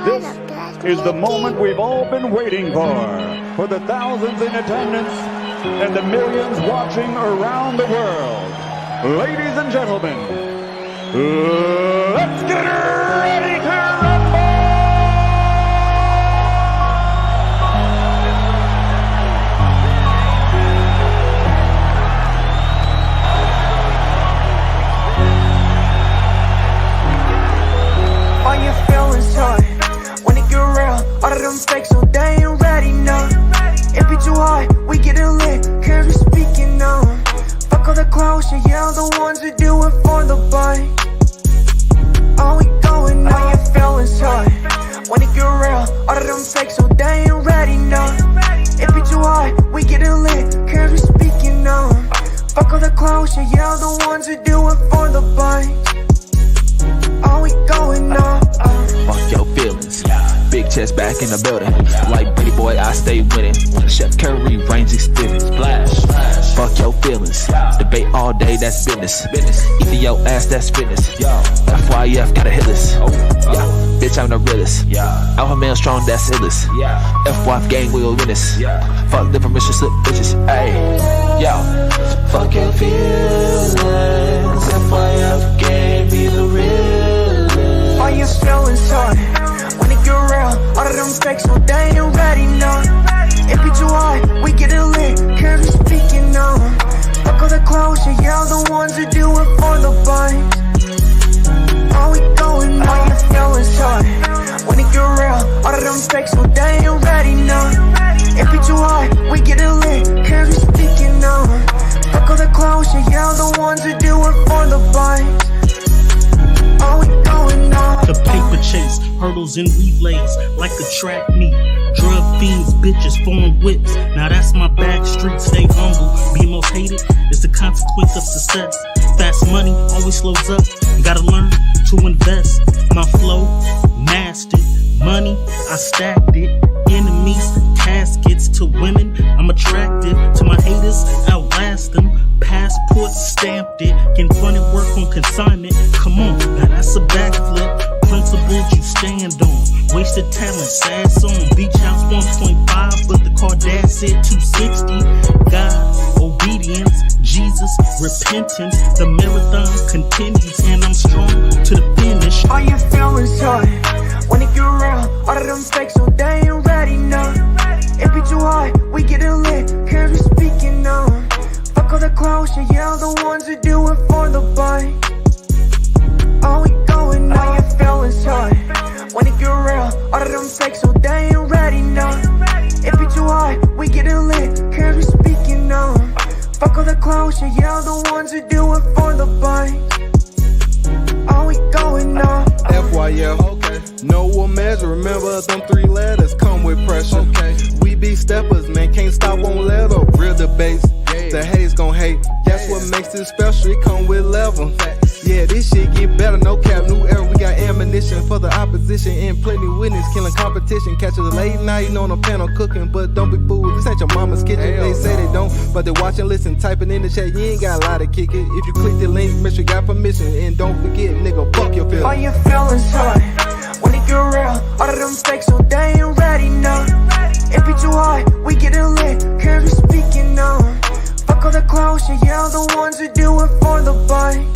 This is the moment we've all been waiting for the thousands in attendance and the millions watching around the world. Ladies and gentlemen, let's get ready to rumble! All your feelings hurt when it get real. All of them fakes, so they ain't ready now. It be too hard, we getting lit, cause we speaking now. Fuck all the clowns, yeah, the ones who do it for the bite. All we going now. All your feelings hurt when it get real. All of them fakes, so they ain't ready now. It be too hard, we getting lit, cause we speaking now. Fuck all the clowns, yeah, the ones who do it for the bite. All we going now. Fuck your feelings. Big chest back in the building. Like Brady boy, I stay winning. Chef Curry, range extended. Splash. Fuck your feelings. Debate all day, that's business. Eating your ass, that's fitness. FYF, gotta hit us. Bitch, I'm the realest. Alpha male strong, that's illest. FYF gang, we will win this. Fuck the permission slip bitches. Ayy, yo. Fuck your feelings. FYF gang, be the realest. All your feelings hurt when it get real. All of them fakes, so they ain't ready now. It be too hard, we getting lit, cause we speaking now. Fuck all the clowns, yeah, the ones who do it for the bite. All we going now. All your feelings hurt when it get real. All of them fakes, so they ain't ready now. It be too hard, we getting lit, cause we speaking now. Fuck all the clowns, yeah, the ones who do it for the bite. All we going now. The paper chase, hurdles and relays, like a track meet. Drug fiends, bitches, foreign whips. Now that's my back street, stay humble. Be most hated is the consequence of success. Fast money always slows up. Gotta learn to invest. My flow, mastered. Money, I stacked it. Enemies, caskets to women. I'm attractive to my haters, outlast them. Passport stamped it. Can fund it, work on consignment. Come on, now that's a backflip. Principles you stand on. Wasted talent, sad song. Beach house 1.5, but the car dad said 260. God, obedience, Jesus, repentance. The marathon continues, and I'm strong to the finish. All your feelings hurt when it get real. All of them fakes, so they ain't ready now. It be too hard, we getting lit, cause we speaking now. Fuck all the clowns, yeah, the ones who do it for the bite. All we going now. All your feelings hurt when it get real. All of them fakes, so they ain't ready now. It be too hard, we getting lit, cause we speaking now. Fuck all the clowns, yeah, the ones who do it for the bite. All we going now. FYF, okay. No one measure, remember them 3 letters come with pressure. Okay. We be steppers, man, can't stop, won't let up. Real debates, the haters gon' hate. That's what makes it special, it come with level. Yeah, this shit get better, no cap, new era. We got ammunition for the opposition and plenty witness, killing competition. Catch us late night, on the panel cooking, but don't be fooled. This ain't your mama's kitchen. They say they don't, but they watch and listen, typing in the chat. You ain't got a lot to kick it. If you click the link, make sure you got permission, and don't forget, nigga, fuck your feelings. All your feelings hurt when it get real. All of them fakes, so they ain't ready now. It be too hard, we getting lit, cause we speaking now. Fuck all the clowns, yeah, the ones who do it for the bite.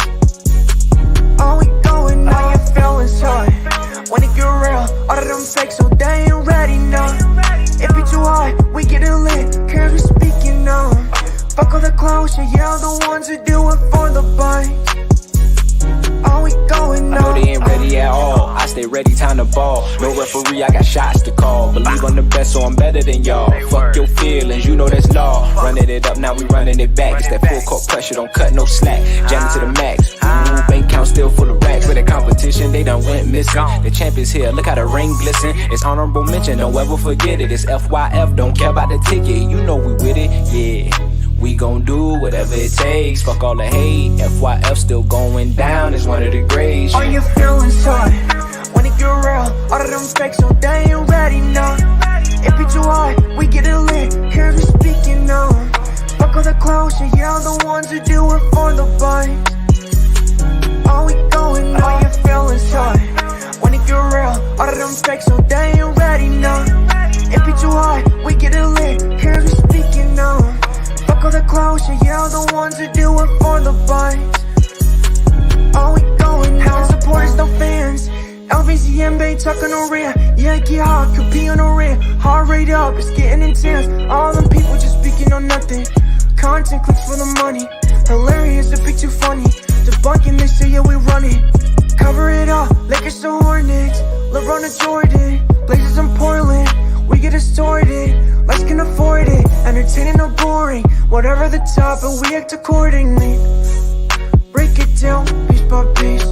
All we going now. All your feelings hurt when it get real. All of them fakes, so they ain't ready now. It be too hard, we getting lit, cause we speaking now. Fuck all the clowns, yeah, the ones who do it for the bite. All we going now. I know they ain't ready at all. I stay ready, time to ball. No referee, I got shots to call. Believe I'm the best, so I'm better than y'all. Fuck your feelings, you know that's law. Running it up, now we running it back. It's that full court pressure, don't cut no slack. Jamming to the max. Ooh, bank account still full of racks. For the competition, they done went missing. The champ is here, look how the ring glisten. It's honorable mention, don't ever forget it. It's FYF, don't care about the ticket. You know we with it, yeah. We gon' do whatever it takes. Fuck all the hate. FYF still going down. It's one of the grades. All your feelings hurt when it get real. All of them fakes, so they ain't ready now. It be too hard, we getting lit, cause we speaking now. Fuck all the clowns, yeah, the ones who do it for the bite. All we going now. All your feelings hurt when it get real, all of them fakes, so they ain't ready, no. It be too hard, we get it lit, here we speaking now. Fuck all the clowns, yeah, the ones that do it for the bites. Oh, we going now, supporters, no fans. LVCM, tucking on rear. Yeah, get hard, could be on the rear. Heart rate up, it's getting intense. All them people just speaking on nothing. Content clicks for the money. Hilarious, it be too funny. Debunking this shit, yeah, we run it. Cover it up, Lakers to Hornets. LeBron to Jordan, Blazers in Portland. We get it sorted, lights can afford it. Entertaining or boring, whatever the top, but we act accordingly. Break it down, piece by piece.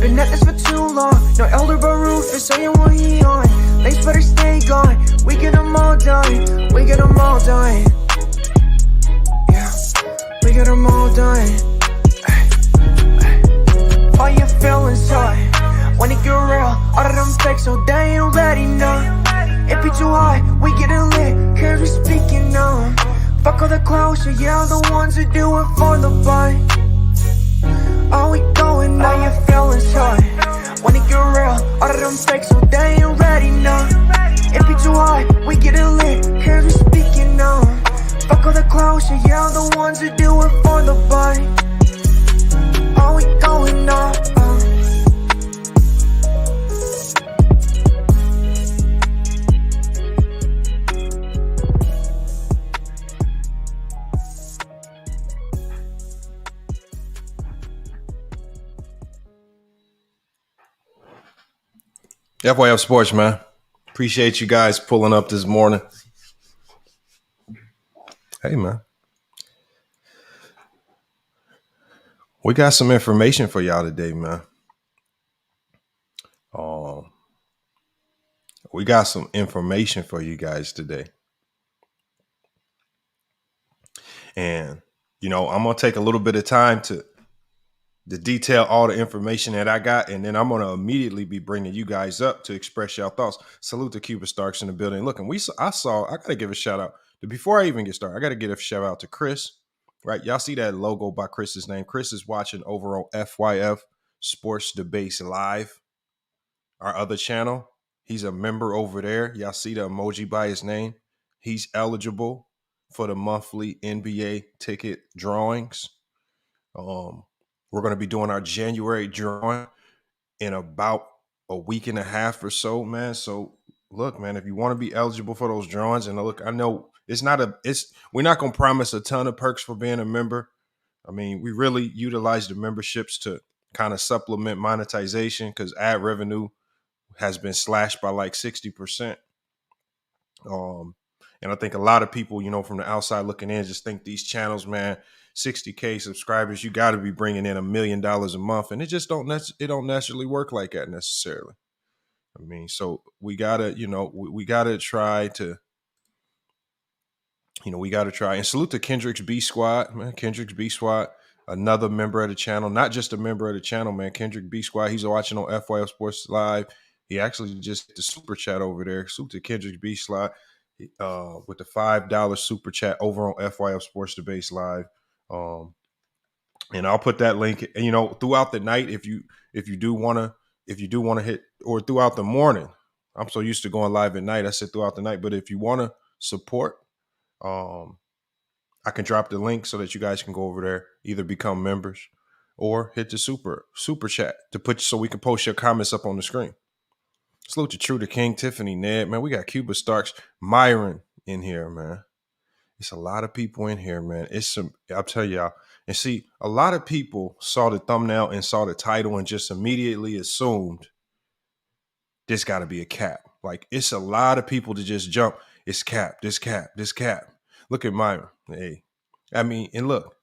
Been at this for too long. No elder but roof is saying what he on. Lace better stay gone. We get them all done. We get them all done. Yeah, we get them all done. All your feelings hurt when it get real. All of them fakes, so they ain't ready, no. It be too hard, we get it lit, cause we speaking now. Fuck all the clowns, yeah, the ones that do it for the bite. All we going now, your feelings hurt when it get real, all of them fakes, so they ain't ready, no. It be too hard, we get it lit, cause we speaking now. Fuck all the clowns, yeah, the ones that do it for the bite. All we going now, FYF Sports, man. Appreciate you guys pulling up this morning. Hey, man. We got some information for y'all today, man. We got some information for you guys today. And, you know, I'm going to take a little bit of time to detail all the information that I got, and then I'm going to immediately be bringing you guys up to express your thoughts. Salute to Cuba Starks in the building. Look, and I got to give a shout out. Before I even get started, I got to give a shout out to Chris, right? Y'all see that logo by Chris's name. Chris is watching over on FYF Sports Debates Live, our other channel. He's a member over there. Y'all see the emoji by his name. He's eligible for the monthly NBA ticket drawings. We're going to be doing our January drawing in about a week and a half or so, man. So look, man, if you want to be eligible for those drawings, and look, I know we're not going to promise a ton of perks for being a member. I mean, we really utilize the memberships to kind of supplement monetization because ad revenue has been slashed by like 60%. And I think a lot of people, you know, from the outside looking in, just think these channels, man, 60K subscribers, you got to be bringing in $1 million a month. And it just don't necessarily work like that necessarily. I mean, so we got to, you know, we got to try to, you know, we got to try. And salute to Kendrick's B Squad, man. Kendrick's B Squad, another member of the channel, not just a member of the channel, man. Kendrick B Squad, he's watching on FYF Sports Live. He actually just hit the super chat over there. Salute to Kendrick's B Squad with the $5 super chat over on FYF Sports Debates Live. And I'll put that link, you know, throughout the night if you do want to hit, or throughout the morning. I'm so used to going live at night. I said throughout the night, but if you want to support, I can drop the link so that you guys can go over there, either become members or hit the super chat so we can post your comments up on the screen. Salute to True to King, Tiffany, Ned, man. We got Cuba Starks, Myron in here, man. It's a lot of people in here, man. I'll tell y'all. And see, a lot of people saw the thumbnail and saw the title and just immediately assumed this got to be a cap. Like, it's a lot of people to just jump. It's cap, this cap, this cap. Look at Myron. Hey, I mean, and look,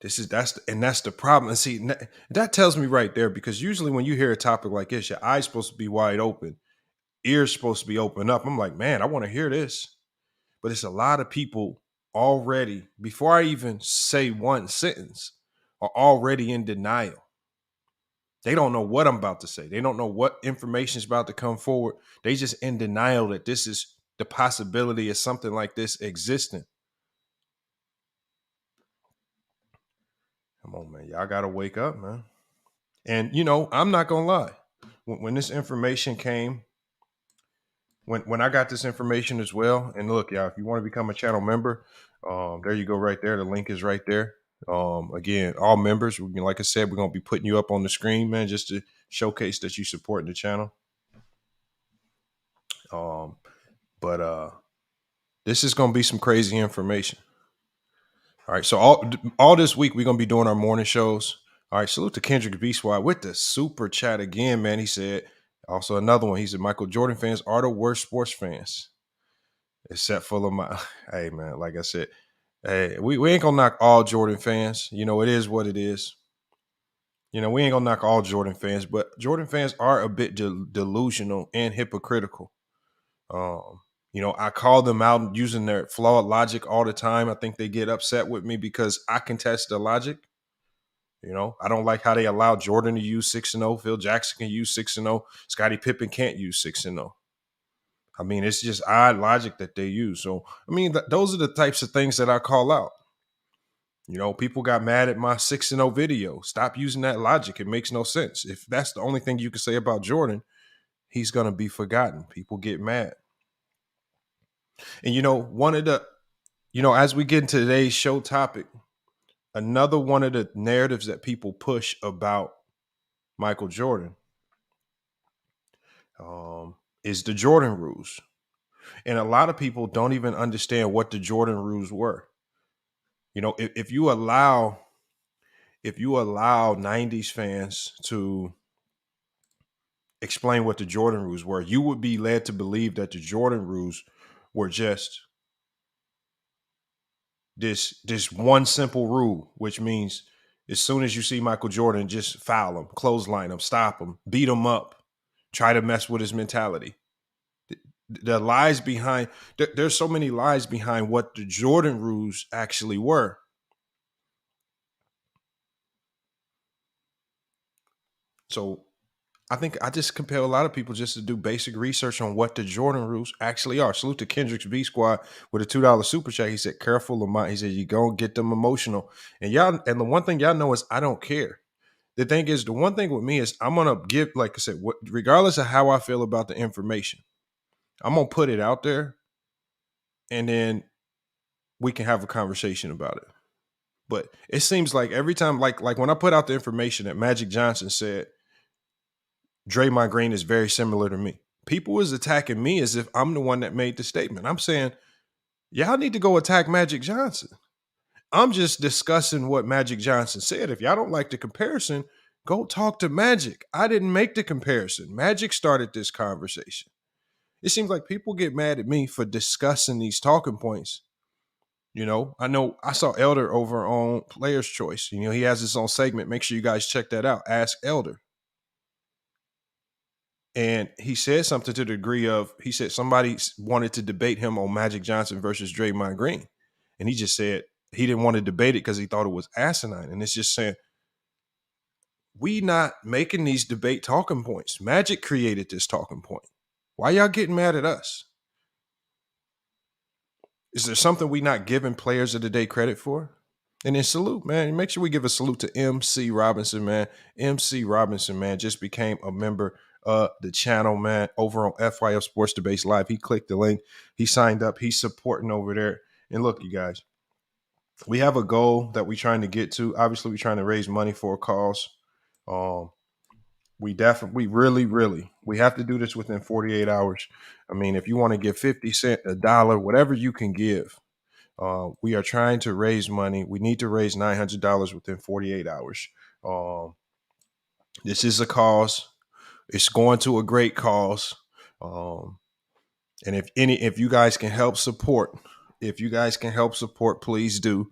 that's the problem. And see, that tells me right there, because usually when you hear a topic like this, your eyes supposed to be wide open, ears supposed to be open up. I'm like, man, I want to hear this. But it's a lot of people already, before I even say one sentence, are already in denial. They don't know what I'm about to say. They don't know what information is about to come forward. They just in denial that this is the possibility of something like this existing. Come on, man. Y'all got to wake up, man. And, you know, I'm not going to lie. when this information came, when I got this information as well, and look, y'all, if you want to become a channel member, there you go right there. The link is right there. Again, all members, like I said, we're going to be putting you up on the screen, man, just to showcase that you support the channel. But this is going to be some crazy information. All right, so all this week we're going to be doing our morning shows. All right, salute to Kendrick B Squad with the super chat again, man. He said, also another one, he said, Michael Jordan fans are the worst sports fans. Except full of my, hey, man, like I said, hey, we ain't going to knock all Jordan fans. You know, it is what it is. You know, we ain't going to knock all Jordan fans, but Jordan fans are a bit delusional and hypocritical. You know, I call them out using their flawed logic all the time. I think they get upset with me because I contest the logic. You know, I don't like how they allow Jordan to use 6-0. Phil Jackson can use 6-0. Scottie Pippen can't use 6-0. I mean, it's just odd logic that they use. So, I mean, those are the types of things that I call out. You know, people got mad at my 6-0 video. Stop using that logic. It makes no sense. If that's the only thing you can say about Jordan, he's going to be forgotten. People get mad. And, you know, one of the, you know, as we get into today's show topic, another one of the narratives that people push about Michael Jordan is the Jordan rules. And a lot of people don't even understand what the Jordan rules were. You know, if you allow 90s fans to explain what the Jordan rules were, you would be led to believe that the Jordan rules were just this one simple rule, which means as soon as you see Michael Jordan, just foul him, clothesline him, stop him, beat him up, try to mess with his mentality. The lies behind, there's so many lies behind what the Jordan rules actually were. So I think I just compel a lot of people just to do basic research on what the Jordan rules actually are. Salute to Kendrick's B Squad with a $2 super chat. He said, careful, Lamont. He said, you gonna get them emotional. And the one thing y'all know is I don't care. The thing is, the one thing with me is I'm gonna give, like I said, regardless of how I feel about the information, I'm gonna put it out there, and then we can have a conversation about it. But it seems like every time, like when I put out the information that Magic Johnson said Draymond Green is very similar to me, people was attacking me as if I'm the one that made the statement. I'm saying, y'all need to go attack Magic Johnson. I'm just discussing what Magic Johnson said. If y'all don't like the comparison, go talk to Magic. I didn't make the comparison. Magic started this conversation. It seems like people get mad at me for discussing these talking points. You know I saw Elder over on Player's Choice. You know, he has his own segment. Make sure you guys check that out. Ask Elder. And he said something to the degree of, he said somebody wanted to debate him on Magic Johnson versus Draymond Green. And he just said he didn't want to debate it because he thought it was asinine. And it's just saying, we not making these debate talking points. Magic created this talking point. Why y'all getting mad at us? Is there something we not giving players of the day credit for? And then salute, man. Make sure we give a salute to MC Robinson, man. MC Robinson, man, just became a member of the channel, man, over on FYF Sports Debates Live. He clicked the link. He signed up. He's supporting over there. And look, you guys, we have a goal that we're trying to get to. Obviously, we're trying to raise money for a cause. We really have to do this within 48 hours. I mean, if you want to give 50 cents, $1, whatever you can give, we are trying to raise money. We need to raise $900 within 48 hours. This is a cause. It's going to a great cause. And if you guys can help support, please do.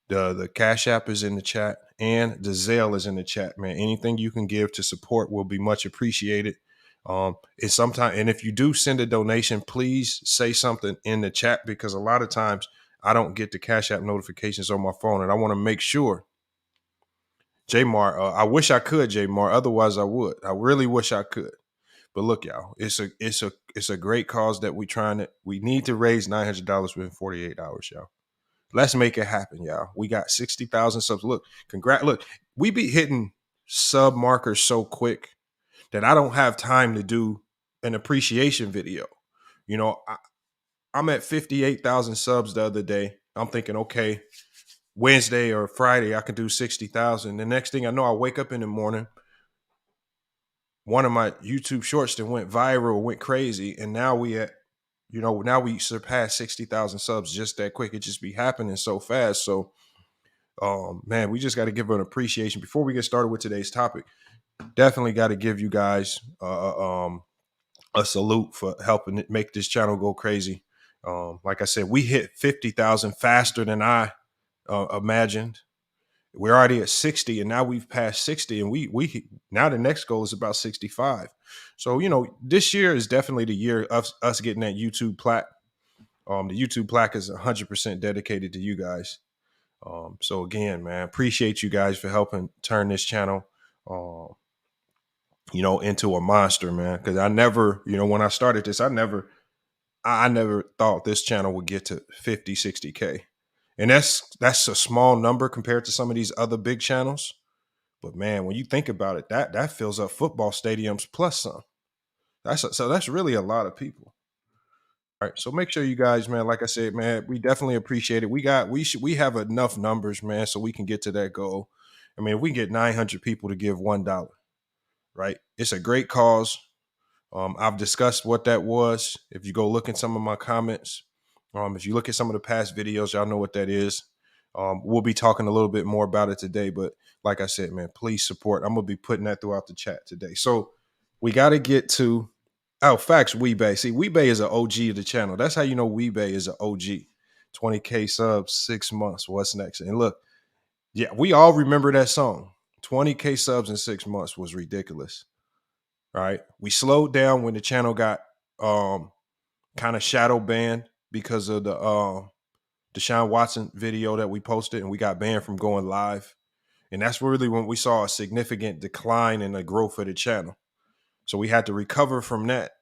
The Cash App is in the chat and the Zelle is in the chat, man. Anything you can give to support will be much appreciated. And if you do send a donation, please say something in the chat, because a lot of times I don't get the Cash App notifications on my phone, and I want to make sure. Jamar, I wish I could, Jamar. Otherwise, I would. I really wish I could. But look, y'all, it's a great cause that we need to raise $900 within 48 hours, y'all. Let's make it happen, y'all. We got 60,000 subs. Look, we be hitting sub markers so quick. that I don't have time to do an appreciation video. You know, I'm at 58,000 subs the other day. I'm thinking, okay, Wednesday or Friday, I can do 60,000. The next thing I know, I wake up in the morning, one of my YouTube shorts that went viral, went crazy. And now now we surpassed 60,000 subs just that quick. It just be happening so fast. So, man, we just got to give an appreciation. Before we get started with today's topic, definitely got to give you guys a salute for helping it make this channel go crazy. Like I said, we hit 50,000 faster than I imagined. We're already at 60, and now we've passed 60, and we now the next goal is about 65. So, you know, this year is definitely the year of us getting that YouTube plaque. The YouTube plaque is 100% dedicated to you guys. So again, man, appreciate you guys for helping turn this channel, into a monster, man. Because I never, when I started this, I never thought this channel would get to 50, 60K. And that's a small number compared to some of these other big channels. But man, when you think about it, that fills up football stadiums plus some. So that's really a lot of people. All right, so make sure you guys, man, like I said, man, we definitely appreciate it. We have enough numbers, man, so we can get to that goal. I mean, if we get 900 people to give $1, right? It's a great cause. I've discussed what that was. If you go look in some of my comments, if you look at some of the past videos, y'all know what that is. We'll be talking a little bit more about it today, but like I said, man, please support. I'm gonna be putting that throughout the chat today. So we got to get to facts. Weebay. See, Weebay is an OG of the channel. That's how you know Weebay is an OG. 20K subs, 6 months. What's next? And look, yeah, we all remember that song. 20K subs in 6 months was ridiculous. All right. We slowed down when the channel got kind of shadow banned because of the Deshaun Watson video that we posted, and we got banned from going live. And that's really when we saw a significant decline in the growth of the channel. So we had to recover from that.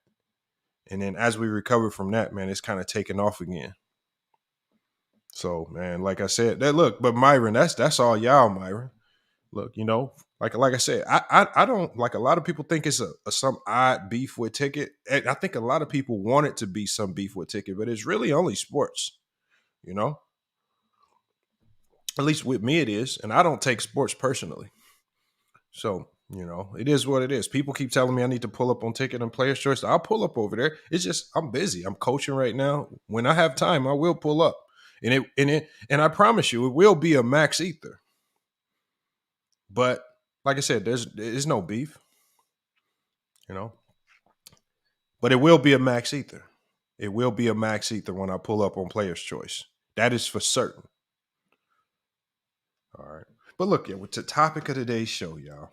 And then as we recover from that, man, it's kind of taken off again. So, man, like I said, but Myron, that's all y'all, Myron. Look, like I said, I don't, like, a lot of people think it's some odd beef with Ticket. I think a lot of people want it to be some beef with Ticket, but it's really only sports, At least with me it is, and I don't take sports personally. So, it is what it is. People keep telling me I need to pull up on Ticket and Player's Choice. I'll pull up over there. It's just I'm busy. I'm coaching right now. When I have time, I will pull up. And I promise you, it will be a max ether. But like I said, there's no beef, But it will be a max ether. It will be a max ether when I pull up on Player's Choice. That is for certain. All right. But look, with the topic of today's show, y'all.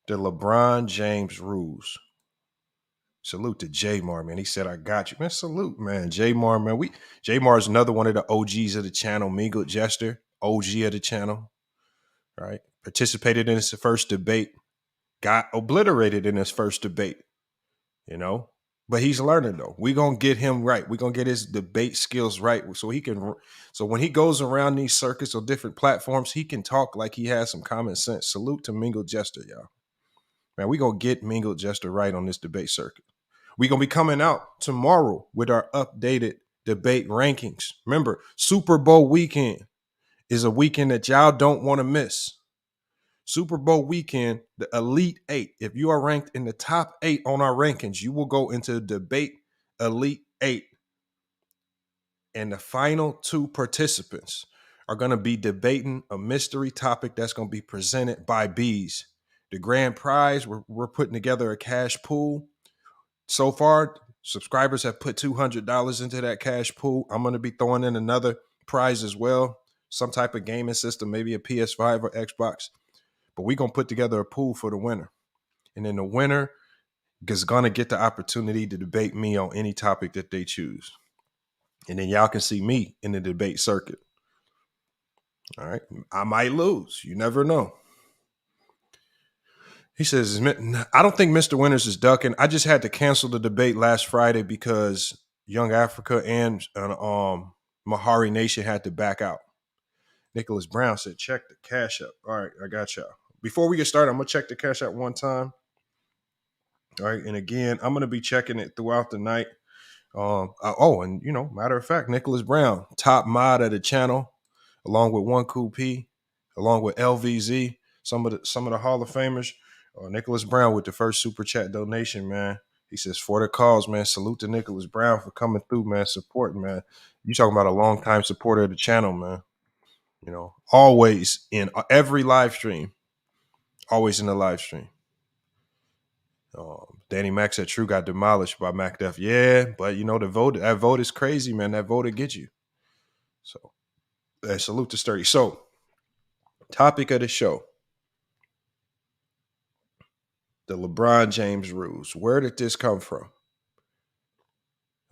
The LeBron James rules. Salute to Jamar, man. He said, I got you. Man, salute, man. Jamar, man. Jamar is another one of the OGs of the channel. Mingle Jester, OG of the channel. Right? Participated in his first debate. Got obliterated in his first debate. But he's learning, though. We're going to get him right. We're going to get his debate skills right so when he goes around these circuits or different platforms, he can talk like he has some common sense. Salute to Mingle Jester, y'all. Man, we're going to get Mingle Jester right on this debate circuit. We're going to be coming out tomorrow with our updated debate rankings. Remember, Super Bowl weekend is a weekend that y'all don't want to miss. Super Bowl weekend, the Elite 8. If you are ranked in the top 8 on our rankings, you will go into debate Elite 8. And the final 2 participants are going to be debating a mystery topic that's going to be presented by Bees. The grand prize, we're putting together a cash pool. So far, subscribers have put $200 into that cash pool. I'm going to be throwing in another prize as well. Some type of gaming system, maybe a PS5 or Xbox. But we're going to put together a pool for the winner. And then the winner is going to get the opportunity to debate me on any topic that they choose. And then y'all can see me in the debate circuit. All right. I might lose. You never know. He says, I don't think Mr. Winters is ducking. I just had to cancel the debate last Friday because Young Africa and Mahari Nation had to back out. Nicholas Brown said, check the cash up. All right, I got y'all. Before we get started, I'm going to check the cash out one time. All right. And again, I'm going to be checking it throughout the night. And matter of fact, Nicholas Brown, top mod of the channel, along with One Cool P, along with LVZ, some of the Hall of Famers. Nicholas Brown with the first super chat donation, man. He says, for the cause, man. Salute to Nicholas Brown for coming through, man. Supporting, man. You talking about a longtime supporter of the channel, man. Always in every live stream. Always in the live stream. Danny Mac said True got demolished by Mac Def. Yeah, but that vote is crazy, man. That vote will get you. So salute to Sturdy. So, topic of the show. The LeBron James rules. Where did this come from?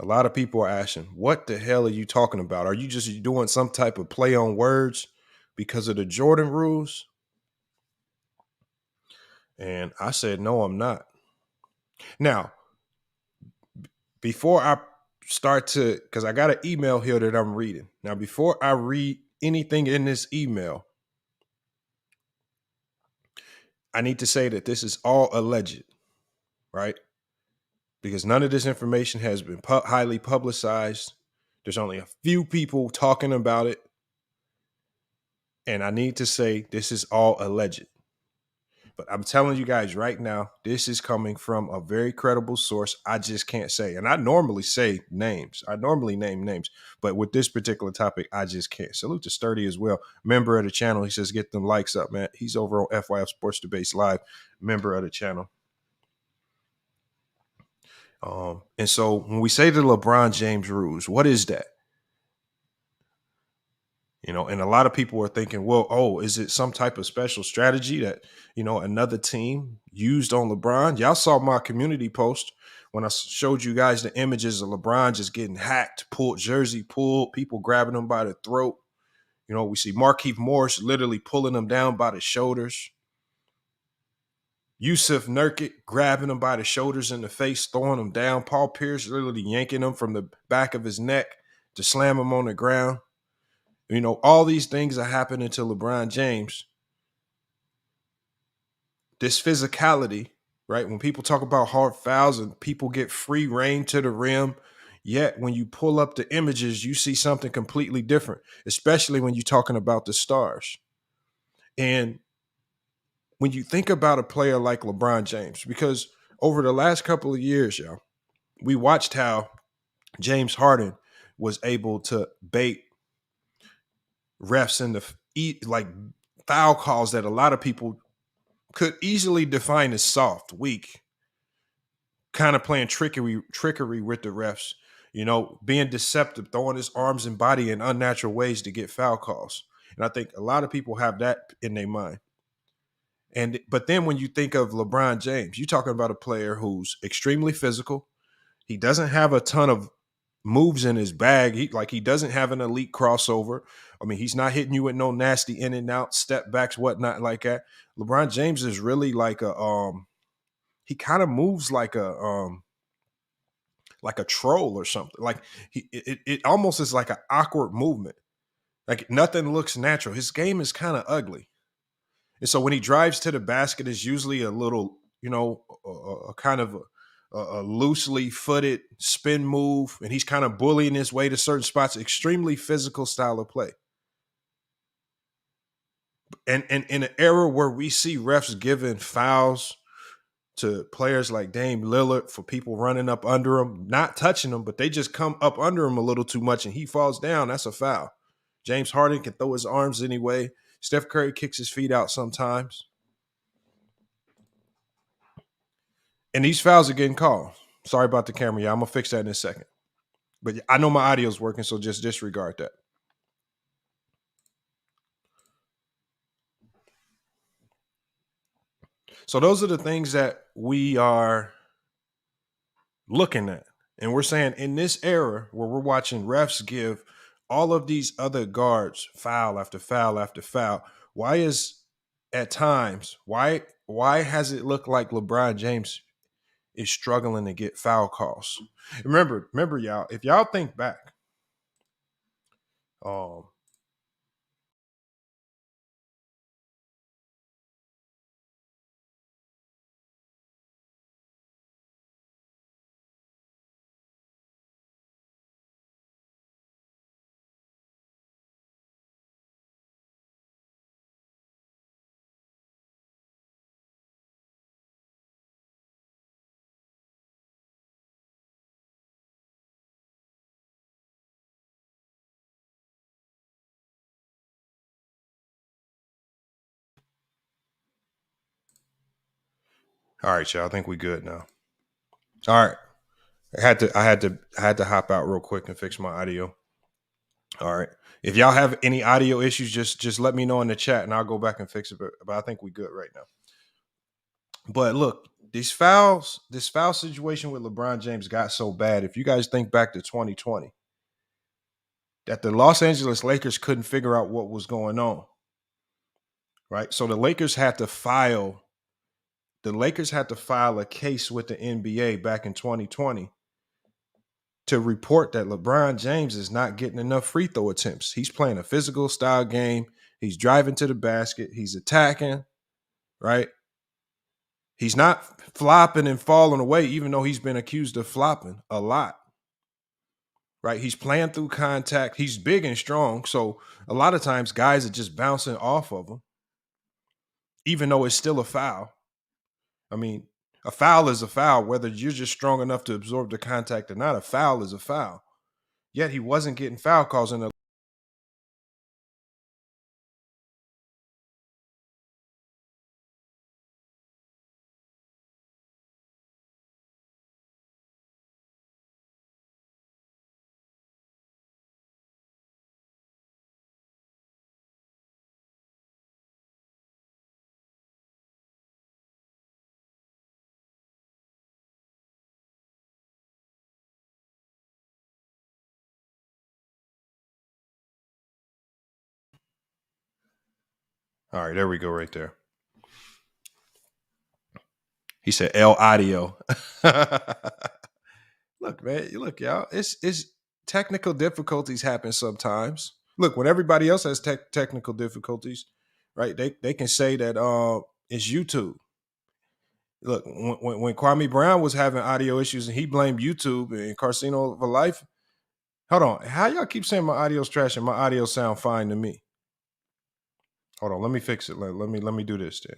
A lot of people are asking, what the hell are you talking about? Are you just doing some type of play on words because of the Jordan rules? And I said, no, I'm not. Now, before I start because I got an email here that I'm reading. Now, before I read anything in this email, I need to say that this is all alleged, right? Because none of this information has been highly publicized. There's only a few people talking about it. And I need to say this is all alleged. But I'm telling you guys right now, this is coming from a very credible source. I just can't say. And I normally say names. I normally name names. But with this particular topic, I just can't. Salute to Sturdy as well. Member of the channel. He says, get them likes up, man. He's over on FYF Sports Debates Live. Member of the channel. And so when we say the LeBron James rules, what is that? And a lot of people are thinking, well, is it some type of special strategy that, another team used on LeBron? Y'all saw my community post when I showed you guys the images of LeBron just getting hacked, jersey pulled, people grabbing him by the throat. We see Markieff Morris literally pulling him down by the shoulders. Yusuf Nurkic grabbing him by the shoulders in the face, throwing him down. Paul Pierce literally yanking him from the back of his neck to slam him on the ground. All these things are happening to LeBron James. This physicality, right? When people talk about hard fouls and people get free reign to the rim, yet when you pull up the images, you see something completely different, especially when you're talking about the stars. And when you think about a player like LeBron James, because over the last couple of years, y'all, we watched how James Harden was able to bait refs in the foul calls that a lot of people could easily define as soft, weak, kind of playing trickery with the refs, being deceptive, throwing his arms and body in unnatural ways to get foul calls. And I think a lot of people have that in their mind. But then when you think of LeBron James, you're talking about a player who's extremely physical. He doesn't have a ton of moves in his bag. He doesn't have an elite crossover. I mean, he's not hitting you with no nasty in and out, step backs, whatnot like that. LeBron James is really like he kind of moves like a troll or something. Like it almost is like an awkward movement. Like nothing looks natural. His game is kind of ugly. And so when he drives to the basket, it's usually a little, a kind of a loosely footed spin move, and he's kind of bullying his way to certain spots. Extremely physical style of play. And in an era where we see refs giving fouls to players like Dame Lillard for people running up under him, not touching him, but they just come up under him a little too much and he falls down, that's a foul. James Harden can throw his arms anyway. Steph Curry kicks his feet out sometimes. And these fouls are getting called. Sorry about the camera, y'all. I'm going to fix that in a second. But I know my audio's working, so just disregard that. So those are the things that we are looking at. And we're saying in this era where we're watching refs give all of these other guards foul after foul after foul, why has it looked like LeBron James is struggling to get foul calls? Remember, y'all, if y'all think back, All right, y'all. I think we good now. All right. I had to hop out real quick and fix my audio. All right. If y'all have any audio issues, just let me know in the chat and I'll go back and fix it. But I think we good right now. But look, this foul situation with LeBron James got so bad. If you guys think back to 2020, that the Los Angeles Lakers couldn't figure out what was going on. Right. So the Lakers had to file a case with the NBA back in 2020 to report that LeBron James is not getting enough free throw attempts. He's playing a physical style game. He's driving to the basket. He's attacking, right? He's not flopping and falling away, even though he's been accused of flopping a lot, right? He's playing through contact. He's big and strong. So a lot of times guys are just bouncing off of him, even though it's still a foul. I mean, a foul is a foul, whether you're just strong enough to absorb the contact or not. A foul is a foul. Yet he wasn't getting foul calls in the. All right, there we go, right there. He said El Audio. Look, man, y'all. It's technical difficulties happen sometimes. Look, when everybody else has technical difficulties, right? They can say that it's YouTube. Look, when Kwame Brown was having audio issues and he blamed YouTube and Casino for Life. Hold on, how y'all keep saying my audio's trash and my audio sound fine to me? Hold on, let me fix it. Let me do this then.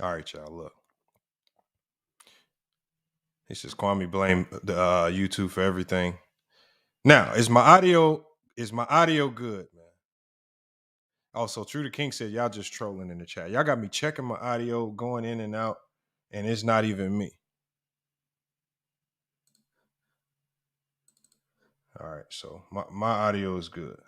All right, y'all. Look, he says Kwame blame the YouTube for everything. Now, is my audio good, man? Also, True the King said y'all just trolling in the chat. Y'all got me checking my audio, going in and out, and it's not even me. All right, so my audio is good.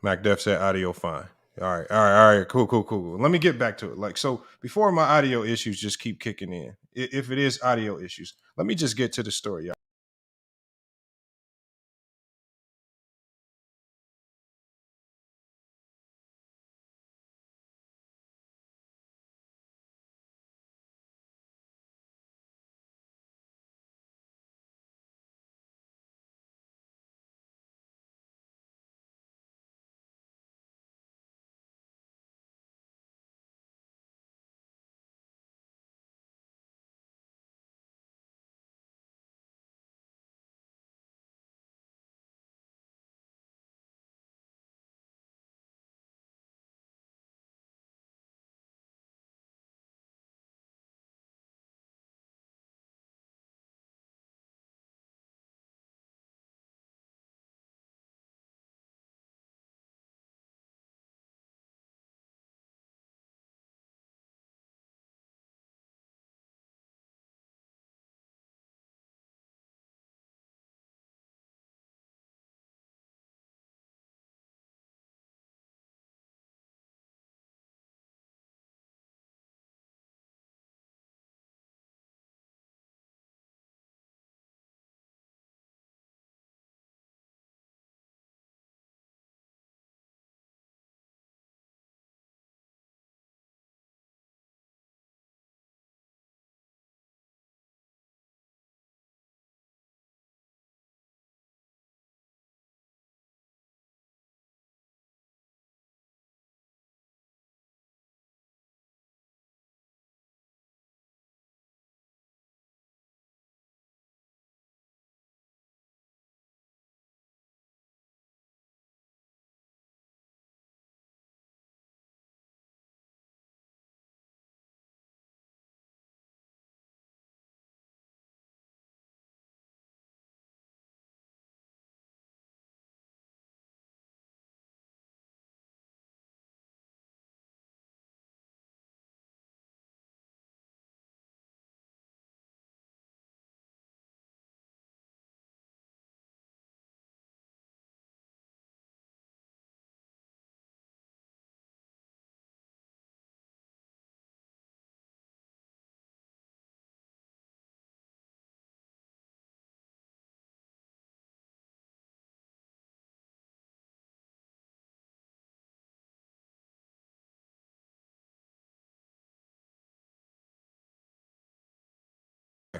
MacDef said audio fine. All right, cool. Let me get back to it. Like, so before my audio issues just keep kicking in, if it is audio issues, let me just get to the story, y'all.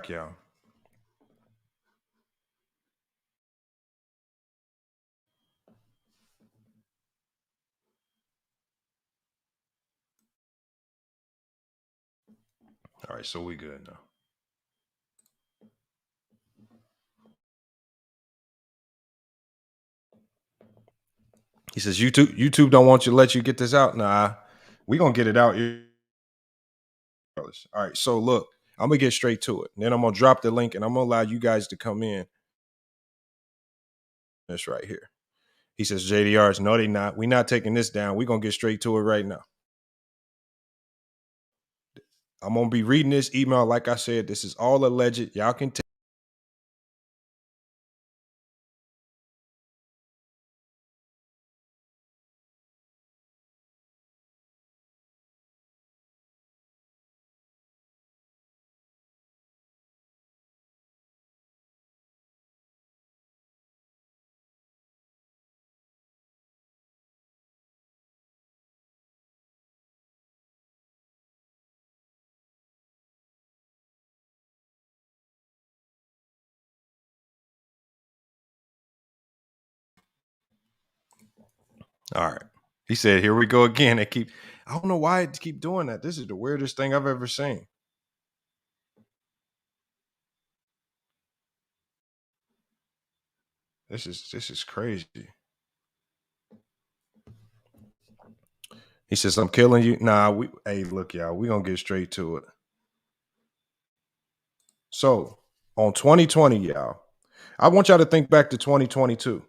y'all. All right, so we good now. He says YouTube don't want you to let you get this out. Nah, we gonna get it out. All right, so look, I'm gonna get straight to it. Then I'm gonna drop the link and I'm gonna allow you guys to come in. This right here. He says JDRs, no, they not. We're not taking this down. We're gonna get straight to it right now. I'm gonna be reading this email. Like I said, this is all alleged. Y'all can take. All right. He said, here we go again. I don't know why it keep doing that. This is the weirdest thing I've ever seen. This is crazy. He says, I'm killing you. Nah, hey, look, y'all, we gonna get straight to it. So on 2020, y'all, I want y'all to think back to 2022.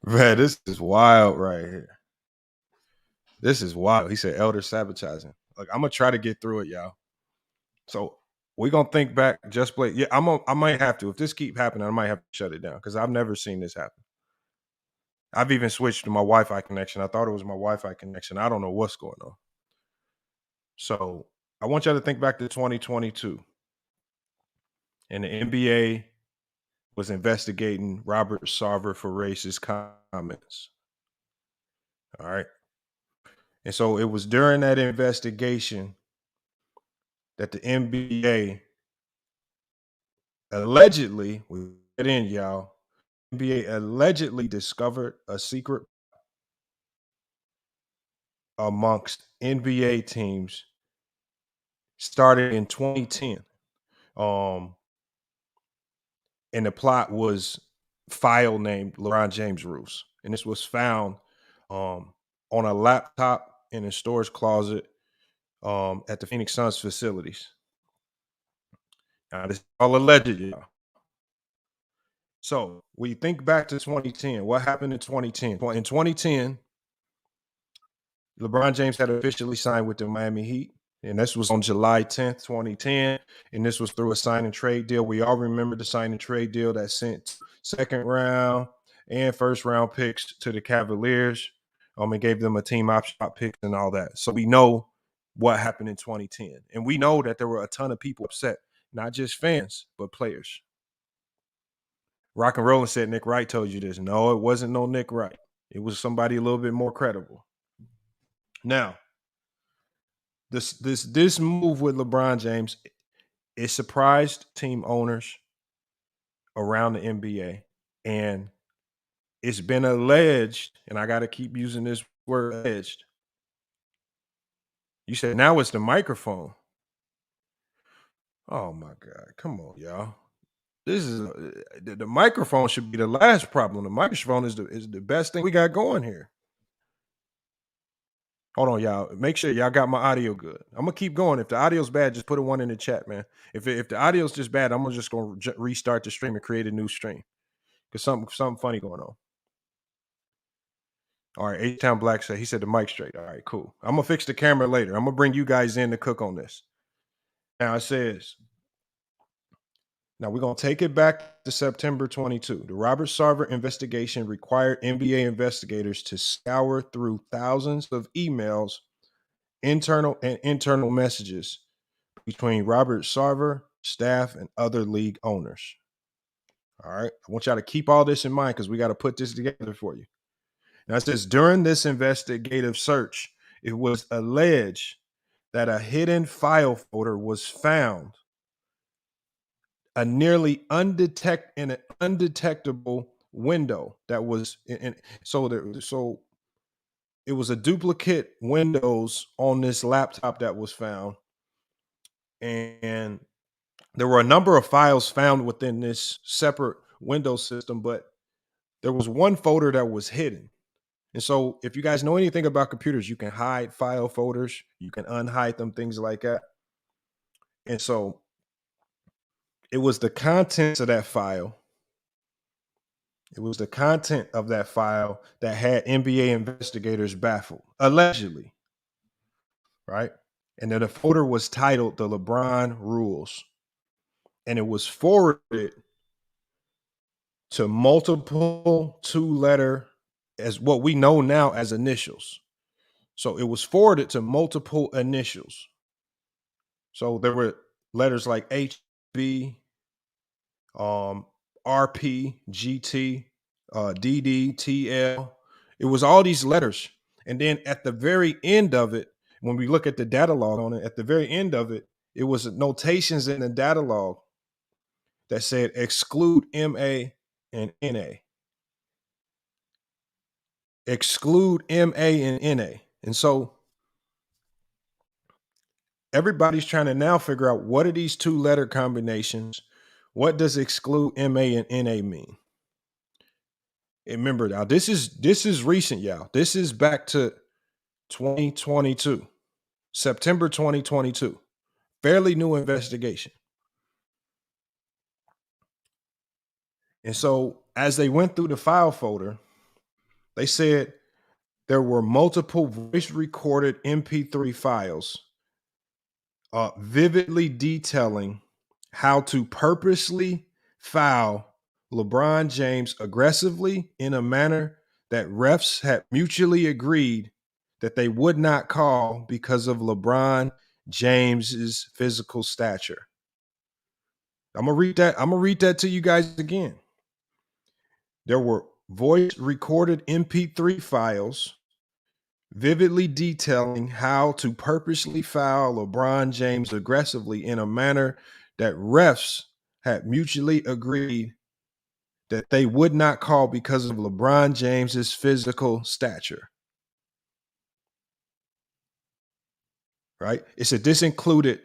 Man, this is wild right here. This is wild. He said elder sabotaging. Like, I'm gonna try to get through it, y'all. So we're gonna think back, just play. Yeah, I might have to. If this keep happening, I might have to shut it down because I've never seen this happen. I've even switched to my Wi-Fi connection. I thought it was my Wi-Fi connection. I don't know what's going on. So I want y'all to think back to 2022. And the NBA was investigating Robert Sarver for racist comments. All right. And so it was during that investigation that the NBA allegedly, we get in, y'all, NBA allegedly discovered a secret amongst NBA teams started in 2010. And the plot was file named LeBron James rules. And this was found on a laptop in a storage closet at the Phoenix Suns facilities. Now, this is all alleged, y'all. So we think back to 2010. What happened in 2010? Well, in 2010, LeBron James had officially signed with the Miami Heat. And this was on July 10th, 2010. And this was through a sign and trade deal. We all remember the sign and trade deal that sent second round and first round picks to the Cavaliers. And gave them a team option picks and all that. So we know what happened in 2010. And we know that there were a ton of people upset, not just fans, but players. Rock and Rollin' said Nick Wright told you this. No, it wasn't no Nick Wright. It was somebody a little bit more credible. Now, this move with LeBron James, it surprised team owners around the NBA. And it's been alleged, and I got to keep using this word alleged. You said now it's the microphone. Oh my God. Come on, y'all. This is the microphone should be the last problem. The microphone is the best thing we got going here. Hold on, y'all. Make sure y'all got my audio good. I'm gonna keep going. If the audio's bad, just put a 1 in the chat, man. If the audio's just bad, I'm just gonna restart the stream and create a new stream because something funny going on. All right, H-Town Black said he said the mic straight. All right, cool. I'm gonna fix the camera later. I'm gonna bring you guys in to cook on this. Now it says. Now we're going to take it back to September 22. The Robert Sarver investigation required NBA investigators to scour through thousands of emails, internal messages between Robert Sarver, staff, and other league owners. All right. I want y'all to keep all this in mind because we got to put this together for you. Now it says during this investigative search, it was alleged that a hidden file folder was found a nearly undetectable window that was so it was a duplicate Windows on this laptop that was found, and there were a number of files found within this separate Windows system, but there was one folder that was hidden. And so if you guys know anything about computers, you can hide file folders, you can unhide them, things like that. And so it was the contents of that file. It was the content of that file that had NBA investigators baffled, allegedly. Right? And then the folder was titled The LeBron Rules. And it was forwarded to multiple 2-letter, as what we know now as initials. So it was forwarded to multiple initials. So there were letters like HB, RP, GT, DD, TL. It was all these letters. And then at the very end of it, when we look at the data log on it, at the very end of it, it was notations in the data log that said exclude MA and NA. Exclude MA and NA. And so everybody's trying to now figure out what are these 2-letter combinations? What does exclude MA and NA mean? And remember now, this is recent, y'all. This is back to 2022, September 2022. Fairly new investigation. And so as they went through the file folder, they said there were multiple voice recorded MP3 files vividly detailing how to purposely foul LeBron James aggressively in a manner that refs had mutually agreed that they would not call because of LeBron James's physical stature. I'm gonna read that to you guys again. There were voice recorded MP3 files vividly detailing how to purposely foul LeBron James aggressively in a manner that refs had mutually agreed that they would not call because of LeBron James's physical stature. Right? It said this included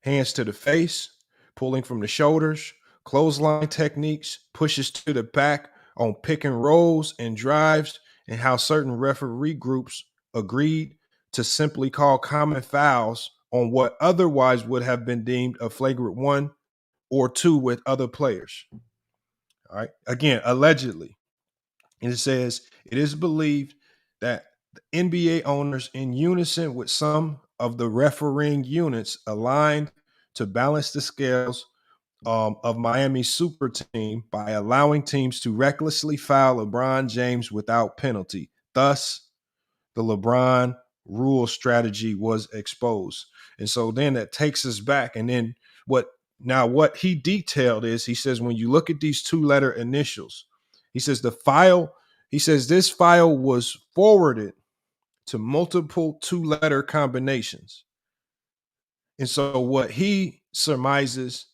hands to the face, pulling from the shoulders, clothesline techniques, pushes to the back on pick and rolls and drives, and how certain referee groups agreed to simply call common fouls on what otherwise would have been deemed a flagrant 1 or 2 with other players. All right. Again, allegedly. And it says it is believed that the NBA owners, in unison with some of the refereeing units, aligned to balance the scales of Miami's super team by allowing teams to recklessly foul LeBron James without penalty. Thus, the LeBron rule strategy was exposed. And so then that takes us back. And then what he detailed is, he says, when you look at these 2-letter initials, he says this file was forwarded to multiple 2-letter combinations. And so what he surmises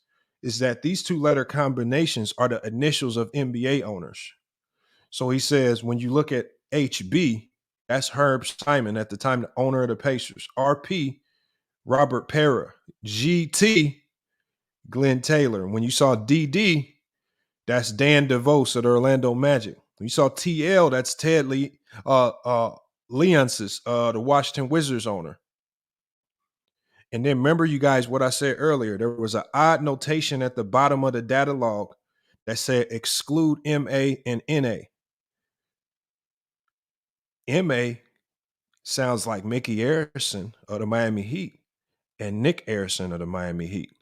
is that these 2-letter combinations are the initials of NBA owners. So he says, when you look at HB, that's Herb Simon, at the time the owner of the Pacers. RP, Robert Pera. GT, Glenn Taylor. When you saw DD, that's Dan DeVos of the Orlando Magic. When you saw TL, that's Ted Leonsis, the Washington Wizards owner. And then remember, you guys, what I said earlier, there was an odd notation at the bottom of the data log that said exclude MA and NA. MA sounds like Mickey Arison of the Miami Heat and Nick Arison of the Miami Heat.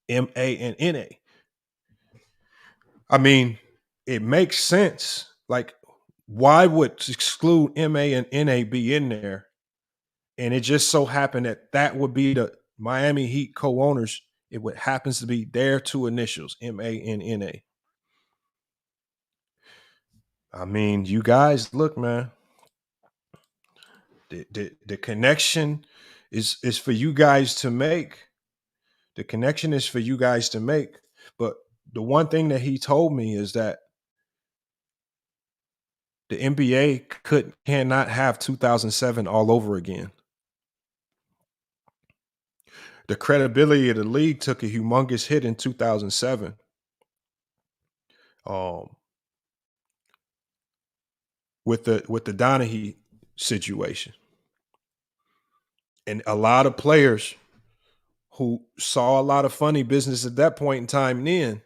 MA and NA. I mean, it makes sense. Like, why would exclude MA and NA be in there? And it just so happened that would be the Miami Heat co-owners. It would happens to be their 2 initials, MA and NA. I mean, you guys, look, man. The connection is for you guys to make. The connection is for you guys to make. But the one thing that he told me is that the NBA cannot have 2007 all over again. The credibility of the league took a humongous hit in 2007. With the Donaghy situation. And a lot of players who saw a lot of funny business at that point in time then.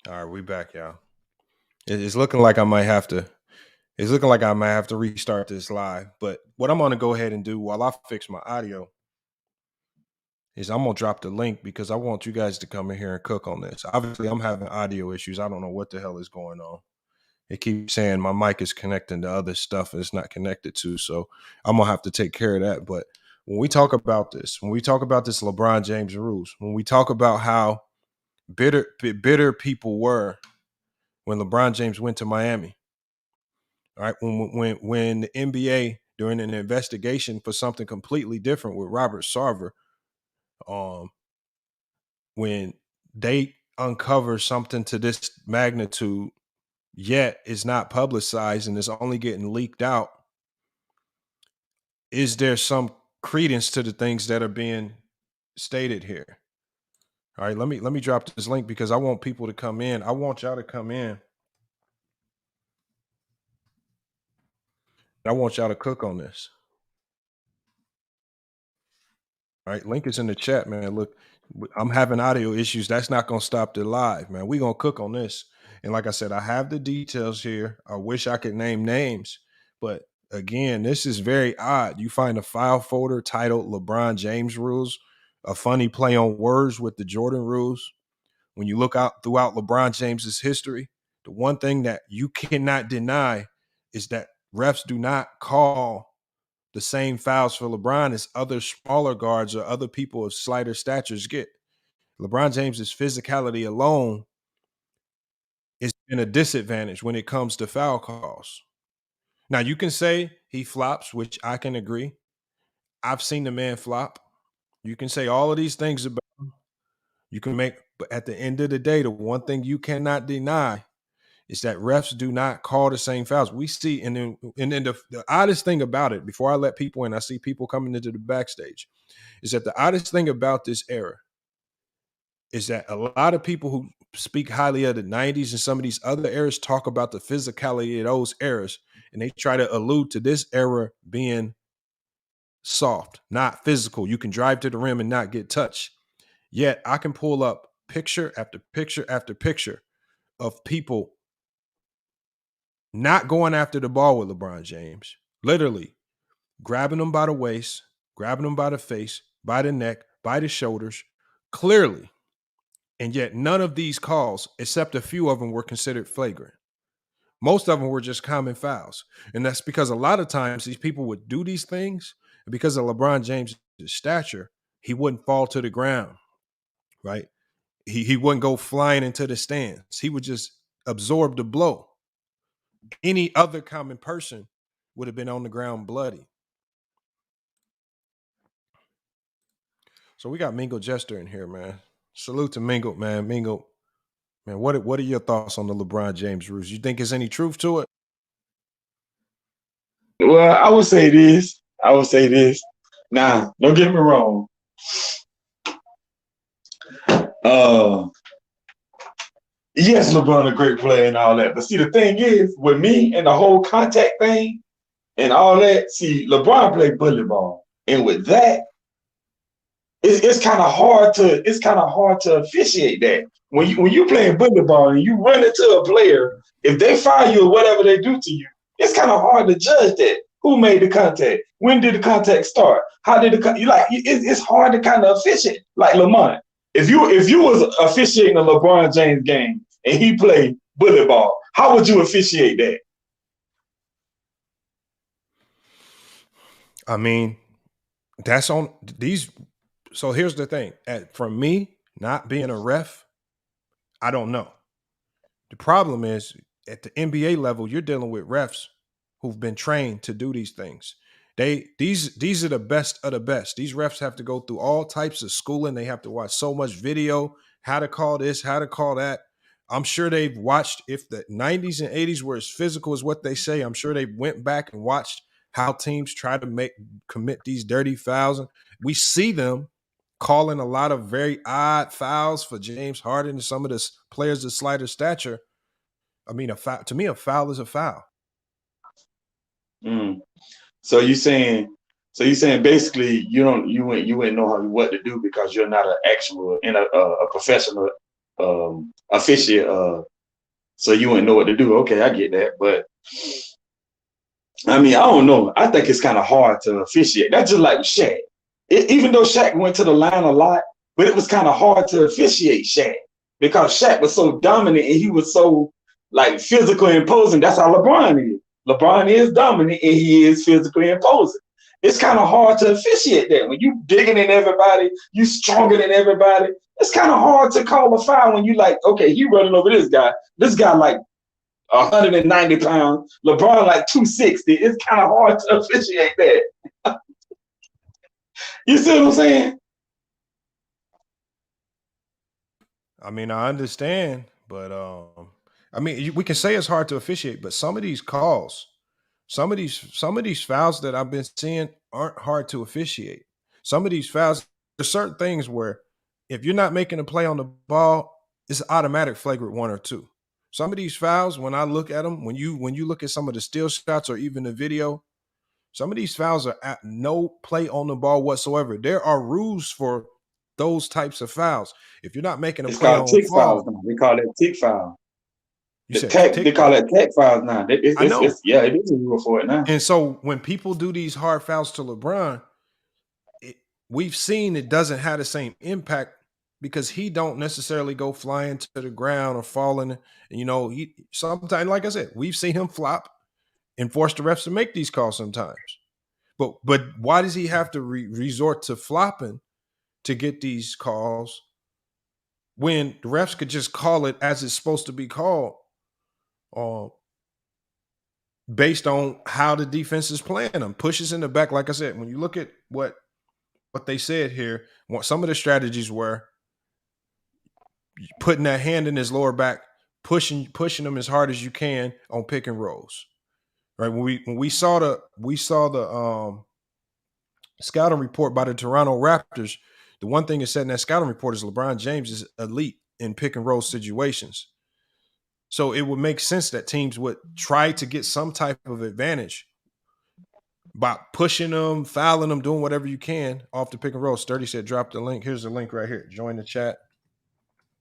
All right, we back, y'all. It's looking like I might have to. It's looking like I might have to restart this live. But what I'm going to go ahead and do while I fix my audio is I'm going to drop the link because I want you guys to come in here and cook on this. Obviously, I'm having audio issues. I don't know what the hell is going on. It keeps saying my mic is connecting to other stuff it's not connected to. So I'm going to have to take care of that. But when we talk about this LeBron James rules, when we talk about how bitter people were when LeBron James went to Miami, all right, when the NBA, during an investigation for something completely different with Robert Sarver, when they uncover something to this magnitude, yet it's not publicized and it's only getting leaked out, is there some credence to the things that are being stated here? All right, let me drop this link because I want people to come in. I want y'all to come in. I want y'all to cook on this. All right, link is in the chat, man. Look, I'm having audio issues. That's not going to stop the live, man. We're going to cook on this. And like I said, I have the details here. I wish I could name names. But again, this is very odd. You find a file folder titled LeBron James Rules, a funny play on words with the Jordan rules. When you look out throughout LeBron James's history, the one thing that you cannot deny is that refs do not call the same fouls for LeBron as other smaller guards or other people of slighter statures get. LeBron James's physicality alone is in a disadvantage when it comes to foul calls. Now, you can say he flops, which I can agree. I've seen the man flop. You can say all of these things about him. You can make, but at the end of the day, the one thing you cannot deny is that refs do not call the same fouls. We see, and then the oddest thing about it, before I let people in, I see people coming into the backstage, is that the oddest thing about this era is that a lot of people who speak highly of the 90s and some of these other eras talk about the physicality of those eras, and they try to allude to this era being soft, not physical. You can drive to the rim and not get touched. Yet I can pull up picture after picture after picture of people not going after the ball with LeBron James, literally grabbing him by the waist, grabbing him by the face, by the neck, by the shoulders, clearly. And yet none of these calls, except a few of them, were considered flagrant. Most of them were just common fouls. And that's because a lot of times these people would do these things, and because of LeBron James' stature, he wouldn't fall to the ground, right? He wouldn't go flying into the stands. He would just absorb the blow. Any other common person would have been on the ground bloody. So we got Mingo Jester in here, man. Salute to Mingo, man. Mingo, man, what are your thoughts on the LeBron James rules? You think there's any truth to it? Well, I would say this. Now, don't get me wrong. Yes, LeBron a great player and all that. But see, the thing is, with me and the whole contact thing and all that, see, LeBron played bully ball. And with that, it's kind of hard to officiate that. When you playing bully ball and you run into a player, if they foul you or whatever they do to you, it's kind of hard to judge that. Who made the contact? When did the contact start? How did it's hard to kind of officiate. Like Lamont, if you was officiating a LeBron James game and he played bully ball, how would you officiate that? I mean, that's on these. So here's the thing. From me not being a ref, I don't know. The problem is at the NBA level, you're dealing with refs who've been trained to do these things. These are the best of the best. These refs have to go through all types of schooling. They have to watch so much video, how to call this, how to call that. I'm sure they've watched, if the 90s and 80s were as physical as what they say, I'm sure they went back and watched how teams try to commit these dirty fouls. And we see them calling a lot of very odd fouls for James Harden and some of the players of slighter stature. I mean, to me, a foul is a foul. So you saying basically you wouldn't know what to do because you're not an actual a professional officiate. So you wouldn't know what to do. Okay, I get that, but I mean, I don't know. I think it's kind of hard to officiate. That's just like Shaq. Even though Shaq went to the line a lot, but it was kind of hard to officiate Shaq because Shaq was so dominant and he was so like physically imposing. That's how LeBron is. LeBron is dominant and he is physically imposing. It's kind of hard to officiate that. When you digging in everybody, you stronger than everybody. It's kind of hard to call a foul when you like, okay, he running over this guy. This guy like 190 pounds. LeBron like 260. It's kind of hard to officiate that. You see what I'm saying? I mean, I understand, but I mean, we can say it's hard to officiate, but some of these calls, some of these fouls that I've been seeing aren't hard to officiate. Some of these fouls, there's certain things where if you're not making a play on the ball, it's automatic flagrant 1 or 2. Some of these fouls, when I look at them, when you look at some of the steal shots or even the video, some of these fouls are at no play on the ball whatsoever. There are rules for those types of fouls. If you're not making a play on the ball, they call it tick foul. They call it tech fouls now. I know. It is a rule for it now. And so when people do these hard fouls to LeBron, we've seen it doesn't have the same impact because he don't necessarily go flying to the ground or falling. You know, he sometimes, like I said, we've seen him flop and force the refs to make these calls sometimes. But why does he have to resort to flopping to get these calls when the refs could just call it as it's supposed to be called? Based on how the defense is playing them, pushes in the back. Like I said, when you look at what what they said here. Some of the strategies were putting that hand in his lower back, pushing him as hard as you can on pick and rolls. Right? When we saw the scouting report by the Toronto Raptors, the one thing it said in that scouting report is LeBron James is elite in pick and roll situations. So it would make sense that teams would try to get some type of advantage by pushing them, fouling them, doing whatever you can off the pick and roll. Sturdy said, drop the link. Here's the link right here. Join the chat.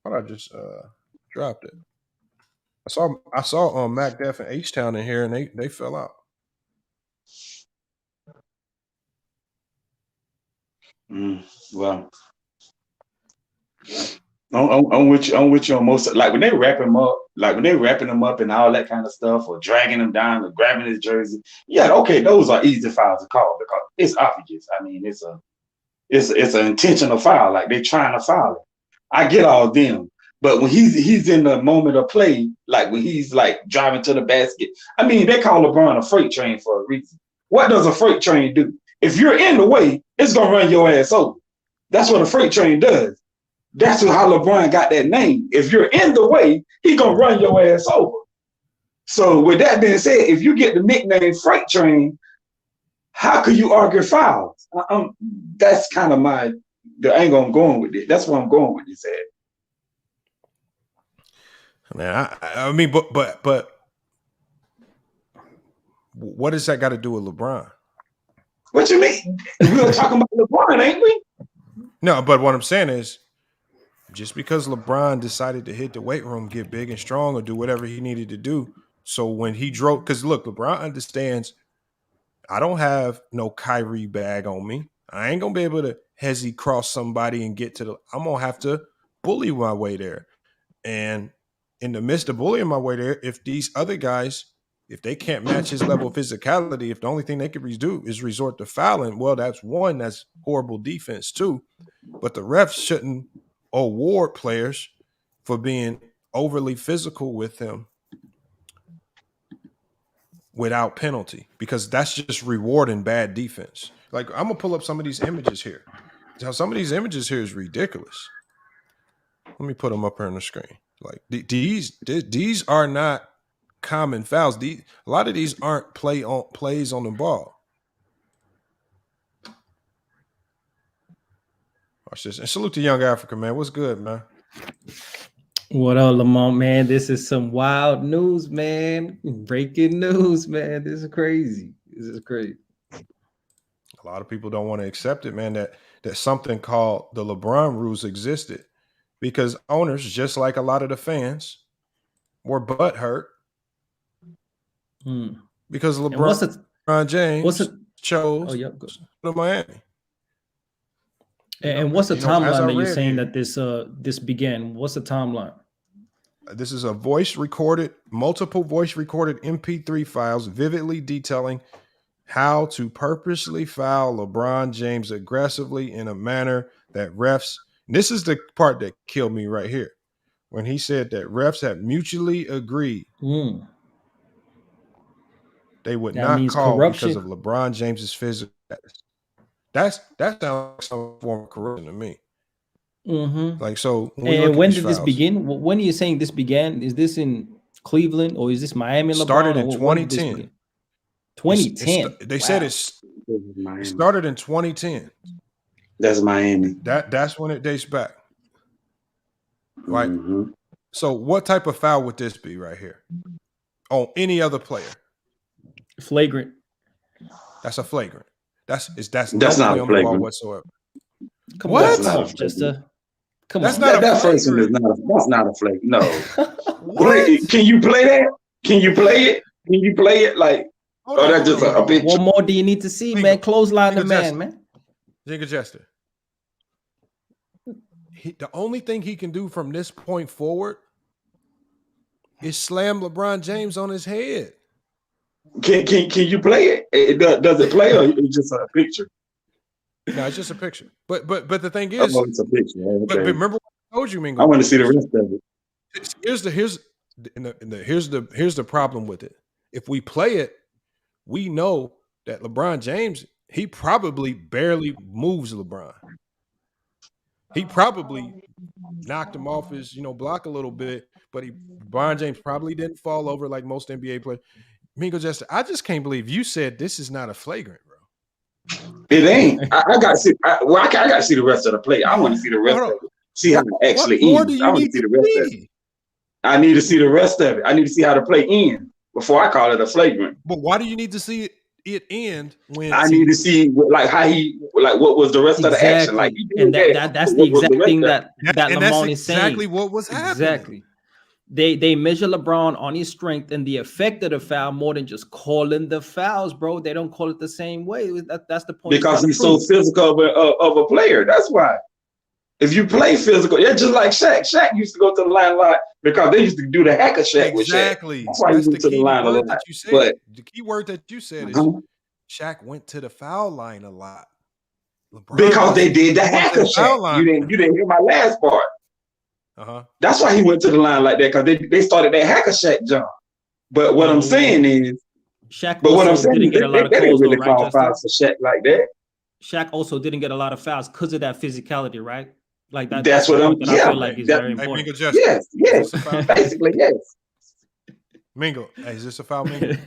Why did I just dropped it? I saw Mac Def and H-Town in here, and they fell out. Well, I'm with you on most. Like when they wrap him up, and all that kind of stuff, or dragging him down, or grabbing his jersey. Yeah, okay, those are easy fouls to call because it's obvious. I mean, it's an intentional foul. Like they're trying to foul him. I get all them, but when he's in the moment of play, like when he's like driving to the basket, I mean, they call LeBron a freight train for a reason. What does a freight train do? If you're in the way, it's gonna run your ass over. That's what a freight train does. That's how LeBron got that name. If you're in the way, he gonna run your ass over. So with that being said, if you get the nickname Freight Train, how could you argue fouls? That's kind of the angle I'm going with it. That's where I'm going with this at. Man, I mean, but what does that got to do with LeBron? What you mean? We were talking about LeBron, ain't we? No, but what I'm saying is, just because LeBron decided to hit the weight room, get big and strong, or do whatever he needed to do, so when he drove, because look, LeBron understands, I don't have no Kyrie bag on me. I ain't gonna be able to hezzy cross somebody and get to the. I'm gonna have to bully my way there, and in the midst of bullying my way there, if these other guys, if they can't match his level of physicality, if the only thing they can do is resort to fouling, well, that's horrible defense too. But the refs shouldn't award players for being overly physical with them without penalty, because that's just rewarding bad defense. Like, I'm gonna pull up some of these images here. Some of these images here is ridiculous. Let me put them up here on the screen. Like these are not common fouls. A lot of these aren't plays on the ball. Watch this. And salute to Young Africa, man. What's good, man? What up, Lamont, man? This is some wild news, man. Breaking news, man. This is crazy. A lot of people don't want to accept it, man, that something called the LeBron rules existed, because owners, just like a lot of the fans, were butthurt because LeBron James chose to Miami. And what's the timeline that you're saying that this began? What's the timeline? This is multiple voice recorded MP3 files vividly detailing how to purposely foul LeBron James aggressively in a manner that refs. This is the part that killed me right here, when he said that refs have mutually agreed they would not call corruption because of LeBron James's physical status. That sounds like some form of corruption to me. Like, so when did this begin? When are you saying this began? Is this in Cleveland or is this Miami? Started in 2010. 2010. They said it started in 2010. That's Miami. That's when it dates back. Right. So what type of foul would this be right here on any other player? Flagrant. That's a flagrant. That's not a flagrant whatsoever. Come on, that's not that first one is that's not a flagrant. No. Can you play that? Can you play it? Can you play it like? That's just a picture. What more do you need to see, man? Clothesline the man. Jingle Jester. The only thing he can do from this point forward is slam LeBron James on his head. Can you play it? Does it play, or it's just a picture? No, it's just a picture. But the thing is, it's a picture. Okay. But remember what I told you, Mingo. I want to see the rest of it. Here's the problem with it. If we play it, we know that LeBron James, he probably barely moves LeBron. He probably knocked him off his, block a little bit, but LeBron James probably didn't fall over like most NBA players. Mingo Jester, I just can't believe you said this is not a flagrant, bro. It ain't. I got to see. I got to see the rest of the play. I want to see the rest of it. See how it actually ends. What more do you need to see the rest of it. I need to see the rest of it. I need to see how the play ends before I call it a flagrant. But why do you need to see it end when I need to see how he what was the rest of the action like? And that's the exact thing that Lamont is saying. Exactly what was happening. Exactly. They measure LeBron on his strength and the effect of the foul more than just calling the fouls, bro. They don't call it the same way. That's the point. Because he's so physical of a player. That's why. If you play physical, yeah, just like Shaq. Shaq used to go to the line a lot because they used to do the hacker Shaq with Shaq. Exactly. That's why he went to the line a lot. That you said. But the key word that you said is Shaq went to the foul line a lot. LeBron because they did the hacker Shaq. You didn't hear my last part. That's why he went to the line like that because they started that hacker Shaq jump. But what I'm saying is, Shaq. But what I'm saying is, they didn't really call fouls for Shaq like that. Shaq also didn't get a lot of fouls because of that physicality, right? Like that. That's what I feel like is very important. Hey, yes, basically, yes. Mingo, hey, is this a foul, Mingo? Is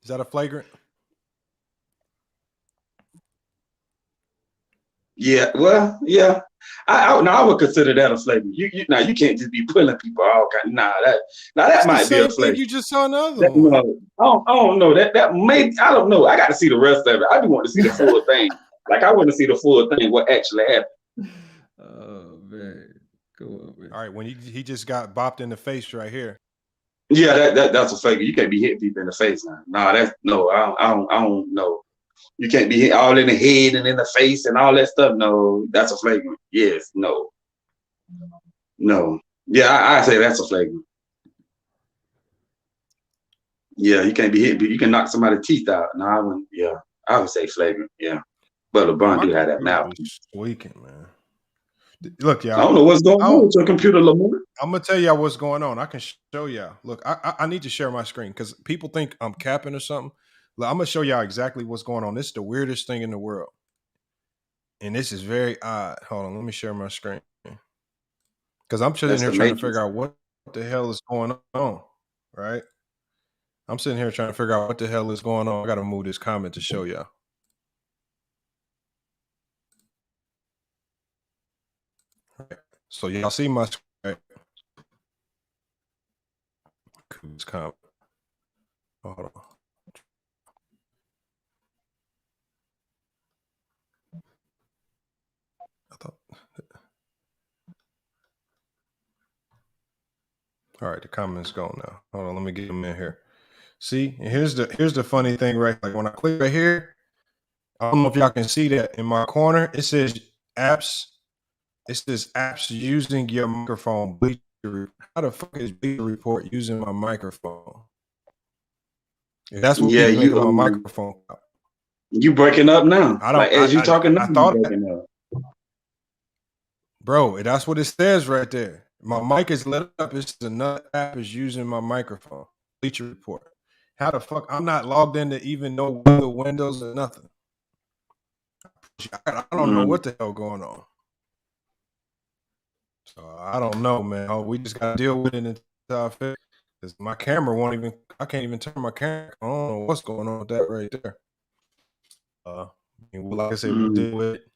that a flagrant? Yeah, well, yeah. I would consider that a flagrant. You can't just be pulling people all kind. That might be a flagrant. You just saw another one. I don't know. That may I don't know. I got to see the rest of it. I do want to see the full thing. Like I want to see the full thing. What actually happened? Oh man, come on, man. All right, when he just got bopped in the face right here. Yeah, that's a flagrant. You can't be hitting people in the face now. I don't know. You can't be hit all in the head and in the face and all that stuff. No, that's a flagrant. Yes, no. Yeah, I say that's a flagrant. Yeah, you can't be hit. You can knock somebody's teeth out. No, I wouldn't. Yeah, I would say flagrant. Yeah, but LeBron do have that now. Squeaking, man. Look, y'all. I don't know what's going on with your computer, Lamar. I'm gonna tell y'all what's going on. I can show y'all. Look, I need to share my screen because people think I'm capping or something. Look, I'm gonna show y'all exactly what's going on. This is the weirdest thing in the world, and this is very odd. Hold on, let me share my screen because I'm sitting here trying to figure out what the hell is going on. Right? I'm sitting here trying to figure out what the hell is going on. I got to move this comment to show y'all. Right. So y'all see my screen. Right? This comment. Hold on. All right, the comments gone now. Hold on, let me get them in here. See, and here's the funny thing, right? Like when I click right here, I don't know if y'all can see that in my corner. It says apps. It says apps using your microphone. How the fuck is Bleacher Report using my microphone? And that's what you on my microphone. You breaking up now? I don't. Like, as you talking now, I thought that, bro. That's what it says right there. My mic is lit up. It's another app is using my microphone. Bleacher Report. How the fuck? I'm not logged in to even know the windows or nothing. I don't know what the hell going on. So I don't know, man. We just gotta deal with it until I fix. Because my camera won't even. I can't even turn my camera. I don't know what's going on with that right there. Like I said, we'll deal with it.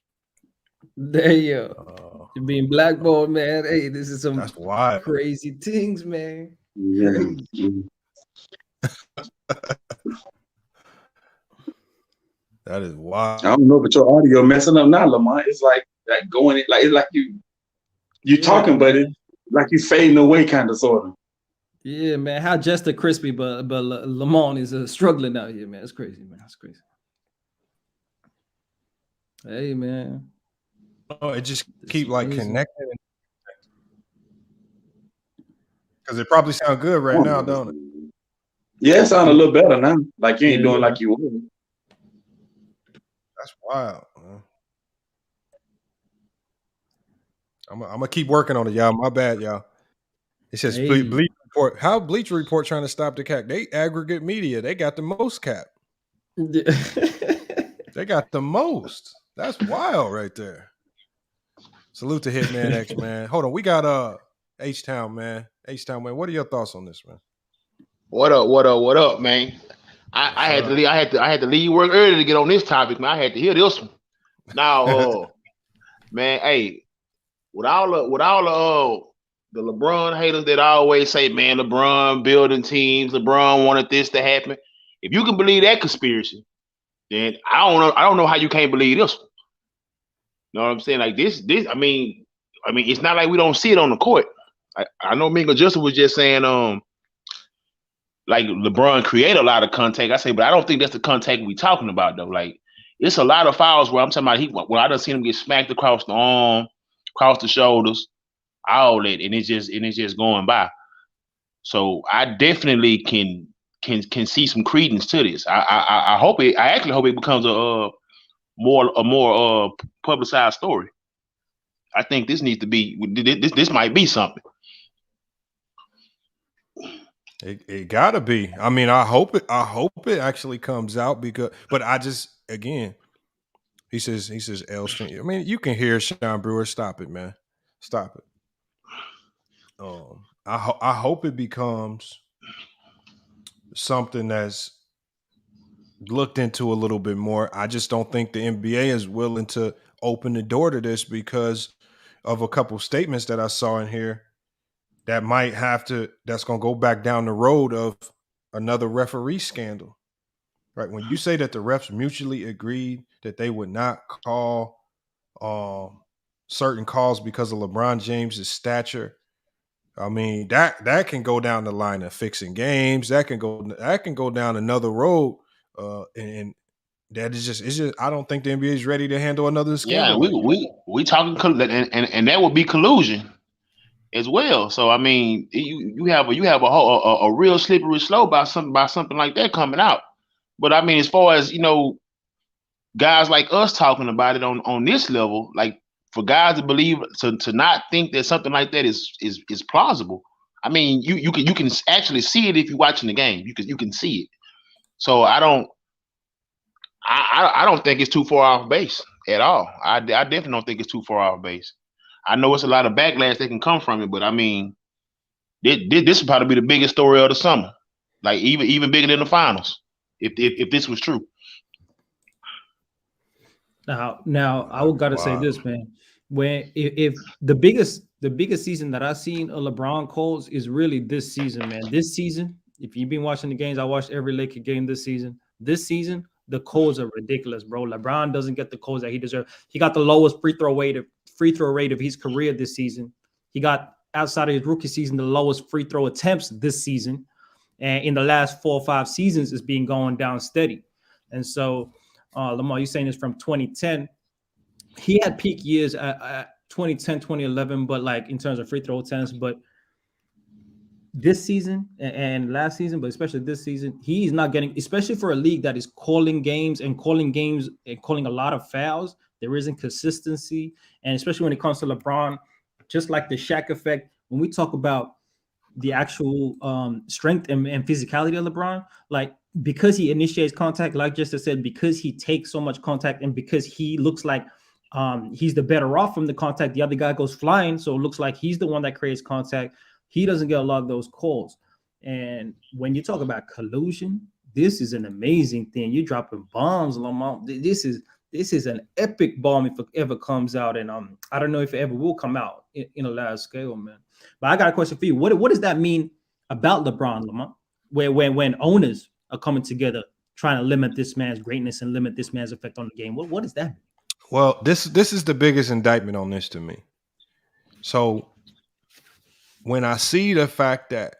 There you go. You're being blackballed, man. Hey, this is some crazy things, man. Yeah. That is wild. I don't know, but your audio messing up now, Lamont. It's like going like it's like you talking, but it's like you fading away, kind of, sort of. Yeah, man. How just a crispy, but Lamont is struggling out here, man. It's crazy, man. It's crazy. Hey, man. Oh, it just keep like connecting because it probably sounds good right now, don't it? Yeah, it sounds a little better now. Like you ain't doing like you would. That's wild, man. I'm gonna keep working on it, y'all. My bad, y'all. It says Bleacher Report? How Bleacher Report trying to stop the cap? They aggregate media. They got the most cap. They got the most. That's wild right there. Salute to Hitman X, man. Hold on, we got H-Town, man. H-Town, man. What are your thoughts on this, man? What up, man? I had to leave. I had to leave work early to get on this topic, man. I had to hear this one. Now, man, hey, with all the LeBron haters that always say, man, LeBron building teams, LeBron wanted this to happen. If you can believe that conspiracy, then I don't know how you can't believe this one. You know what I'm saying? Like this. I mean, it's not like we don't see it on the court. I know Mingo Justin was just saying, like LeBron created a lot of contact. I say, but I don't think that's the contact we talking about though. Like it's a lot of fouls where I'm talking about when I done seen him get smacked across the arm, across the shoulders, all that, and it's just going by. So I definitely can see some credence to this. I actually hope it becomes a more publicized story. I think this needs to be this might be something. It gotta be. I mean, I hope it actually comes out but I just again, he says L string. I mean, you can hear Sean Brewer. Stop it, man. Stop it. I hope it becomes something that's looked into a little bit more. I just don't think the NBA is willing to open the door to this because of a couple statements that I saw in here that that's going to go back down the road of another referee scandal, right? When you say that the refs mutually agreed that they would not call certain calls because of LeBron James's stature, I mean, that can go down the line of fixing games. That can go down another road. And that is just I don't think the NBA is ready to handle another scandal. Yeah, we talking and that would be collusion as well. So I mean, you have a real slippery slope by something like that coming out. But I mean, as far as guys like us talking about it on this level, like for guys to believe to not think that something like that is plausible. I mean, you can actually see it if you're watching the game. You can see it. So I don't think it's too far off base at all. I definitely don't think it's too far off base. I know it's a lot of backlash that can come from it, but I mean, this would probably be the biggest story of the summer, like even bigger than the finals, if this was true. Now I would gotta say this, man. If the biggest season that I've seen of LeBron calls is really this season, man. This season, if you've been watching the games, I watched every Laker game this season. This season, the calls are ridiculous, bro. LeBron doesn't get the calls that he deserves. He got the lowest free throw rate of his career this season. He got, outside of his rookie season, the lowest free throw attempts this season. And in the last 4 or 5 seasons, it's been going down steady. And so, Lamar, you're saying this from 2010. He had peak years at 2010, 2011, but like in terms of free throw attempts, but this season and last season, but especially this season, he's not getting, especially for a league that is calling games and calling a lot of fouls. There isn't consistency. And especially when it comes to LeBron, just like the Shaq effect, when we talk about the actual strength and physicality of LeBron, like because he initiates contact, like Justin said, because he takes so much contact and because he looks like he's the better off from the contact, the other guy goes flying. So it looks like he's the one that creates contact. He doesn't get a lot of those calls. And when you talk about collusion, this is an amazing thing. You're dropping bombs, Lamar. This is an epic bomb if it ever comes out. And I don't know if it ever will come out in a large scale, man. But I got a question for you. What does that mean about LeBron, Lamar? When owners are coming together trying to limit this man's greatness and limit this man's effect on the game, what does that mean? Well, this is the biggest indictment on this to me. So when I see the fact that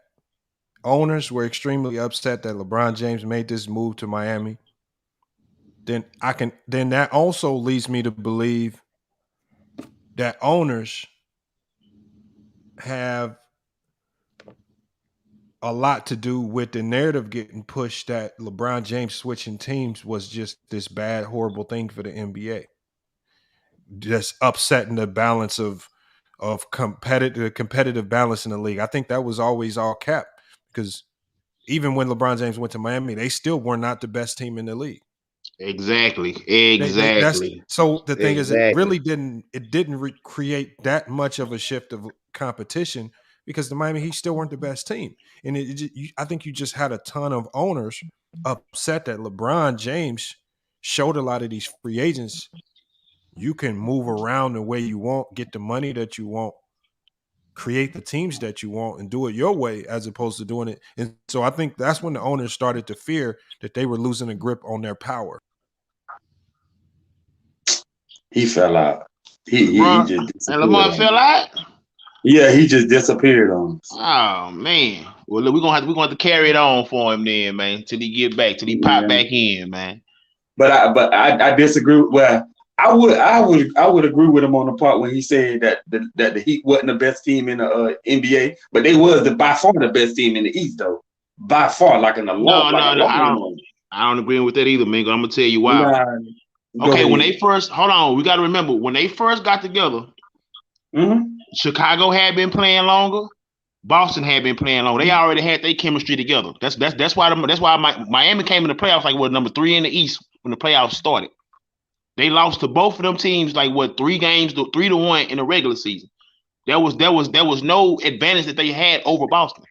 owners were extremely upset that LeBron James made this move to Miami, then that also leads me to believe that owners have a lot to do with the narrative getting pushed that LeBron James switching teams was just this bad, horrible thing for the NBA. Just upsetting the balance of of competitive balance in the league. I think that was always all cap because even when LeBron James went to Miami, they still were not the best team in the league. Exactly. So the thing is, it really didn't create that much of a shift of competition because the Miami Heat still weren't the best team. And I think you just had a ton of owners upset that LeBron James showed a lot of these free agents. You can move around the way you want, get the money that you want, create the teams that you want, and do it your way as opposed to doing it. And so I think that's when the owners started to fear that they were losing a grip on their power. He fell out. He just disappeared. And Lamar fell out? Yeah, he just disappeared on us. Oh man. Well, look, we're gonna have to carry it on for him then, man, till he get back, till he pop back in, man. But I disagree. Well, I would agree with him on the part when he said that the Heat wasn't the best team in the NBA, but they was by far the best team in the East, though. By far, like in the long. No, I don't agree with that either, man. I'm gonna tell you why. Okay, when they first we got to remember when they first got together. Chicago had been playing longer. Boston had been playing longer. They already had their chemistry together. That's why Miami came in the playoffs like number 3 in the East when the playoffs started. They lost to both of them teams like 3-1 in the regular season. There was no advantage that they had over Boston.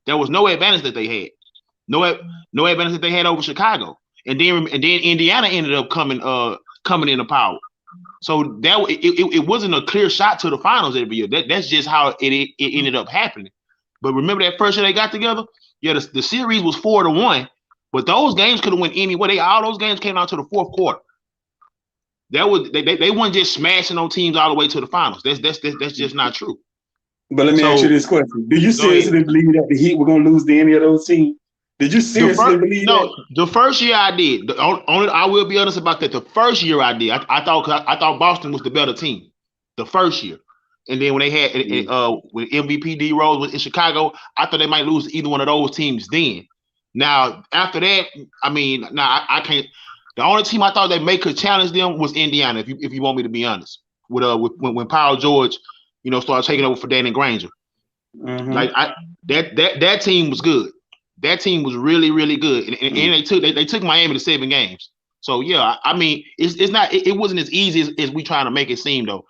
There was no advantage that they had. No advantage that they had over Chicago. And then Indiana ended up coming into power. So it wasn't a clear shot to the finals every year. That's just how it ended up happening. But remember that first year they got together? Yeah, the series was 4-1, but those games could have went anyway. All those games came out to the fourth quarter. They weren't just smashing on teams all the way to the finals. That's just not true. But let me ask you this question: do you seriously believe that the Heat were going to lose to any of those teams? Did you seriously believe that? No, the first year I did. I will be honest about that. The first year I did. I thought Boston was the better team. The first year, and then when they had with MVP D Rose was in Chicago, I thought they might lose to either one of those teams. Then, now after that, I can't. The only team I thought that could challenge them was Indiana. If you want me to be honest, when Paul George, started taking over for Danny Granger, that team was good. That team was really, really good, and they took Miami to 7 games. So yeah, it's not. It wasn't as easy as we trying to make it seem though.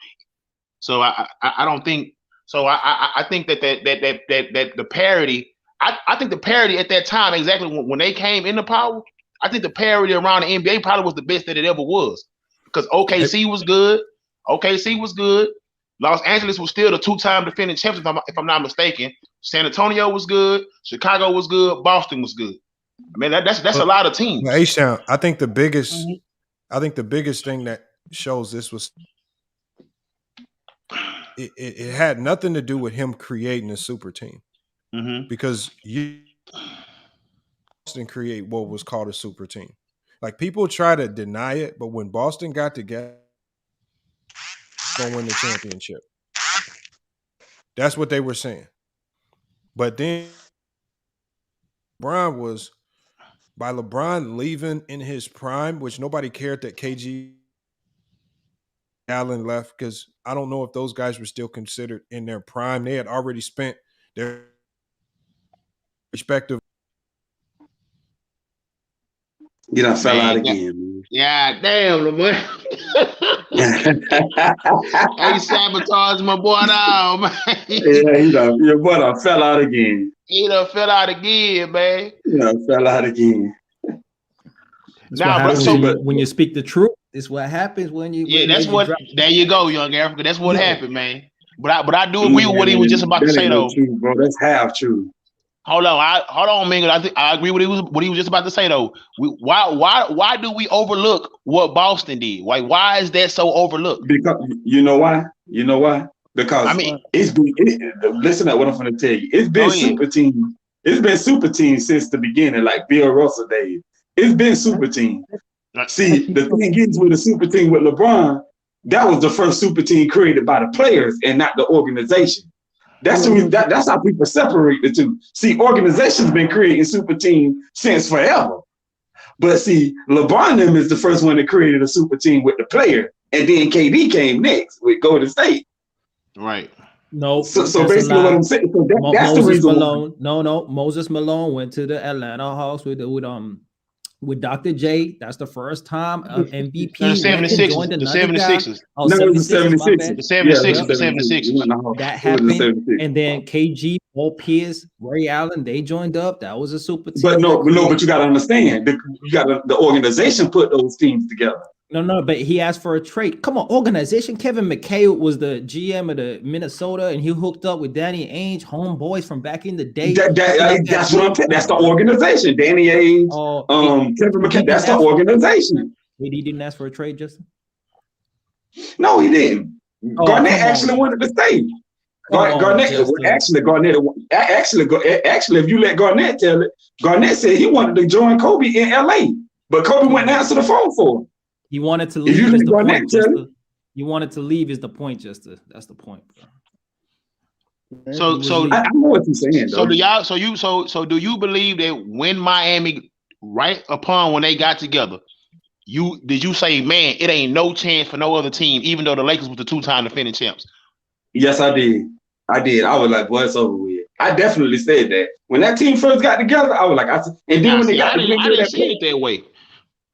So I don't think. So I think that the parity. I think the parity at that time, exactly when they came into power, I think the parity around the NBA probably was the best that it ever was, because OKC was good. Los Angeles was still the 2-time defending champions, if I'm not mistaken. San Antonio was good. Chicago was good. Boston was good. That's a lot of teams. H-Town, I think the biggest thing that shows this was it had nothing to do with him creating a super team, because Boston create what was called a super team. Like, people try to deny it, but when Boston got together, gonna win the championship. That's what they were saying. But then LeBron leaving in his prime, which nobody cared that KG Allen left, because I don't know if those guys were still considered in their prime. They had already spent their respective. You done fell out again, man. Yeah, damn, LeBron. He sabotaged my boy now, man. Yeah, your boy done fell out again. He done fell out again, man. He done fell out again. When you speak the truth, it's what happens when you. Yeah, there you go, young Africa. That's what happened, man. But I do agree with what he was just about to say, though. True, bro. That's half true. Hold on, man. I agree with what he was just about to say, though. Why do we overlook what Boston did? Why is that so overlooked? Because you know why? Because listen to what I'm going to tell you. It's been super team. It's been super team since the beginning, like Bill Russell days. It's been super team. See, the thing is with the super team with LeBron, that was the first super team created by the players and not the organization. That's how people separate the two. See, organization's been creating super team since forever. But see, LeBron them is the first one that created a super team with the player. And then KD came next with Golden State. Right. No, So basically, what I'm saying, so that's the Moses reason. Malone. No, Moses Malone went to the Atlanta Hawks with Dr. J. That's the first time MVP No, the went and 76ers. joined The another guy. 76ers. Oh, No, it was the 76ers, my 76ers. bad. The Yeah, it 76ers. was The the 76ers. 76ers. You went to Hawks. That It was the happened. 76ers. And then KG, Paul Pierce, Ray Allen, they joined up. That was a super team. But you got to understand, the organization put those teams together. No, but he asked for a trade. Come on, organization. Kevin McHale was the GM of the Minnesota, and he hooked up with Danny Ainge, homeboys from back in the day. That's what I'm saying. That's the organization. Danny Ainge, Kevin McHale. That's the organization. He didn't ask for a trade, Justin? No, he didn't. Garnett actually wanted to stay. Garnett, if you let Garnett tell it, Garnett said he wanted to join Kobe in LA, but Kobe wouldn't answer the phone for him. He wanted to leave. You wanted to leave is the point, Justin. That's the point, bro. So I know what you're saying. So do you believe that when Miami, right upon when they got together, did you say, man, it ain't no chance for no other team, even though the Lakers was the 2-time defending champs? Yes, I did. I was like, boy, it's over with. I definitely said that when that team first got together. I was like, and then when they got, I didn't see it that way.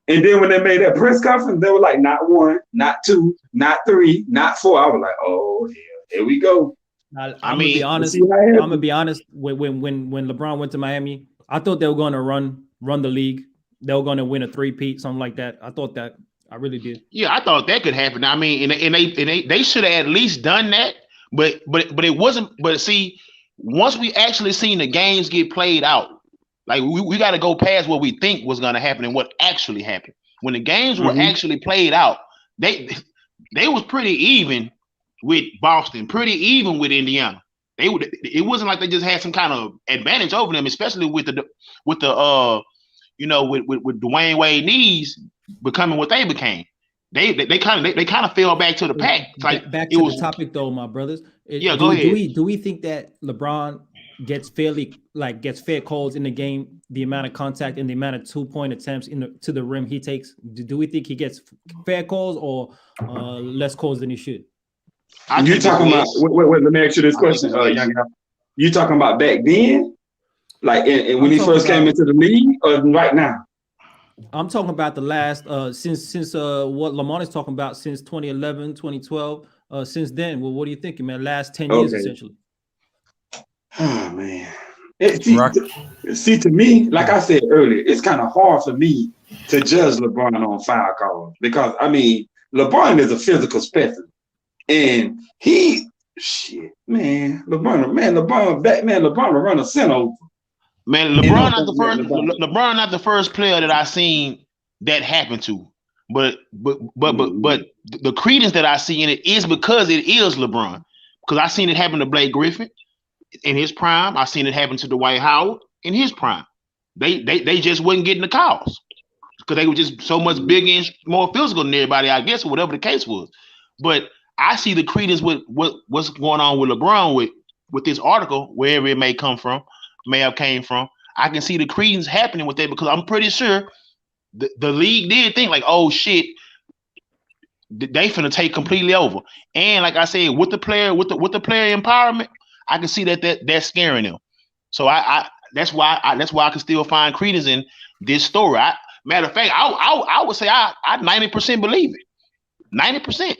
And then when they made that press conference, they were like, not 1, not 2, not 3, not 4. I was like, oh, here we go. I'm gonna be honest. When LeBron went to Miami, I thought they were going to run the league. They were going to win a 3-peat, something like that. I thought that. I really did. Yeah, I thought that could happen. I mean, and they should have at least done that. But it wasn't. But see, once we actually seen the games get played out. Like we got to go past what we think was going to happen and what actually happened. When the games were actually played out, they was pretty even with Boston, pretty even with Indiana. It wasn't like they just had some kind of advantage over them, especially with Dwayne Wade knees becoming what they became. They kind of fell back to the pack. Like back to the topic though, my brothers. Go ahead. Do we think that LeBron gets fair calls in the game, the amount of contact and the amount of 2-point attempts to the rim he takes? Do we think he gets fair calls or less calls than he should? You talking about? Wait, let me ask you this question, young guy. You talking about back then, like when he first came into the league, or right now? I'm talking about the last since what Lamont is talking about since 2011, 2012. Since then, well, what are you thinking, man? Last 10 years essentially. Oh man. See, to me, like I said earlier, it's kind of hard for me to judge LeBron on foul calls because I mean LeBron is a physical specimen. And LeBron will run a center over. Man, LeBron not the first player that I seen that happen to. But the credence that I see in it is because it is LeBron. Because I seen it happen to Blake Griffin in his prime. I seen it happen to Dwight Howard in his prime. They just wasn't getting the calls because they were just so much bigger and more physical than everybody, I guess, or whatever the case was. But I see the credence with what's going on with LeBron with this article, wherever it may have came from. I can see the credence happening with that because I'm pretty sure the league did think like, oh shit, they finna take completely over. And like I said, with the player empowerment, I can see that's scaring them. So that's why I can still find credence in this story. Matter of fact, I would say I 90% believe it. 90%.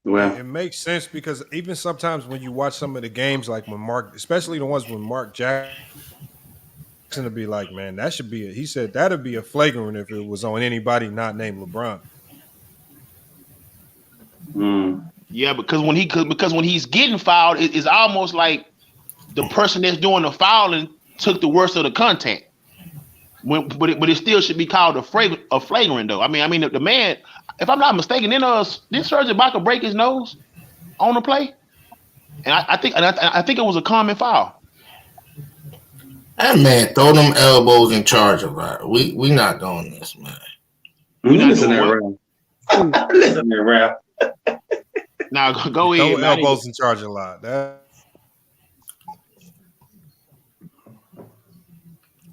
Well, it makes sense because even sometimes when you watch some of the games, like when especially the ones when Mark Jackson to be like, man, that should be he said that'd be a flagrant if it was on anybody not named LeBron. Yeah, because when he's getting fouled, it's almost like the person that's doing the fouling took the worst of the contact. But it still should be called a flagrant though. I mean the man, if I'm not mistaken, didn't Serge Ibaka break his nose on the play? And I think it was a common foul. That man throw them elbows in charge of that. We not doing this, man. Listen to that rap. Now go ahead. Throw elbows in charge a lot.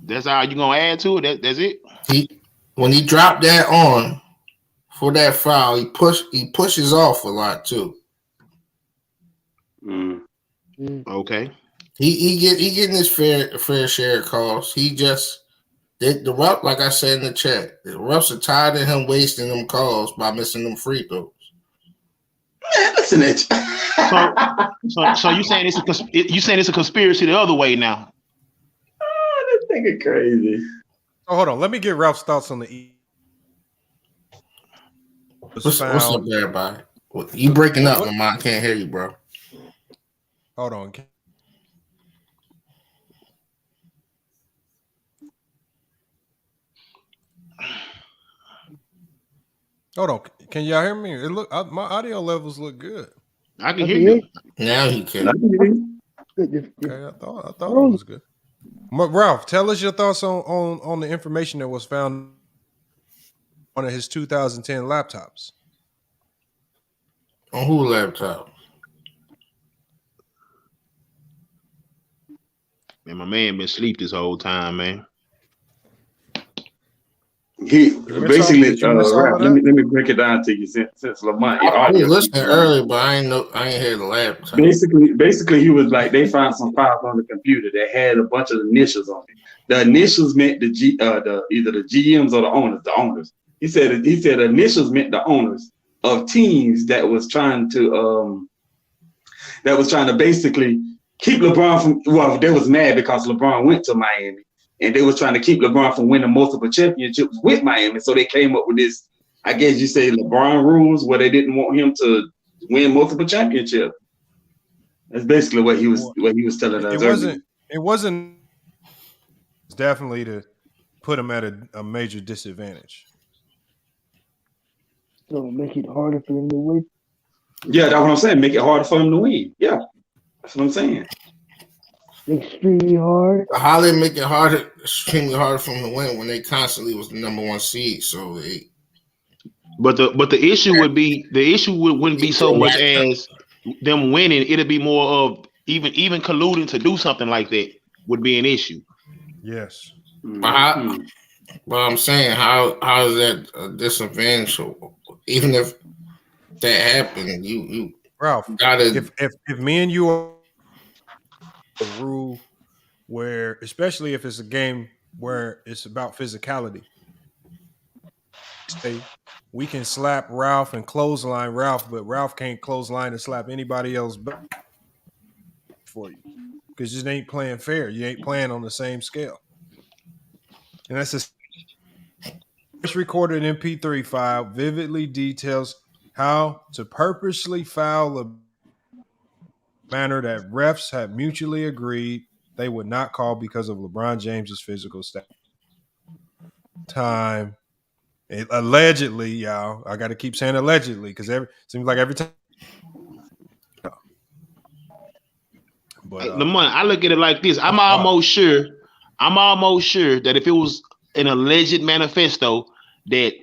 That's how you gonna add to it. That's it. When he dropped that on for that foul. He pushes off a lot too. Okay. He getting his fair share of calls. He just the ref, like I said in the chat, the refs are tired of him wasting them calls by missing them free throws. Man, listen at you. So you saying it's a conspiracy the other way now? Oh, this nigga crazy. Oh, hold on. Let me get Ralph's thoughts on the What's up, everybody? You breaking up, Lamont? I can't hear you, bro. Hold on. Hold on. Can y'all hear me? My audio levels look good. I can hear you. Now he can. Okay, I thought it was good. Ralph, tell us your thoughts on the information that was found on his 2010 laptops. On who laptop? Man, my man been asleep this whole time, man. He basically, Ralph, let me break it down to you since Lamont. I was listening earlier, but I ain't hear the laptop. Basically, he was like, they found some files on the computer that had a bunch of initials on it. The initials meant either the GMs or the owners. He said initials meant the owners of teams that was trying to basically keep LeBron from. Well, they was mad because LeBron went to Miami. And they was trying to keep LeBron from winning multiple championships with Miami. So they came up with this, I guess you say, LeBron rules, where they didn't want him to win multiple championships. That's basically what he was telling us. It wasn't definitely to put him at a major disadvantage. So make it harder for him to win. Yeah, that's what I'm saying. Make it harder for him to win. Yeah, that's what I'm saying. Extremely hard. How they make it extremely harder for them to win when they constantly was the number one seed? So but the issue wouldn't be so much as them winning. It'd be more of even colluding to do something like that would be an issue. Yes. But I'm saying, how is that a disadvantage? So even if that happened, you Ralph, gotta if me and you are a rule where, especially if it's a game where it's about physicality, say we can slap Ralph and clothesline Ralph, but Ralph can't clothesline and slap anybody else for you because you ain't playing fair. You ain't playing on the same scale, and that's a recorded MP3 file vividly details how to purposely foul a manner that refs have mutually agreed they would not call because of LeBron James's physical stat. Time. Allegedly, y'all. I got to keep saying allegedly because seems like every time. But Lamont, I look at it like this. I'm almost sure that if it was an alleged manifesto that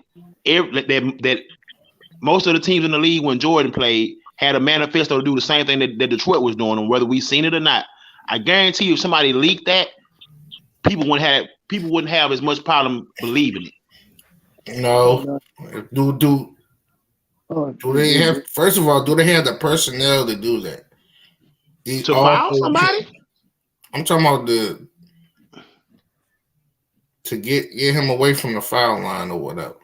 most of the teams in the league when Jordan played had a manifesto to do the same thing that Detroit was doing, and whether we seen it or not, I guarantee you, if somebody leaked that, people wouldn't have as much problem believing it. No, do they have? First of all, do they have the personnel to do that? To foul somebody? I'm talking about to get him away from the foul line or whatever.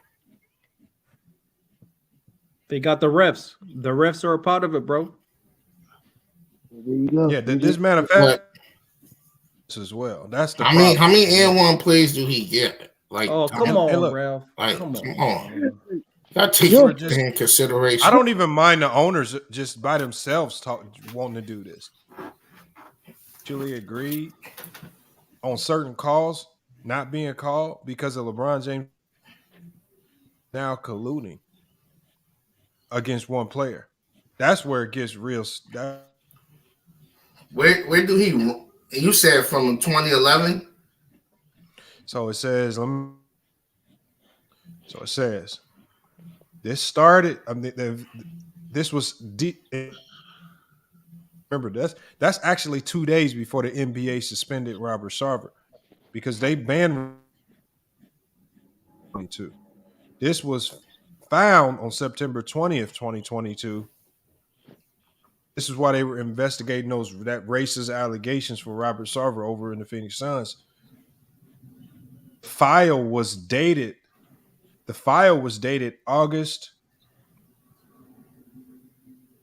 They got the refs. The refs are a part of it, bro. There you go. Yeah, this manifesto as well. That's the problem. How many N1 plays do he get? Like, oh, come on, Ralph. Like, come on. That takes in consideration. I don't even mind the owners just by themselves wanting to do this. Actually agreed on certain calls not being called because of LeBron James now colluding against one player. That's where it gets real. Where do he? You said from 2011. So it says. This started. I mean, this was deep. Remember, that's actually 2 days before the NBA suspended Robert Sarver because they banned 22. This was found on September 20th, 2022. This is why they were investigating that racist allegations for Robert Sarver over in the Phoenix Suns. The file was dated August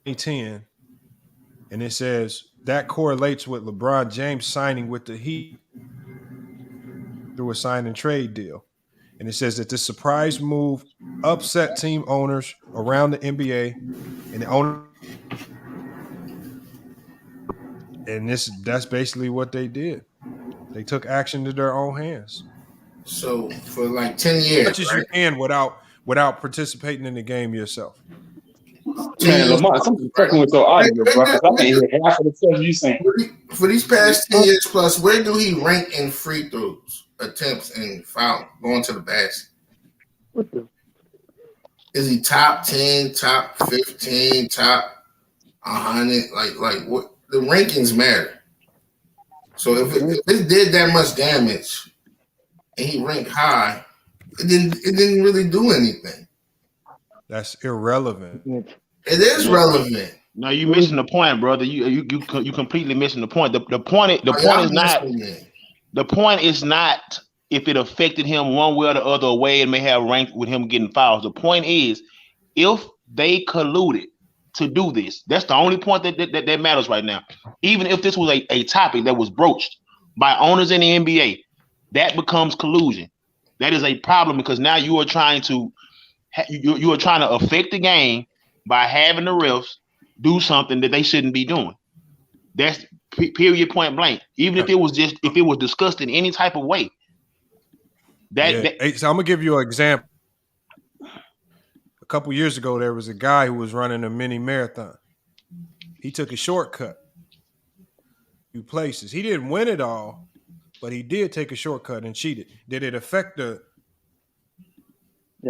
2010, and it says that correlates with LeBron James signing with the Heat through a sign and trade deal. And it says that this surprise move upset team owners around the NBA and the owner. And that's basically what they did. They took action to their own hands. So for like 10 years. As much as you can without participating in the game yourself. Man, Lamont, something's fucking with your audio, bro. I can't hear half of the stuff you saying. For these past 10 years plus, where do he rank in free throws, attempts, and foul going to the basket? What the? Is he top 10, top 15, top 100? Like what? The rankings matter. So if it did that much damage and he ranked high, it didn't really do anything. That's irrelevant. It is relevant. No, you missing the point, brother. You completely missing the point. The point is not if it affected him one way or the other way and may have ranked with him getting fouls. The point is if they colluded to do this. That's the only point that matters right now. Even if this was a topic that was broached by owners in the NBA, that becomes collusion. That is a problem because now you are trying to affect the game by having the refs do something that they shouldn't be doing. That's period, point blank. Even if it was discussed in any type of way. So I'm gonna give you an example. A couple years ago, there was a guy who was running a mini marathon. He took a shortcut. Few places. He didn't win it all, but he did take a shortcut and cheated. Did it affect the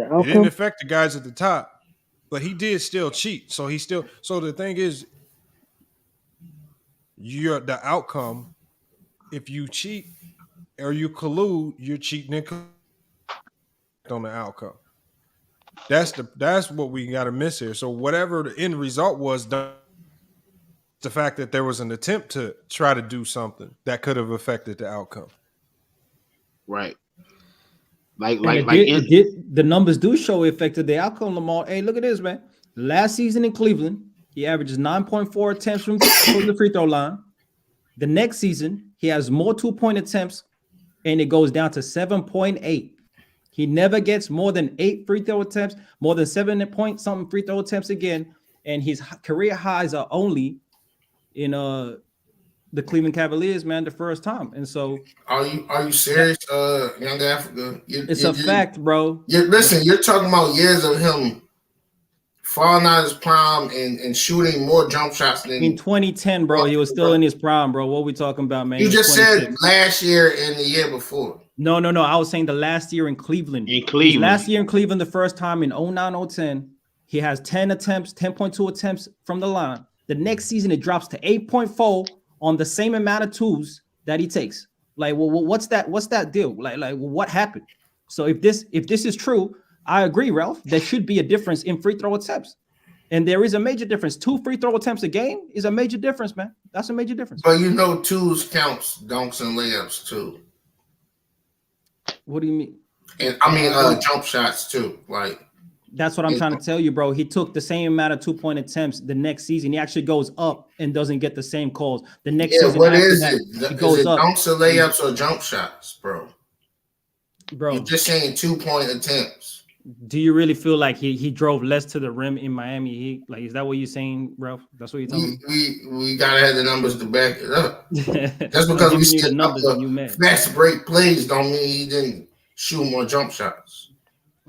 outcome? It didn't affect the guys at the top, but he did still cheat. So the thing is, the outcome, if you cheat or you collude, you're cheating on the outcome. That's what we got to miss here. So whatever the end result was, the fact that there was an attempt to try to do something that could have affected the outcome. Right. The numbers do show it affected the outcome, Lamar. Hey, look at this, man. Last season in Cleveland, he averages 9.4 attempts from the free throw line. The next season, he has more 2-point attempts, and it goes down to 7.8. He never gets more than 8 free throw attempts, more than 7-point-something free throw attempts again, and his career highs are only in the Cleveland Cavaliers, man, the first time. And so, are you serious, Young Africa? It's a fact, bro. Listen, you're talking about years of him falling out of his prime and shooting more jump shots than in 2010, bro. He was still in his prime, bro. What are we talking about, man? You just said last year and the year before. No. I was saying the last year in Cleveland. Last year in Cleveland, the first time in 09-010, he has 10 attempts, 10.2 attempts from the line. The next season, it drops to 8.4 on the same amount of twos that he takes. Like, well, what's that deal? Like, what happened? So if this is true, I agree, Ralph. There should be a difference in free throw attempts, and there is a major difference. 2 free throw attempts a game is a major difference, man. That's a major difference. But twos counts dunks and layups too. What do you mean? And jump shots too. Like. That's what I'm trying to tell you, bro. He took the same amount of 2-point attempts the next season. He actually goes up and doesn't get the same calls. The next season, what is it? He goes is it up. Dunks or layups or jump shots, bro? Bro, you're just saying 2-point attempts. Do you really feel like he drove less to the rim in Miami? Is that what you're saying, Ralph? That's what you're telling me? We gotta have the numbers to back it up. Just because we see the numbers fast break plays don't mean he didn't shoot more jump shots.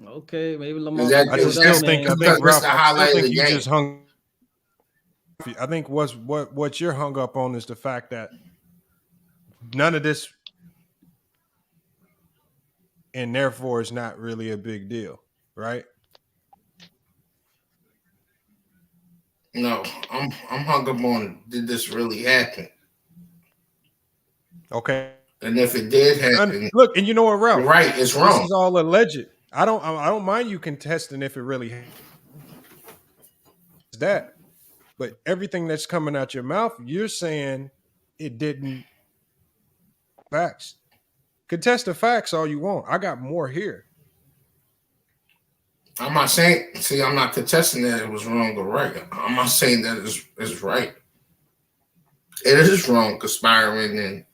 Okay, maybe Lamar. I still think you just hung. I think what you're hung up on is the fact that none of this, and therefore it's not really a big deal, right? No, I'm hung up on, did this really happen? Okay. And if it did happen, look, and you know what, Ralph? Right, it's wrong. This is all alleged. I don't mind you contesting if it really is that, but everything that's coming out your mouth, you're saying it didn't. Facts. Contest the facts all you want. I got more here. I'm not saying. See, I'm not contesting that it was wrong or right. I'm not saying that it's right. It is wrong, conspiring and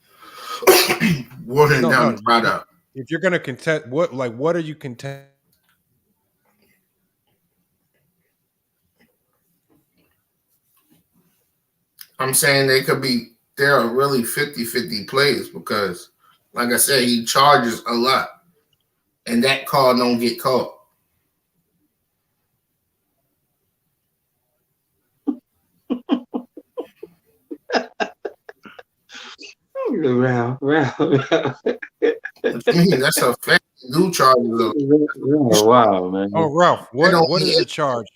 watering down the product. If you're gonna contest, what are you contesting? I'm saying there are really 50-50 plays because, like I said, he charges a lot, and that call don't get caught. Round. That's a fact. Do charges. Oh, wow, man. Oh, Ralph, what is the charge?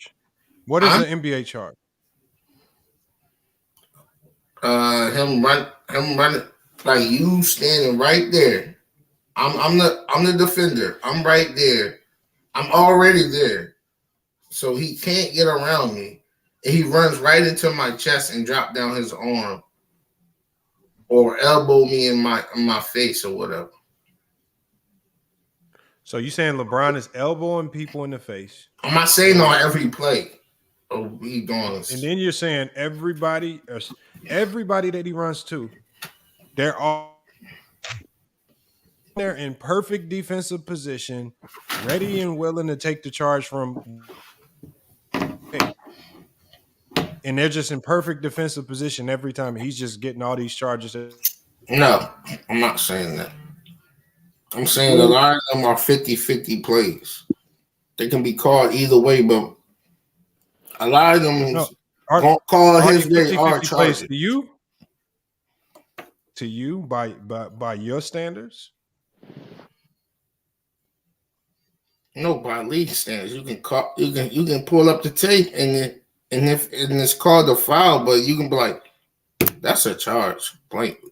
What is the NBA charge? Him running like you standing right there. I'm the defender. I'm right there. I'm already there. So he can't get around me. And he runs right into my chest and drop down his arm or elbow me in my face or whatever. So you saying LeBron is elbowing people in the face? I'm not saying on every play. Oh, we doing this. And then you're saying everybody that he runs to, they're all there in perfect defensive position, ready and willing to take the charge from. And they're just in perfect defensive position every time. He's just getting all these charges. No, I'm not saying that. I'm saying a lot of them are 50-50 plays. They can be called either way, but a lot of them won't call his way or charge it. To you, by your standards? No, by league standards. You can pull up the tape and if it's called a foul, but you can be like, that's a charge, blankly.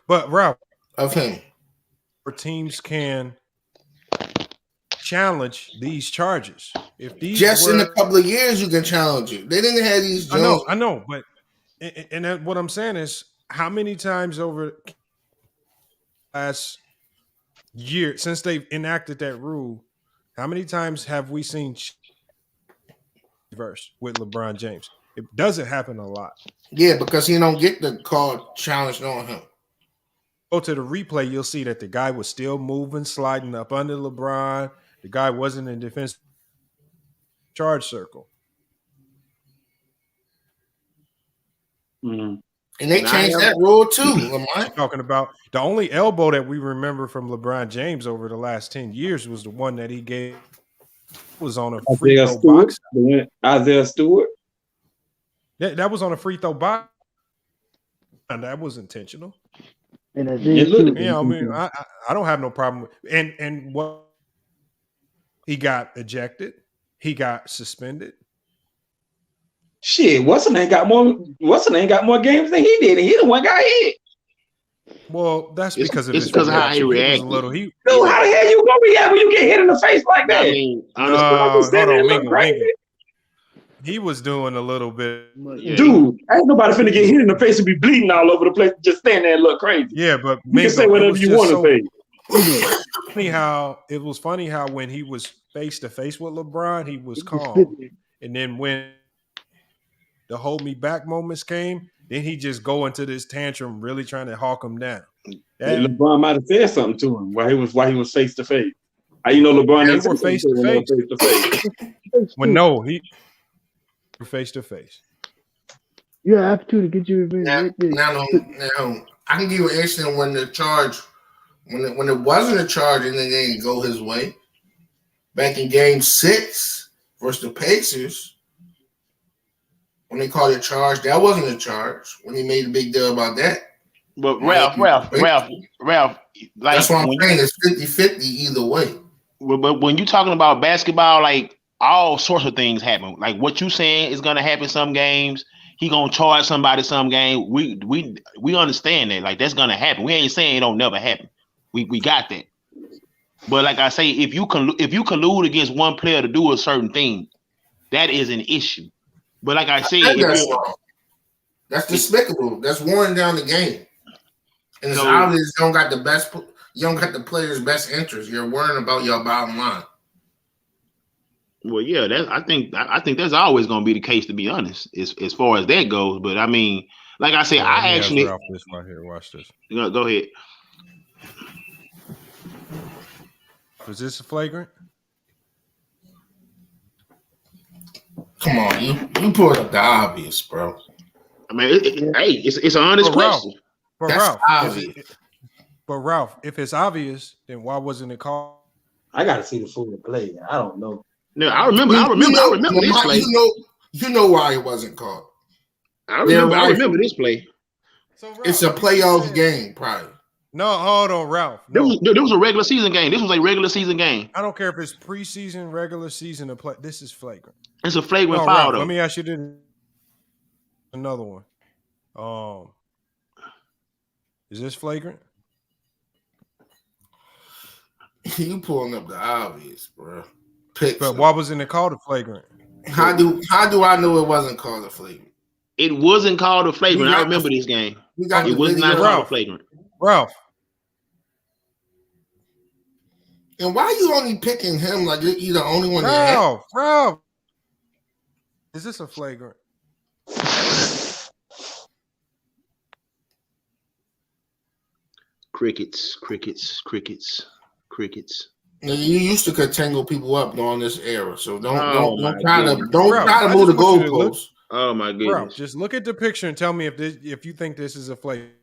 But Ralph, of him, teams can challenge these charges. If these in a couple of years, you can challenge it. They didn't have these. I know, but and what I'm saying is, how many times over last year since they've enacted that rule, how many times have we seen reverse with LeBron James? It doesn't happen a lot. Yeah, because he don't get the call challenged on him. Go to the replay, you'll see that the guy was still moving, sliding up under LeBron. The guy wasn't in defense charge circle. Mm-hmm. And they changed that rule too, Lamar. Talking about the only elbow that we remember from LeBron James over the last 10 years was the one that he gave was on a free throw box. Isaiah Stewart. That was on a free throw box. And that was intentional. And I mean, I don't have no problem with and what he got ejected, he got suspended. Shit, what's the name got more games than he did, and he the one got hit. Well, that's because of how he reacted. Dude, how the hell you gonna react when you get hit in the face like that? I mean, he was doing a little bit. Dude, ain't nobody finna get hit in the face and be bleeding all over the place. Just stand there and look crazy. Yeah, but you can say whatever you want to say. It was funny how when he was face to face with LeBron, he was calm, and then when the hold me back moments came, then he just go into this tantrum, really trying to hawk him down. LeBron might have said something to him while he was face to face. How you know LeBron? They were face to face. When he face to face. You have to get your revenge. Now, I can give you an incident when the charge, when it wasn't a charge and it didn't go his way. Back in Game 6 versus the Pacers, when they called it a charge, that wasn't a charge. When he made a big deal about that. But Ralph, like that's what I'm saying. It's 50-50 either way. But when you're talking about basketball, like all sorts of things happen. Like what you saying is gonna happen some games. He gonna charge somebody some game. We understand that. Like that's gonna happen. We ain't saying it don't never happen. We got that. But like I say, if you collude against one player to do a certain thing, that is an issue. But like I said, that's despicable. That's warring down the game. And it's obvious you don't got the player's best interest. You're worrying about your bottom line. Well, yeah, I think that's always going to be the case, to be honest, as far as that goes. But I mean, like I said, I actually this right here. Watch this. Go ahead. Was this a flagrant? Come on, you pulled up the obvious, bro. I mean, it's an honest question. That's obvious. But Ralph, if it's obvious, then why wasn't it called? I gotta see the full play. I don't know. No, I remember this play. You know why it wasn't called. I remember this play. So Ralph, it's a playoff game, probably. No, hold on, Ralph. No. There was a regular season game. This was a regular season game. I don't care if it's preseason, regular season, or play. This is flagrant. It's a flagrant foul, Ralph, though. let me ask you another one. Is this flagrant? You pulling up the obvious, bro. But why wasn't it called a flagrant? How do I know it wasn't called a flagrant? It wasn't called a flagrant. I remember this game. It was not called a flagrant. Ralph. And why are you only picking him like you're the only one? Ralph. Is this a flagrant? Crickets. You used to could tangle people up during this era, so don't try to move the goalposts. Oh my goodness! Ralph, just look at the picture and tell me if you think this is a flagrant.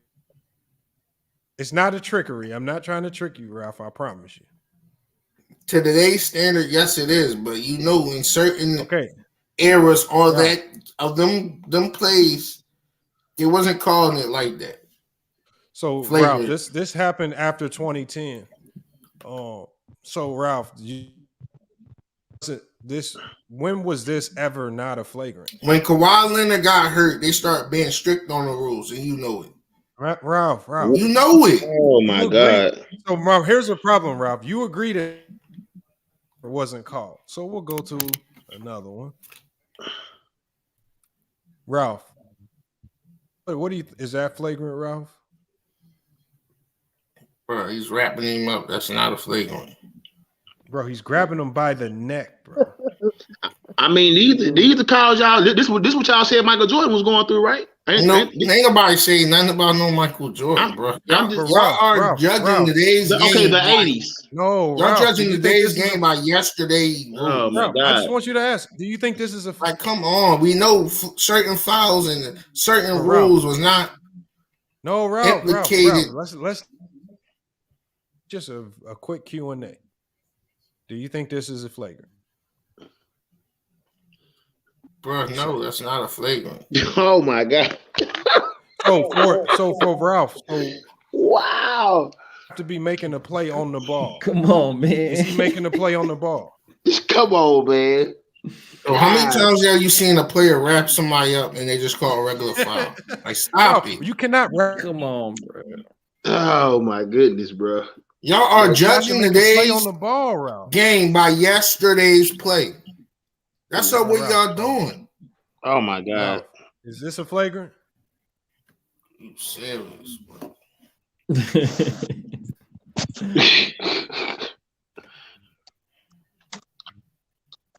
It's not a trickery. I'm not trying to trick you, Ralph. I promise you. To today's standard, yes, it is. But in certain eras, that of them plays, it wasn't calling it like that. So flagrant. Ralph, this happened after 2010. So Ralph, when was this ever not a flagrant? When Kawhi Leonard got hurt, they start being strict on the rules, and you know it. Ralph, you know it. Oh my God! So Ralph, here's the problem, Ralph. You agreed it wasn't called, so we'll go to another one. Ralph, what do you? Is that flagrant, Ralph? Bro, he's wrapping him up. That's not a flagrant. Bro, he's grabbing him by the neck, bro. I mean, these the calls y'all. This what y'all said Michael Jordan was going through, right? Ain't nobody saying nothing about no Michael Jordan, bro. Y'all are judging today's game. Okay, the 80s. No, y'all judging today's game by yesterday. Oh my God! I just want you to ask: do you think this is like? Come on, we know certain fouls and certain rules was not. No, Ralph. Let's just a quick Q&A. Do you think this is a flagrant? Bro, no, that's not a flagrant. Oh my God! So for Ralph, wow, to be making a play on the ball. Come on, man. Is he making a play on the ball? Come on, man. So how many times have you seen a player wrap somebody up and they just call a regular foul? Like, stop it. You cannot wrap. Come on, bro. Oh my goodness, bro. Y'all are judging today's on the ball, Ralph. Game by yesterday's play. That's what y'all doing. Oh my God. Is this a flagrant? You serious, bro?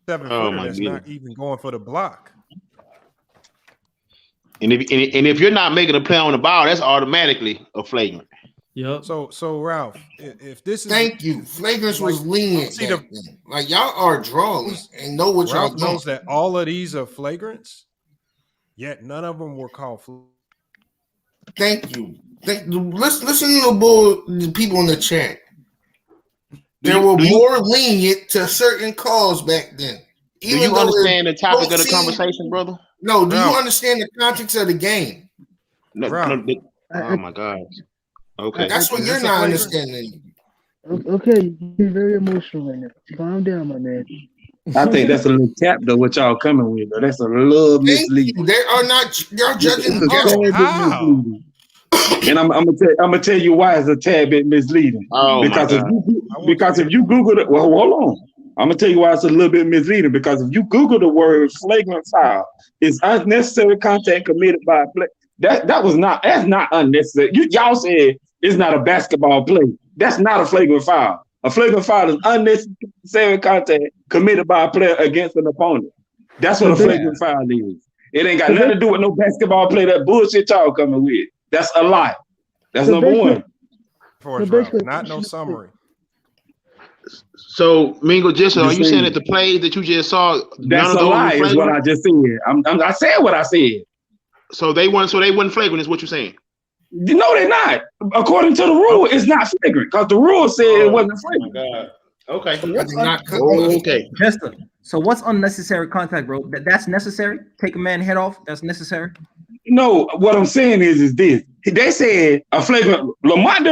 That's not even going for the block. And if you're not making a play on the ball, that's automatically a flagrant. Yep. So Ralph, if this is thank you, flagrants was lenient. Like y'all are drawing and know what Ralph y'all doing. knows that all of these are flagrants, yet none of them were called flagrant. Thank you. Listen to the people in the chat. There were more lenient to certain calls back then. Do you understand the topic of the conversation, brother? No. Do you understand the context of the game? No. Oh my God. Okay. That's what you're not understanding. Okay, you're very emotional right now. Calm down, my man. I think that's a little cap though. What y'all coming with? Though. That's a little misleading. They are not. Y'all judging. And I'm gonna tell you why it's a tad bit misleading. Oh because my God. if you Google it, well, hold on. I'm gonna tell you why it's a little bit misleading. Because if you Google the word flagrant foul, it's unnecessary contact committed by a player. That's not unnecessary. Y'all said it's not a basketball play. That's not a flagrant foul. A flagrant foul is unnecessary contact committed by a player against an opponent. That's what a flagrant foul is. It ain't got nothing to do with no basketball play. That bullshit y'all coming with. That's a lie. That's number one. Not no summary. So, Mingo, are you saying that the plays that you just saw, that's a lie? Is what I just said. I said what I said. So they weren't flagrant. Is what you're saying? No, they're not. According to the rule, it's not flagrant because the rule said it wasn't flagrant. Oh my God. So Okay. Jester. So what's unnecessary contact, bro? That's necessary. Take a man's head off. That's necessary. No, what I'm saying is this. They said a flagrant. Lamont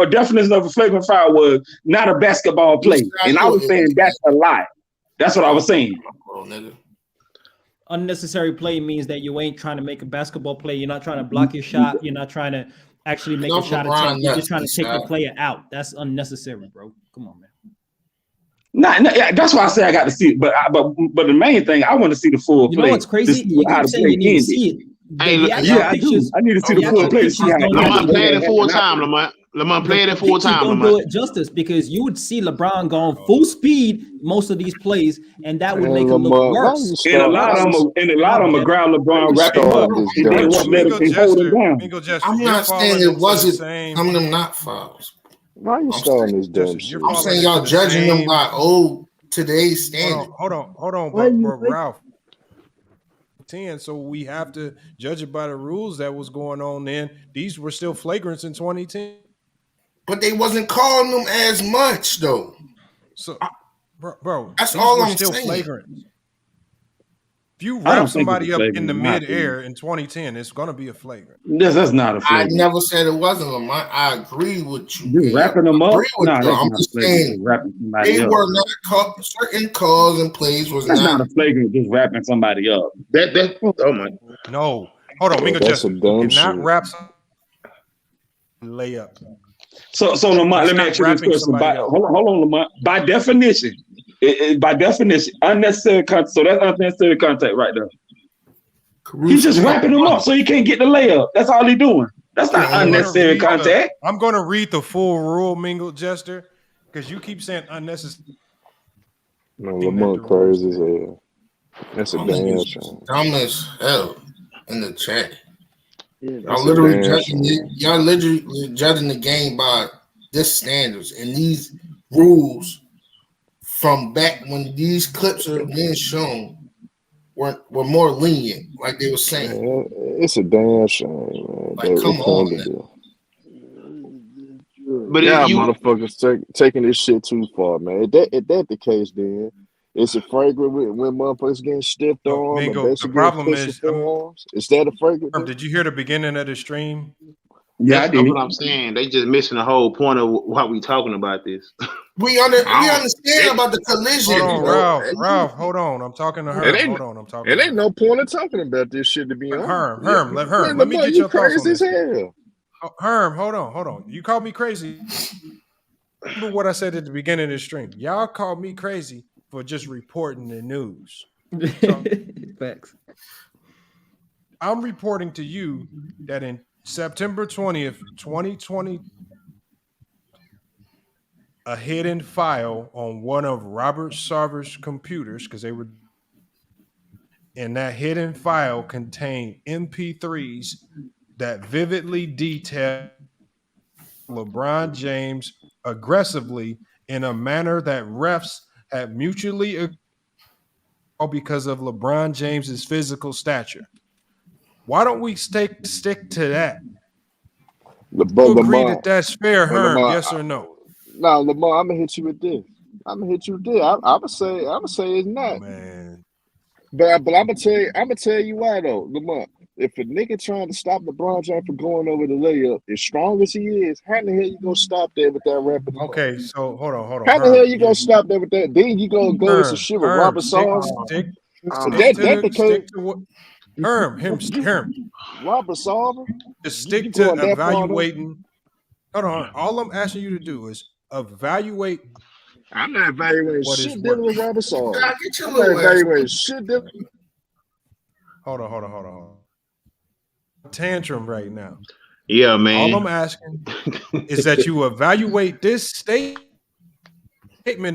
definition of a flagrant foul was not a basketball play, and I was saying that's a lie. That's what I was saying. Unnecessary play means that you ain't trying to make a basketball play. You're not trying to block your shot. You're not trying to actually make a shot attempt. You're just trying to take the player out. That's unnecessary, bro. Come on, man. Yeah, that's why I say I got to see it. But the main thing, I want to see the full play. You know what's crazy? You keep saying you need to see it. Yeah, I do. I need to see the full play. Lamont played it full time, Lamont. Lamont played it full time. Don't do it justice because you would see LeBron going full speed most of these plays, and that would make him look worse. And a lot of them are ground LeBron wrapping up. They won't let him hold him down. I'm not saying it wasn't some of them not fouls. Why are you starting this dumb shit? I'm saying y'all judging them by today's standard. Hold on, but Ralph. 10, so we have to judge it by the rules that was going on then. These were still flagrants in 2010. But they wasn't calling them as much though. So bro, that's all I'm still saying. Flagrant. If you wrap somebody up in the mid-air in 2010, it's gonna be a flagrant. That's not a flagrant. I never said it wasn't, Lamont. I agree with you. You wrapping them up? I'm just saying they were not caught. Certain calls and plays was not a flagrant. Just wrapping somebody up. Oh my. No, hold on, Mingo. Just cannot wrap layup. So Lamont, let me ask you this question. Hold on, Lamont. By definition, unnecessary contact. So that's unnecessary contact right there. He's just wrapping them up so he can't get the layup. That's all he's doing. That's not unnecessary contact. I'm going to read the full rule, Mingo Jester, because you keep saying unnecessary. No, Lamont crazy as hell. That's a damn shame. Dumb as hell in the chat. Y'all literally judging the game by this standards and these rules from back when these clips are being shown were more lenient, like they were saying. Man, it's a damn shame, man. Like, come on, man. But yeah, motherfuckers taking this shit too far, man. If that the case, then it's a flagrant when motherfuckers getting stiffed on. Mingo, the problem is that a flagrant? Did you hear the beginning of the stream? Yeah, that's what I'm saying. They just missing the whole point of why we talking about this. We understand about the collision. Hold on, Ralph, hold on. I'm talking to her. It ain't no point in talking about this shit, to be honest. Herm, let me get your thoughts on this. Herm, hold on. You called me crazy. Remember what I said at the beginning of the stream. Y'all called me crazy for just reporting the news. So, facts. I'm reporting to you that in September 20th, 2020, a hidden file on one of Robert Sarver's computers, because they were, and that hidden file contained MP3s that vividly detail LeBron James aggressively in a manner that refs had mutually agreed because of LeBron James's physical stature. Why don't we stick to that? You agree that that's fair, Herm? Yes or no? No, Lamar, I'm gonna hit you with this. I'm gonna say it's not. Man. But I'm gonna tell you why though, Lamar. If a nigga trying to stop LeBron James from going over the layup, as strong as he is, how the hell you gonna stop that with that rapid? Okay, so hold on. How the hell you gonna stop that with that? Then you gonna go with some shit with Robert Sarver? Herm. Robert Sarver. Just stick to evaluating. Hold on. All I'm asking you to do is evaluate. I'm not evaluating what shit is dealing with working. Robert Sarver. Get your I'm not little ass. evaluating shit dealing. Hold on. Tantrum right now. Yeah, man. All I'm asking is that you evaluate this statement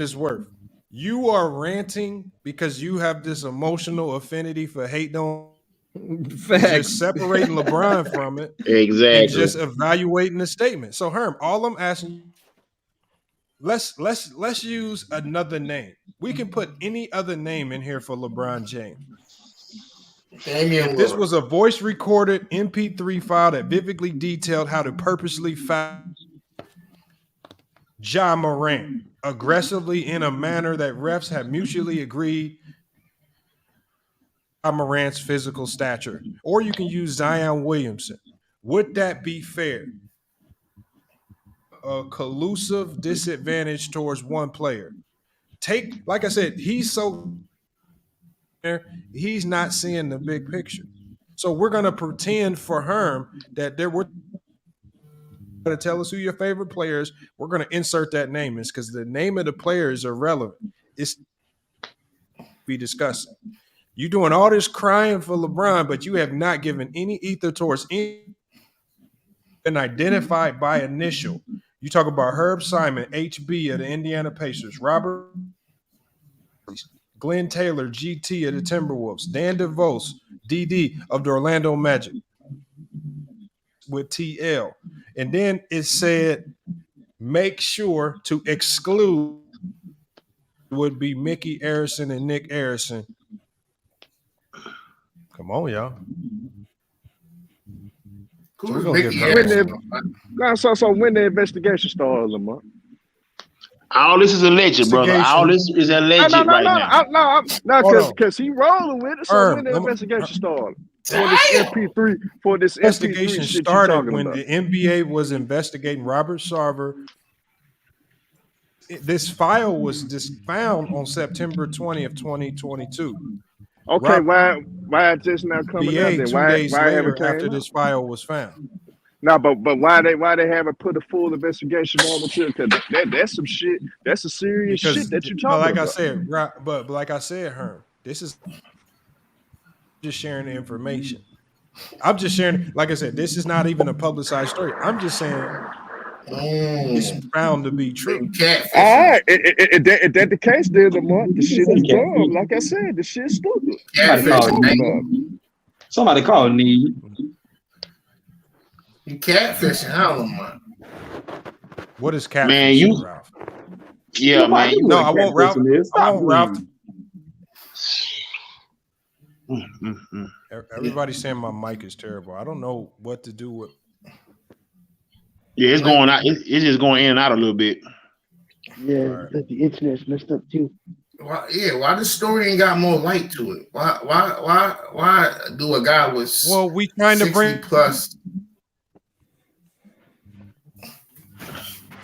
is worth. You are ranting because you have this emotional affinity for hating on just separating LeBron from it. Exactly. And just evaluating the statement. So Herm, all I'm asking, let's use another name. We can put any other name in here for LeBron James. If this was a voice recorded MP3 file that vividly detailed how to purposely foul Ja Morant aggressively in a manner that refs have mutually agreed Ja Morant's physical stature, or you can use Zion Williamson. Would that be fair? A collusive disadvantage towards one player. Like I said, he's not seeing the big picture. So we're going to pretend for Herm that we're going to tell us who your favorite players. We're going to insert that name because the name of the player is irrelevant. It's be discussing. You're doing all this crying for LeBron, but you have not given any ether towards any been identified by initial. You talk about Herb Simon, HB of the Indiana Pacers, Robert Glenn Taylor, GT of the Timberwolves, Dan DeVos, DD of the Orlando Magic with TL. And then it said, make sure to exclude would be Mickey Arison and Nick Arison. Come on, y'all. So when the investigation started, Lamar. All this is alleged, brother. All this is alleged right now. No, because he rolling with it. So when the investigation started for this investigation shit started when about. the NBA was investigating Robert Sarver. This file was just found on September 20th, 2022. Okay, why it just now coming out then? 2 Why days later after out? this file was found. No, but why they haven't put a full investigation on the trip? Because that's some shit. That's a serious shit that you're talking about. But like I said, Herm, this is just sharing the information. I'm just sharing. Like I said, this is not even a publicized story. I'm just saying it's found to be true. All right, if that the case, then the shit is dumb. Like I said, the shit's stupid. Somebody call me. You catfishing, how man? What is catfishing, man? You, Ralph? Yeah, man. No, I won't, Ralph. I won't, Ralph. Everybody's saying my mic is terrible. I don't know what to do with. Yeah, it's going out. It's just going in and out a little bit. Yeah, right. The internet's messed up too. Why this story ain't got more light to it? Why do a guy with we trying to bring plus?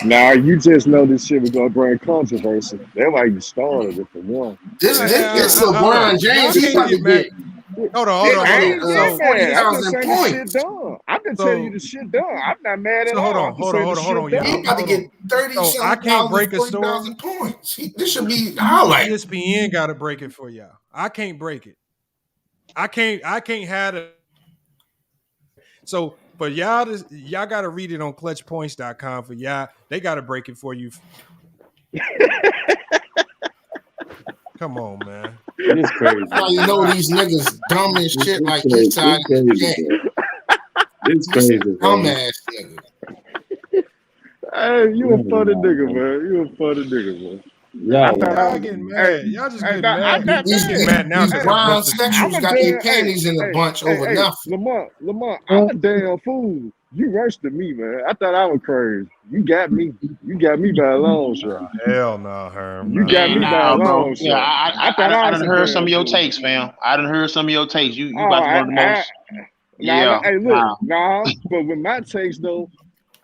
Now you just know this shit was gonna bring controversy. That's why you started it for one. This LeBron James. He about to get. Hold on. 40,000 points. I've been telling you the shit done. I'm not mad at all. Hold on. He about to get 30,000 I can't break a story. Points. This should be highlight. ESPN got to break it for y'all. I can't break it. I can't have it. So for y'all got to read it on clutchpoints.com for y'all. They got to break it for you. Come on, man. It's crazy. How you know these niggas dumb as shit like this side of the game. It's crazy. Dumbass nigga. Hey, you a funny nigga, man. You a funny nigga, man. Y'all getting mad. Y'all just getting mad. These brown sexuals got their panties in a bunch over nothing. Lamar, I'm a damn fool. You worse than me, man. I thought I was crazy. You got me. You got me by a long shot. Hell no, Herm. You got me by a long shot. Yeah, I done heard some of your takes, fam. I done heard some of your takes. You about to one of the most. Hey, look, but with my takes though,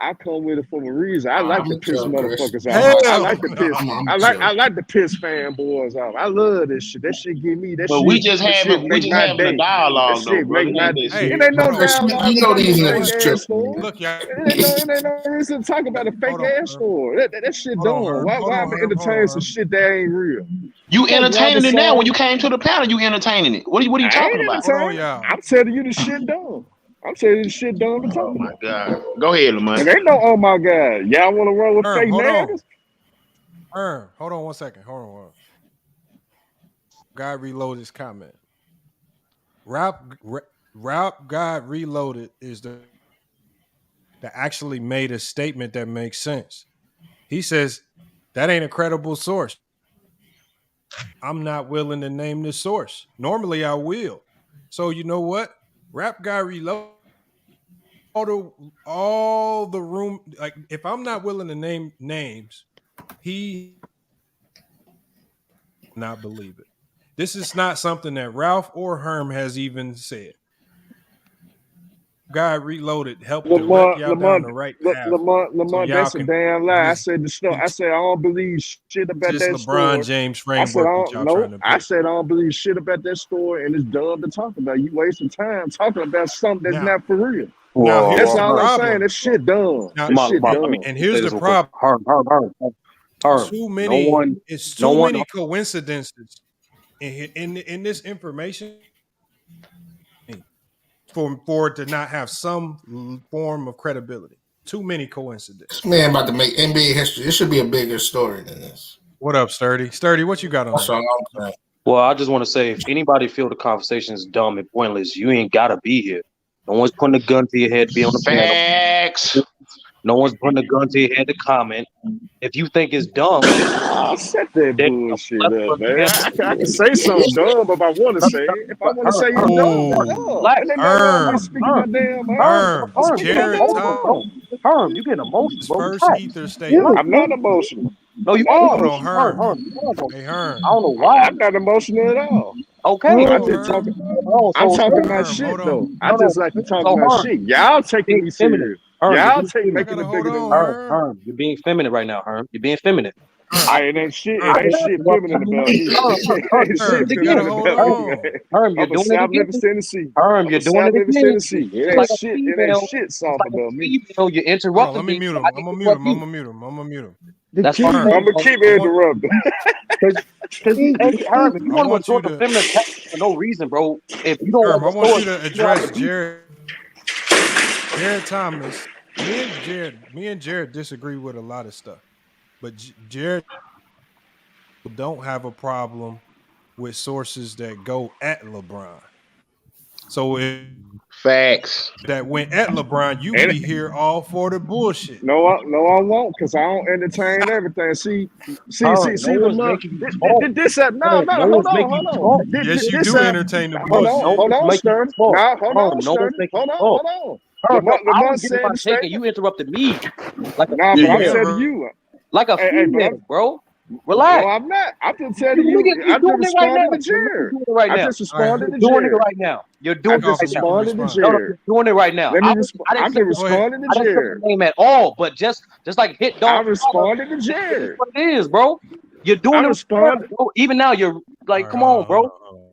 I come with it for a reason. I like to piss motherfuckers Hell off. I like to no. piss. I like to piss fanboys off. I love this shit. That shit give me that But shit. we just That shit having make my a day. That dialogue though, shit brother. make my. Hey, It ain't no hold on. dialogue You know about these no niggas fake ass tripping. story. Look, y'all. It ain't no reason to talk about a fake Hold on, ass story. That shit Hold on, dumb. Herm. Why Hold I on, Herm. entertain some shit that ain't real? You Fuck entertaining it Robert now. When Song. you came to the panel, you entertaining it. What are you I talking ain't about? Hold on, entertaining. y'all. I'm telling you the shit dumb. I'm telling you the shit dumb to talk Oh my about. God. Go ahead, Lamont. And ain't no oh my god. Y'all want to run with Herm, fake hold on. narratives? Herm, hold on 1 second. Hold on. God reload his comment. Rap God Reloaded is the that actually made a statement that makes sense. He says that ain't a credible source. I'm not willing to name the source. Normally I will. So you know what? Rap Guy Reloaded all the room. Like if I'm not willing to name names, he not believe it. This is not something that Ralph or Herm has even said. Guy Reloaded helped direct y'all down the right path. So y'all that's a can damn lie. I just said the story. I said I don't believe shit about this that LeBron story. James I said I framework that don't y'all no. trying to I push. said I don't believe shit about that story, and it's dumb to talk about. You wasting time talking about something that's Now, not for real. here's That's the all I'm saying. problem. That shit dumb. Now, That shit dumb. and here's the problem. Herm. It's No too one. many coincidences in this information for it to not have some form of credibility. Too many coincidences. This man about to make NBA history. This should be a bigger story than this. What up, Sturdy? Sturdy, what you got on That's that? all I'm saying. Well, I just want to say, if anybody feel the conversation is dumb and pointless, you ain't gotta be here. No one's putting a gun to your head to be on the panel. Facts. No one's putting a gun to your head to comment. If you think it's dumb, Set that then bullshit up, man. I can say something dumb if I want to say it. If I want to say it's dumb, it's dumb. And then nothing wrong with me speaking my damn mind. I'm speaking my Jared damn Thomas. mind. Herm, you getting emotional, bro. First ether statement. I'm not emotional. No, you I'm not Hold on, emotional. Herm. Hey, Herm. I don't know why. I'm not emotional at all. Okay. I Hold just on, talking. Oh, I'm so talking my Herm, shit hold on. though. I just like to talk my Herm, shit. Y'all taking being me feminine. serious. Herm, Y'all you're being making feminine. it bigger than Hold on, me. Herm, you're being feminine right now, Herm. You're being feminine. It ain't shit. It ain't shit feminine about me. It ain't shit You gotta feminine hold about me, on. man. Herm, you're I'm a doing it South again. Memphis, Tennessee. Herm, I'm you're a doing South it Memphis, again. Tennessee. It It's ain't like a shit. It ain't female. shit It's soft like a about me. female. You Hold on, interrupted let me me. mute So him. I I'm can gonna mute interrupt him. you. I'm gonna mute him. That's I'm fine. gonna keep interrupting. Because Herm, if you I want to want you resort to to feminine tactics for no reason, bro, if you don't Herm, like I the want you story, to you don't have address to be. Jared Thomas. Me and Jared disagree with a lot of stuff. But Jared don't have a problem with sources that go at LeBron. So if Facts. that went at LeBron, you And be here all for the bullshit. no, I won't, cause I don't entertain everything. See, Herm, no one's Lamont. making you talk. No, Herm, no hold one's on, making hold you on. talk. Yes, you This do entertain the Herm, no bullshit. hold one's on, making you Stern. talk. No, hold Herm, on, no one's Stern. making Hold you on, talk. hold on. Herm, no, I Lamont was giving said my the take and statement. you interrupted me like a Nah, but Yeah, I'm you female. saying to ever you. Like a Hey, but female, bro. no, Relax. I'm not. I'm just telling You you. niggas, you're I just doing it right now. responded to You're literally Jared. doing it right I now. just all right, responded You're to doing it Jared. right now. You're I doing it just off right and you now. can responded to respond. No, Jared. you're doing it right now. Let me I didn't I'm say just Go ahead. responding to I didn't say your Jared. name at all, but just like hit I dog. responded to It is Jared. what it is, bro. You're I doing it right now, responded. bro. Even now, you're All like, right, come on, bro. hold on.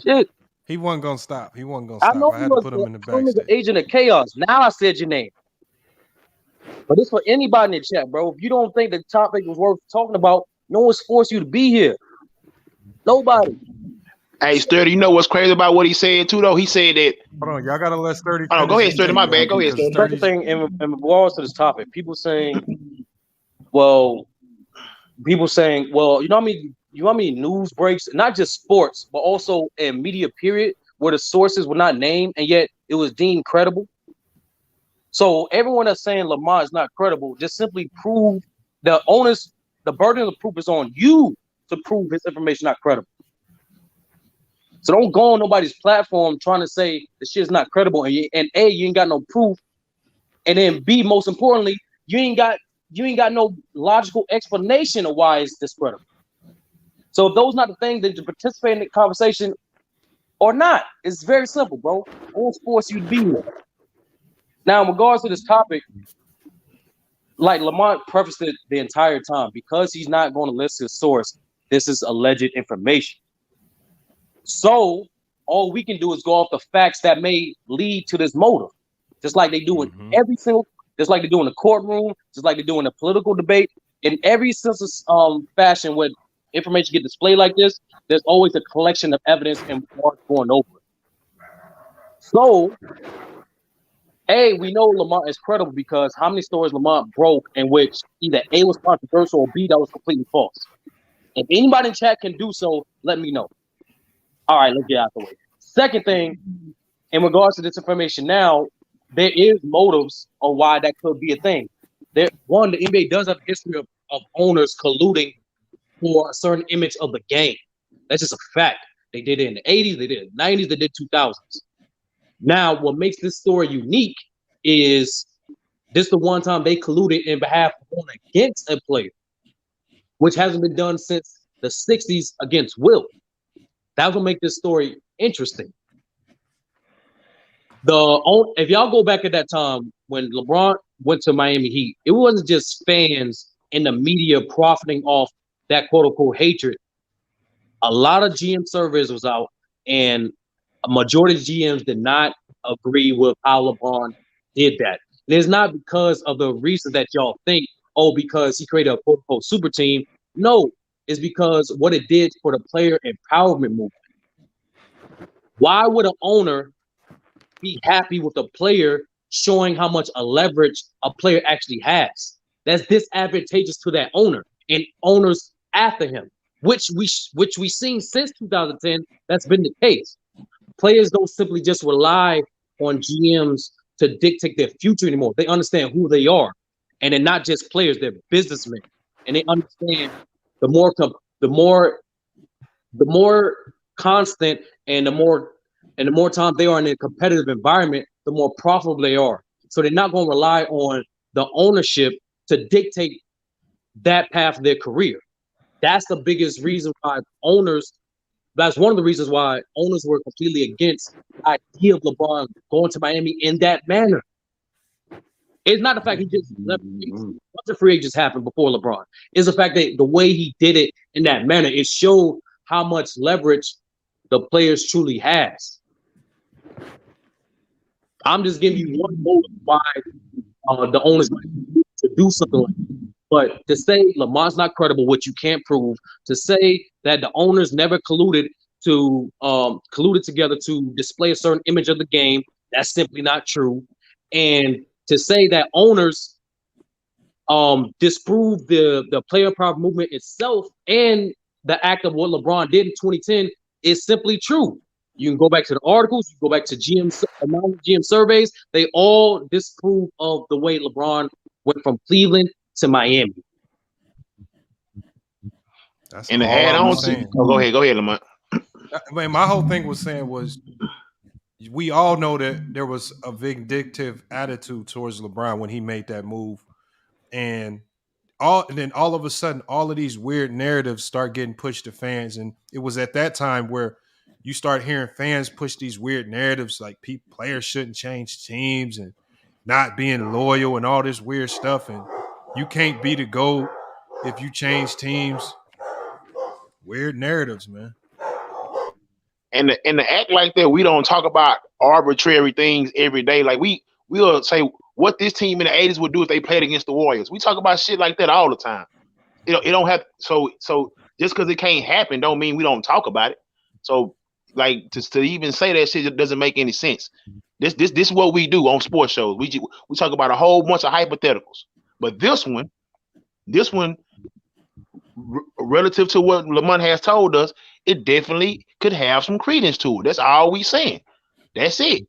Shit. He wasn't gonna stop. He wasn't gonna I stop. know I you had to was put him in the an backstage. agent of chaos. Now I said your name. But it's for anybody in the chat, bro. If you don't think the topic was worth talking about, no one's forced you to be here. Nobody. Hey, Sturdy, you know what's crazy about what he said too, though? He said that. Hold on, y'all gotta let Sturdy Oh, go finish ahead, his Sturdy. take, My bro, bad. Go ahead, because Sturdy. Second Sturdy's thing in regards to this topic, people saying, well, you know how many news breaks, not just sports, but also in media period, where the sources were not named and yet it was deemed credible. So everyone that's saying Lamar is not credible just simply prove the burden of the proof is on you to prove his information not credible. So don't go on nobody's platform trying to say the shit is not credible, and A, you ain't got no proof, and then B, most importantly, you ain't got no logical explanation of why it's discredible. So if those not the things that you participate in the conversation or not, it's very simple, bro. I won't force you to be here. Now, in regards to this topic, like Lamont prefaced it the entire time, because he's not going to list his source. This is alleged information. So all we can do is go off the facts that may lead to this motive, just like they do in just like they do in the courtroom, just like they do in the political debate. In every sense of fashion, when information get displayed like this, there's always a collection of evidence and going over it. So, A, we know Lamont is credible because how many stories Lamont broke in which either A was controversial or B that was completely false? If anybody in chat can do so, let me know. All right, let's get out the way. Second thing, in regards to this information now, there is motives on why that could be a thing. One, the NBA does have a history of owners colluding for a certain image of the game. That's just a fact. They did it in the 80s, they did it in the 90s, they did 2000s. Now, what makes this story unique is this the one time they colluded in behalf of going against a player, which hasn't been done since the 60s against Will. That's what makes this story interesting. If y'all go back at that time when LeBron went to Miami Heat, it wasn't just fans in the media profiting off that quote-unquote hatred. A lot of GM surveys was out, and a majority of GMs did not agree with how LeBron did that. And it's not because of the reason that y'all think, because he created a quote-unquote super team. No, it's because what it did for the player empowerment movement. Why would an owner be happy with a player showing how much a leverage a player actually has? That's disadvantageous to that owner and owners after him, which we've seen since 2010. That's been the case. Players don't simply just rely on GMs to dictate their future anymore. They understand who they are, and they're not just players; they're businessmen, and they understand the more constant and the more time they are in a competitive environment, the more profitable they are. So they're not going to rely on the ownership to dictate that path of their career. That's the biggest reason why that's one of the reasons why owners were completely against the idea of LeBron going to Miami in that manner. It's not the fact he just left. A bunch of free agents happened before LeBron. It's the fact that the way he did it in that manner, it showed how much leverage the players truly has. I'm just giving you one motive why the owners to do something like that. But to say Lamont's not credible, which you can't prove, to say that the owners never colluded together to display a certain image of the game, that's simply not true. And to say that owners disprove the player power movement itself and the act of what LeBron did in 2010 is simply true. You can go back to the articles, you go back to GM surveys, they all disprove of the way LeBron went from Cleveland to Miami. That's and to all add I'm on saying. to, go ahead, Lamont. Man, my whole thing was saying was we all know that there was a vindictive attitude towards LeBron when he made that move, and then all of a sudden, all of these weird narratives start getting pushed to fans, and it was at that time where you start hearing fans push these weird narratives like players shouldn't change teams and not being loyal and all this weird stuff, and you can't be the GOAT if you change teams. Weird narratives, man. And to act like that, we don't talk about arbitrary things every day. Like we'll say what this team in the 80s would do if they played against the Warriors. We talk about shit like that all the time. It don't have so just because it can't happen don't mean we don't talk about it. So like to even say that shit doesn't make any sense. This is what we do on sports shows. We talk about a whole bunch of hypotheticals. But this one relative to what Lamont has told us, it definitely could have some credence to it. That's all we saying. That's it.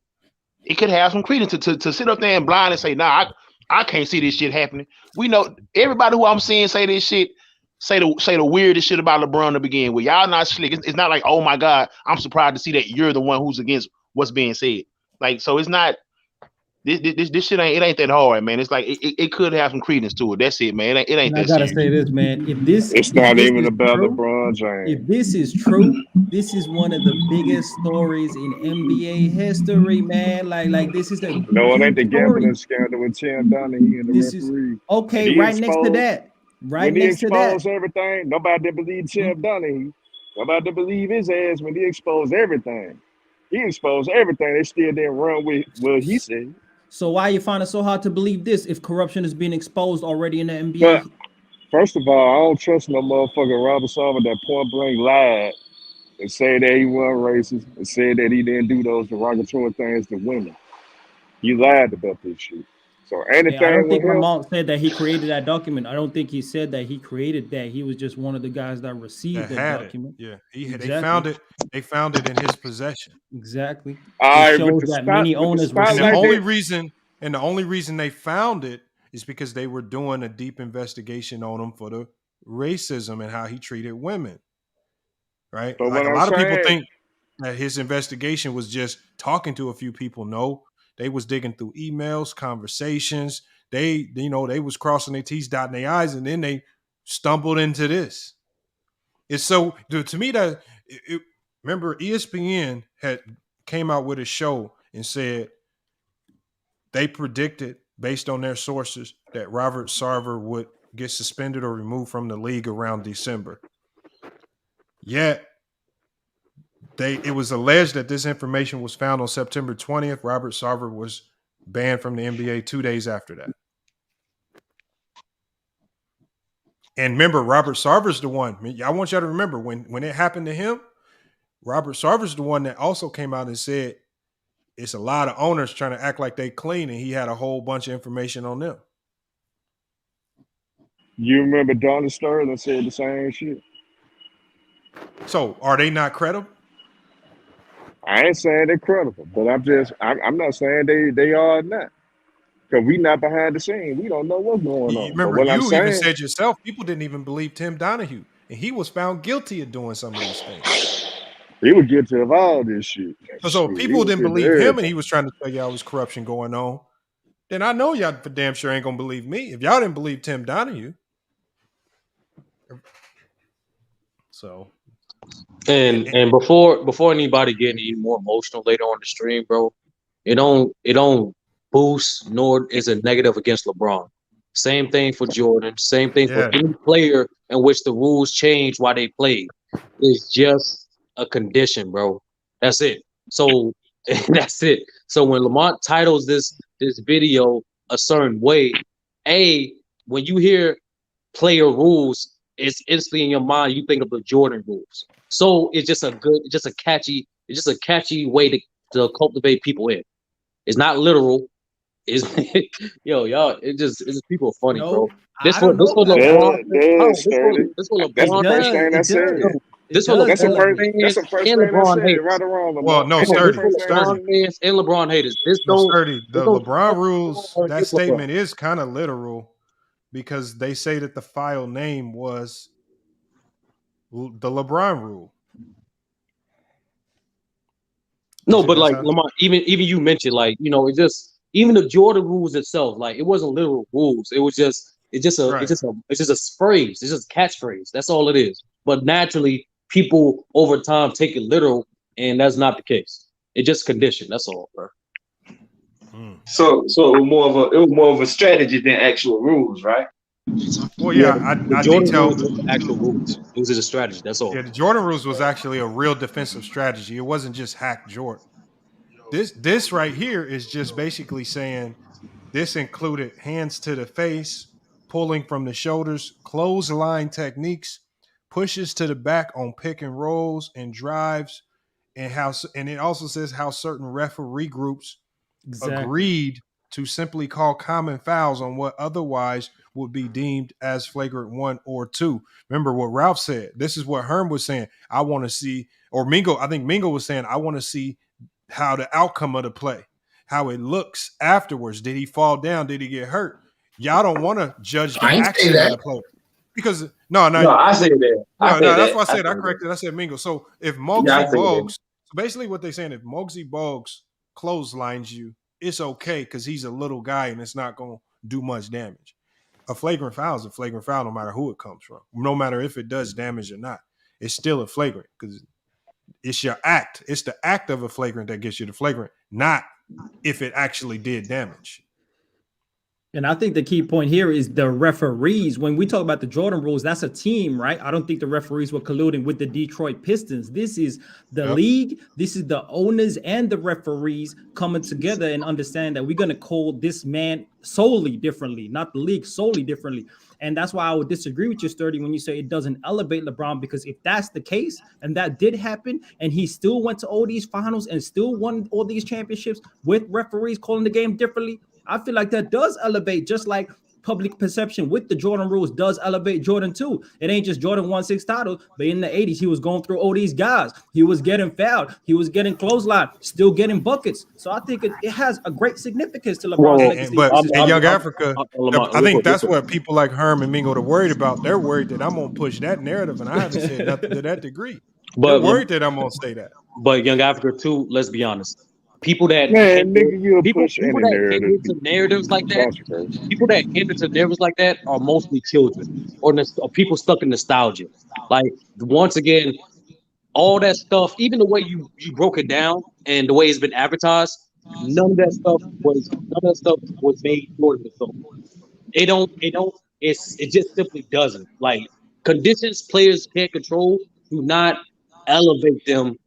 It could have some credence to sit up there and blind and say, nah, I can't see this shit happening. We know everybody who I'm seeing say this shit, say the weirdest shit about LeBron to begin with. Y'all not slick. It's not like, oh my God, I'm surprised to see that you're the one who's against what's being said. Like, so it's not This shit ain't that hard, man. It's like it could have some credence to it. That's it, man. It ain't And I that gotta serious. say this, man. It's If not this even is about true, LeBron James. if this is true, this is one of the biggest stories in NBA history, man. Like this is a No, it ain't huge the story. gambling scandal with Tim Donaghy and the This is referee. When okay. he Right next to exposed, that. Right when he next to that. exposed everything, nobody didn't believe Tim Donaghy. Nobody didn't believe his ass when he exposed everything. He exposed everything. They still didn't run with what he said. So why you find it so hard to believe this if corruption is being exposed already in the But NBA? first of all, I don't trust no motherfucker Robert Sarver that point blank lied and say that he wasn't racist and said that he didn't do those derogatory things to women. He lied about this shit. So Yeah, I don't anything with think him, Lamont said that he created that document. I don't think he said that he created that. He was just one of the guys that received That the had it. document. Yeah, they Exactly. found it. They found it in his possession. Exactly. all It right, shows that many with the owners And the spotlight received only it. that reason they found it is because they were doing a deep investigation on him for the racism and how he treated women. Right? but Like what a I'm lot of people saying, think that his investigation was just talking to a few people. No, they was digging through emails, conversations. They was crossing their T's, dotting their I's, and then they stumbled into this. It's so, dude, to me that remember ESPN had came out with a show and said they predicted based on their sources that Robert Sarver would get suspended or removed from the league around December. Yet it was alleged that this information was found on September 20th. Robert Sarver was banned from the NBA 2 days after that. And remember, Robert Sarver's the one. I want y'all to remember when it happened to him, Robert Sarver's the one that also came out and said it's a lot of owners trying to act like they clean, and he had a whole bunch of information on them. you remember Donald Sterling said the same shit. So are they not credible? I ain't saying they're credible, but I'm not saying they are not. Because we not behind the scene. We don't know what's going on. But Remember, what I'm you even saying, said yourself, people didn't even believe Tim Donaghy, and he was found guilty of doing some of these things. he was guilty of all this shit. So if He people was didn't guilty of believe him and everything. he was trying to tell y'all was corruption going on, then I know y'all for damn sure ain't gonna believe me. If y'all didn't believe Tim Donaghy. So And before anybody getting any more emotional later on the stream, bro, it don't boost nor is it negative against LeBron. Same thing for Jordan. Same thing for any player in which the rules change while they play. It's just a condition, bro. That's it. So that's it. So when Lamont titles this video a certain way, when you hear player rules, it's instantly in your mind. You think of the Jordan rules. So it's just a catchy way to cultivate people in. It's not literal. It's y'all. It's just people are funny, bro. This what LeBron. This what That's the LeBron. first thing I said. This what That's the LeBron first fans thing and I LeBron said. haters. Right or wrong, Lamar. Well, no, This sturdy. what LeBron fans and LeBron haters. This don't. Sturdy. The LeBron rules, that This LeBron. statement is kind of literal because they say that the file name was the LeBron rule. No, but like Lamar, even you mentioned, like, it just even the Jordan rules itself, like it wasn't literal rules. It was just it's just a phrase. It's just a catchphrase. That's all it is. But naturally, people over time take it literal, and that's not the case. It's just condition. That's all, bro. So it was more of a strategy than actual rules, right? Well, yeah, I Jordan detailed rules were actual rules. It was just a strategy. That's all. Yeah, the Jordan rules was actually a real defensive strategy. It wasn't just hack Jordan. This right here is just basically saying this included hands to the face, pulling from the shoulders, clothesline techniques, pushes to the back on pick and rolls and drives, and it also says how certain referee groups agreed to simply call common fouls on what otherwise would be deemed as flagrant 1 or 2. Remember what Ralph said. This is what Herm was saying. I want to see, or Mingo, I think Mingo was saying, I want to see how the outcome of the play, how it looks afterwards. Did he fall down? Did he get hurt? Y'all don't want to judge the action of the play. Because no, I said that. That's what I said. I corrected. I said Mingo. So if Muggsy Bogues, so basically what they're saying, if Muggsy Bogues clotheslines you it's okay because he's a little guy and it's not going to do much damage. A flagrant foul is a flagrant foul no matter who it comes from. No matter if it does damage or not. It's still a flagrant because it's your act. It's the act of a flagrant that gets you the flagrant, not if it actually did damage. And I think the key point here is the referees. When we talk about the Jordan rules, that's a team, right? I don't think the referees were colluding with the Detroit Pistons. This is the league. This is the owners and the referees coming together and understand that we're going to call this man solely differently, not the league, solely differently. And that's why I would disagree with you, Sturdy, when you say it doesn't elevate LeBron, because if that's the case, and that did happen, and he still went to all these finals and still won all these championships with referees calling the game differently, I feel like that does elevate, just like public perception with the Jordan rules does elevate Jordan too. It ain't just Jordan won 6 titles, but in the 80s, he was going through all these guys. He was getting fouled. He was getting clothesline, still getting buckets. So I think it has a great significance to LeBron's legacy. But in Young Africa, I think that's what people like Herm and Mingo are worried about. They're worried that I'm going to push that narrative, and I haven't said nothing to that degree. They're worried that I'm going to say that. But Young Africa too, let's be honest. People that people that get into narratives like that, people that get into narratives like that are mostly children or people stuck in nostalgia. Like once again, all that stuff, even the way you broke it down and the way it's been advertised, none of that stuff was made for the film. It just simply doesn't. Like conditions players can't control do not elevate them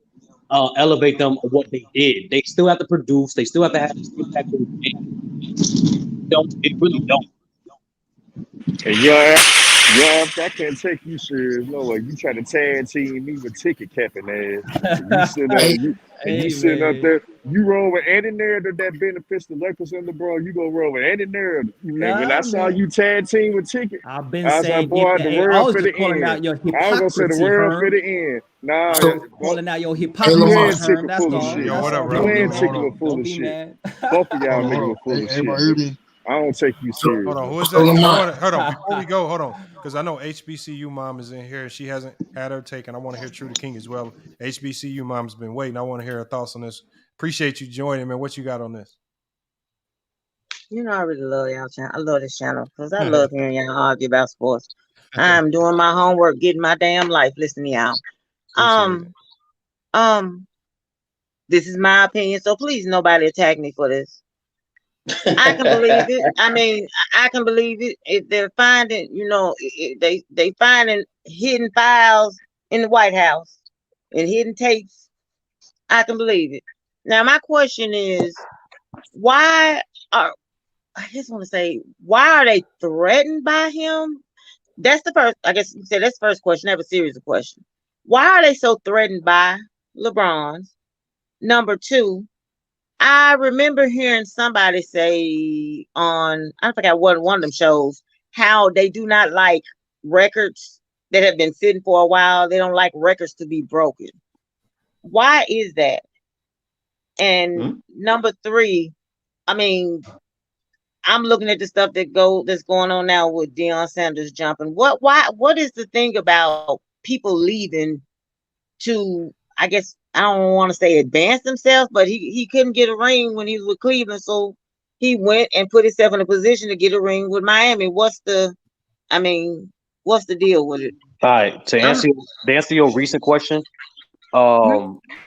of what they did. They still have to produce. They still have to have this impact on the game. It really don't. And I can't take you serious. No way. You try to tag team me with ticket capping ass. You sitting up there. You roll with any narrative that benefits the Lakers and LeBron. You go roll with any narrative. And when I saw you tag team with ticket, I was like, boy, the world for the end. I was gonna say the world for the end. Nah, calling out your hypocrisy. That's all. Yo, what up, bro? You and Ticket full of shit. Both of y'all niggas full of shit. I don't take you serious. Hold on, who is that? Hold on, before we go, hold on, because I know HBCU mom is in here. She hasn't had her take, and I want to hear True the King as well. HBCU mom's been waiting. I want to hear her thoughts on this. Appreciate you joining, man. What you got on this? You know, I really love y'all channel. I love this channel because I love hearing y'all argue about sports. I'm doing my homework, getting my damn life, listening to y'all. This is my opinion, so please nobody attack me for this. I can believe it. I mean, I can believe it. If they're finding, they finding hidden files in the White House and hidden tapes, I can believe it. Now, my question is, why are they threatened by him? That's the first, I guess you said that's the first question. I have a series of questions. Why are they so threatened by LeBron? Number two, I remember hearing somebody say on, I forgot what one of them shows, how they do not like records that have been sitting for a while. They don't like records to be broken. Why is that? And number three, I mean, I'm looking at the stuff that's going on now with Deion Sanders jumping. What is the thing about people leaving to, I guess, I don't want to say advance themselves, but he couldn't get a ring when he was with Cleveland, so he went and put himself in a position to get a ring with Miami. What's the deal with it? All right, to answer your recent question,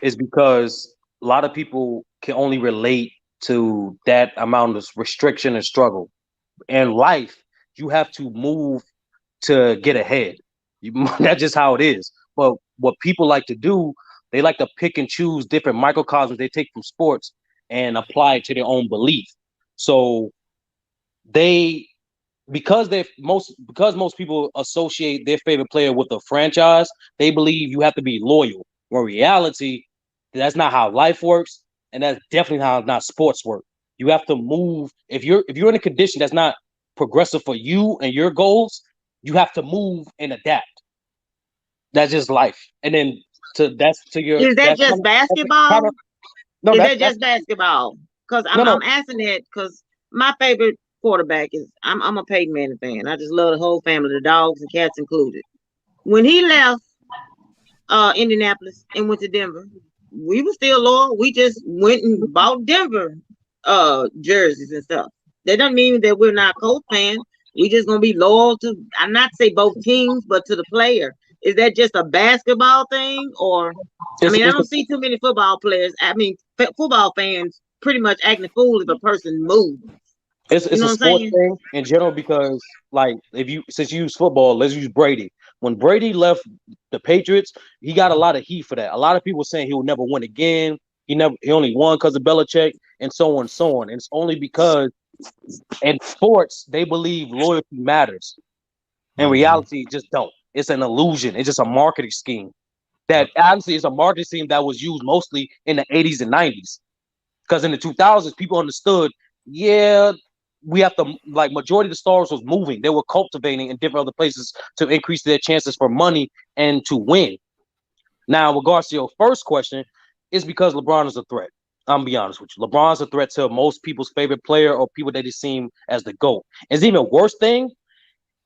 is because a lot of people can only relate to that amount of restriction and struggle. In life, you have to move to get ahead. That's just how it is. But what people like to do, they like to pick and choose different microcosms they take from sports and apply it to their own belief. So because most people associate their favorite player with a franchise, they believe you have to be loyal. When in reality, that's not how life works, and that's definitely how not sports work. You have to move. If you're in a condition that's not progressive for you and your goals, you have to move and adapt. That's just life. And then is that just basketball? Is that just basketball? Because I'm asking that because my favorite quarterback is I'm a Peyton Manning fan. I just love the whole family, the dogs and cats included. When he left Indianapolis and went to Denver, we were still loyal. We just went and bought Denver jerseys and stuff. That doesn't mean that we're not Colts fans. We just gonna be loyal to, I'm not say both teams, but to the player. Is that just a basketball thing, or I mean, I don't see too many football players. I mean, football fans pretty much acting a fool if a person moves. It's a sports thing in general because, like, since you use football, let's use Brady. When Brady left the Patriots, he got a lot of heat for that. A lot of people saying he will never win again. He only won because of Belichick, and so on and so on. And it's only because in sports they believe loyalty matters. In reality, it just don't. It's an illusion. It's just a marketing scheme. That obviously is a marketing scheme that was used mostly in the 80s and 90s. Because in the 2000s, people understood, we have to, like, majority of the stars was moving. They were cultivating in different other places to increase their chances for money and to win. Now, in regards to your first question, it's because LeBron is a threat. I'm gonna be honest with you. LeBron's a threat to most people's favorite player or people that they seem as the GOAT. It's even worse thing,